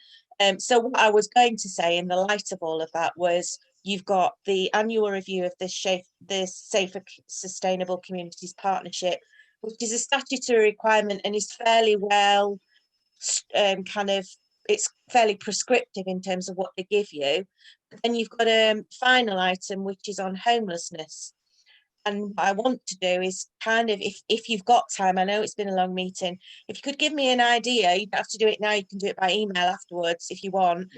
So what I was going to say in the light of all of that was, you've got the annual review of the Safer Sustainable Communities Partnership, which is a statutory requirement and is fairly well it's fairly prescriptive in terms of what they give you. But then you've got a final item which is on homelessness. And what I want to do is if you've got time, I know it's been a long meeting, if you could give me an idea, you don't have to do it now, you can do it by email afterwards if you want,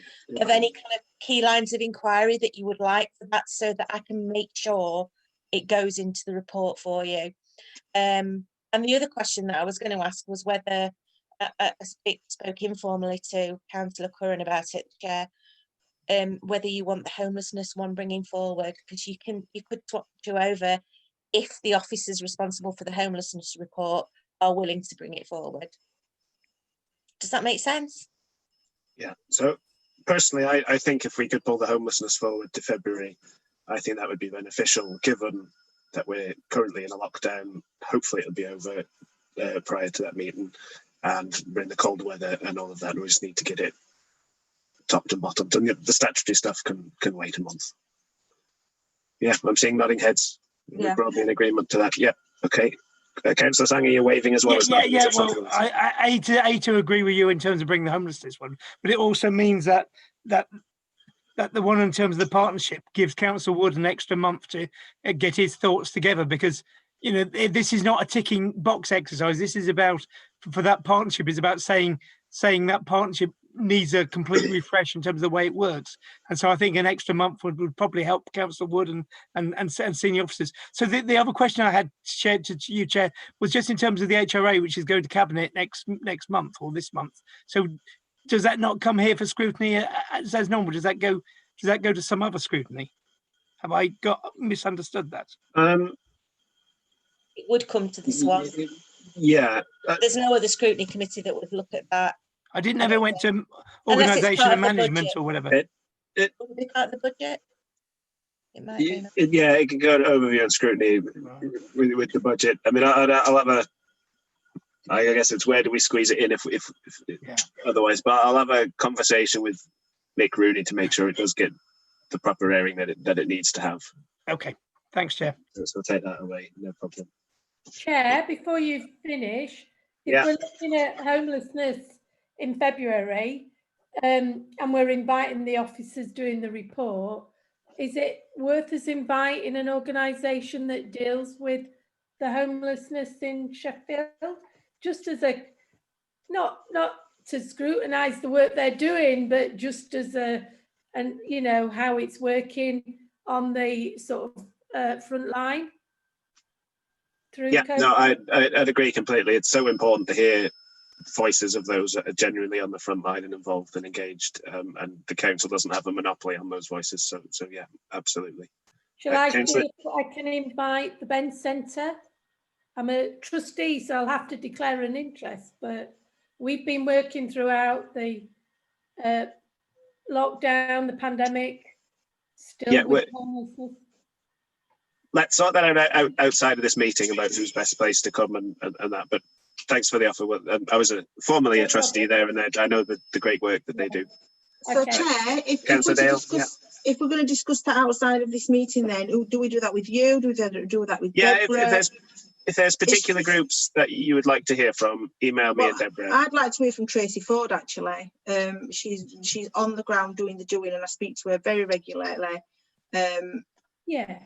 of any kind of key lines of inquiry that you would like for that, so that I can make sure it goes into the report for you. And And the other question that I was going to ask was whether I spoke informally to Councillor Curran about it, Chair, whether you want the homelessness one bringing forward, because you could swap you over if the officers responsible for the homelessness report are willing to bring it forward. Does that make sense? Yeah. So personally, I think if we could pull the homelessness forward to February, I think that would be beneficial, given that we're currently in a lockdown. Hopefully it'll be over prior to that meeting, and we're in the cold weather and all of that. We just need to get it topped and bottomed, and the statutory stuff can wait a month. Yeah, I'm seeing nodding heads. Yeah. We're broadly in agreement to that. Yeah. Okay. Councillor Sanger, you're waving as well. Yeah. Well, I to agree with you in terms of bringing the homelessness one, but it also means that the one in terms of the partnership gives Councillor Wood an extra month to get his thoughts together, because this is not a ticking box exercise. This is about, for that partnership, is about saying that partnership needs a complete refresh in terms of the way it works. And so I think an extra month would probably help Councillor Wood and senior officers. So the other question I had shared to you, Chair, was just in terms of the HRA, which is going to Cabinet next month or this month. So does that not come here for scrutiny as normal? Does that go to some other scrutiny? Have I misunderstood that? It would come to this one. Yeah. There's no other scrutiny committee that would look at that. I didn't ever went to organisation and management or whatever. Would it be part of the budget? It might be. Yeah, it can go to overview and scrutiny with the budget. I mean, I'll have a. I guess it's where do we squeeze it in if otherwise, but I'll have a conversation with Mick Rooney to make sure it does get the proper airing that it needs to have. Okay, thanks, Chair. So take that away, no problem. Chair, before you finish, if we're looking at homelessness in February, and we're inviting the officers doing the report, is it worth us inviting an organisation that deals with the homelessness in Sheffield, just as a not to scrutinise the work they're doing, but just as how it's working on the sort of front line through COVID? No, I'd agree completely. It's so important to hear voices of those that are genuinely on the front line and involved and engaged, and the council doesn't have a monopoly on those voices. So yeah, absolutely. Shall I see if I can invite the Ben Centre? I'm a trustee, so I'll have to declare an interest, but we've been working throughout the lockdown, the pandemic, still with homelessness. Let's sort that out outside of this meeting about who's best placed to come and that. But thanks for the offer. I was formerly a trustee there, and I know the great work that they do. So, Chair, if we're going to discuss that outside of this meeting, then do we do that with you? Do we do that with Deborah? If there's particular groups that you would like to hear from, email me and Deborah. I'd like to hear from Tracy Ford, actually. She's on the ground doing the doing, and I speak to her very regularly. Yeah.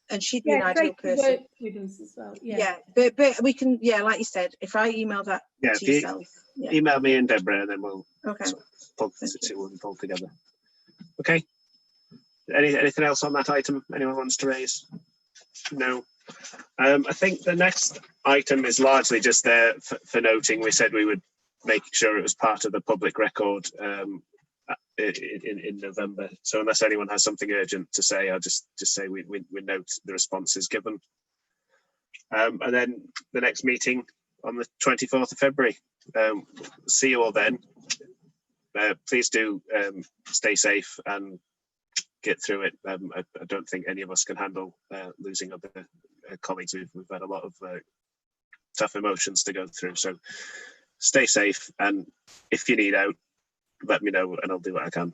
And she'd be an ideal person. Work with us as well. Yeah, but we can, like you said, if I email that to yourself. Email me and Deborah, and then we'll pull together. Okay. Anything else on that item anyone wants to raise? No. I think the next item is largely just there for noting. We said we would make sure it was part of the public record in November. So unless anyone has something urgent to say, I'll just say we note the responses given. And then the next meeting on the 24th of February. See you all then. Please do stay safe and get through it. I don't think any of us can handle losing other colleagues. We've had a lot of tough emotions to go through. So stay safe, and if you need out, let me know and I'll do what I can.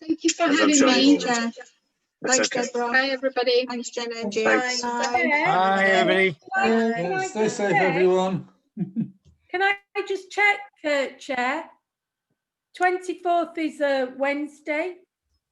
Thank you for having me. Thanks, Deborah. Bye, everybody. Thanks, Jenna and Thanks. Bye, everybody. Stay safe, everyone. Can I just check, Chair? 24th is a Wednesday.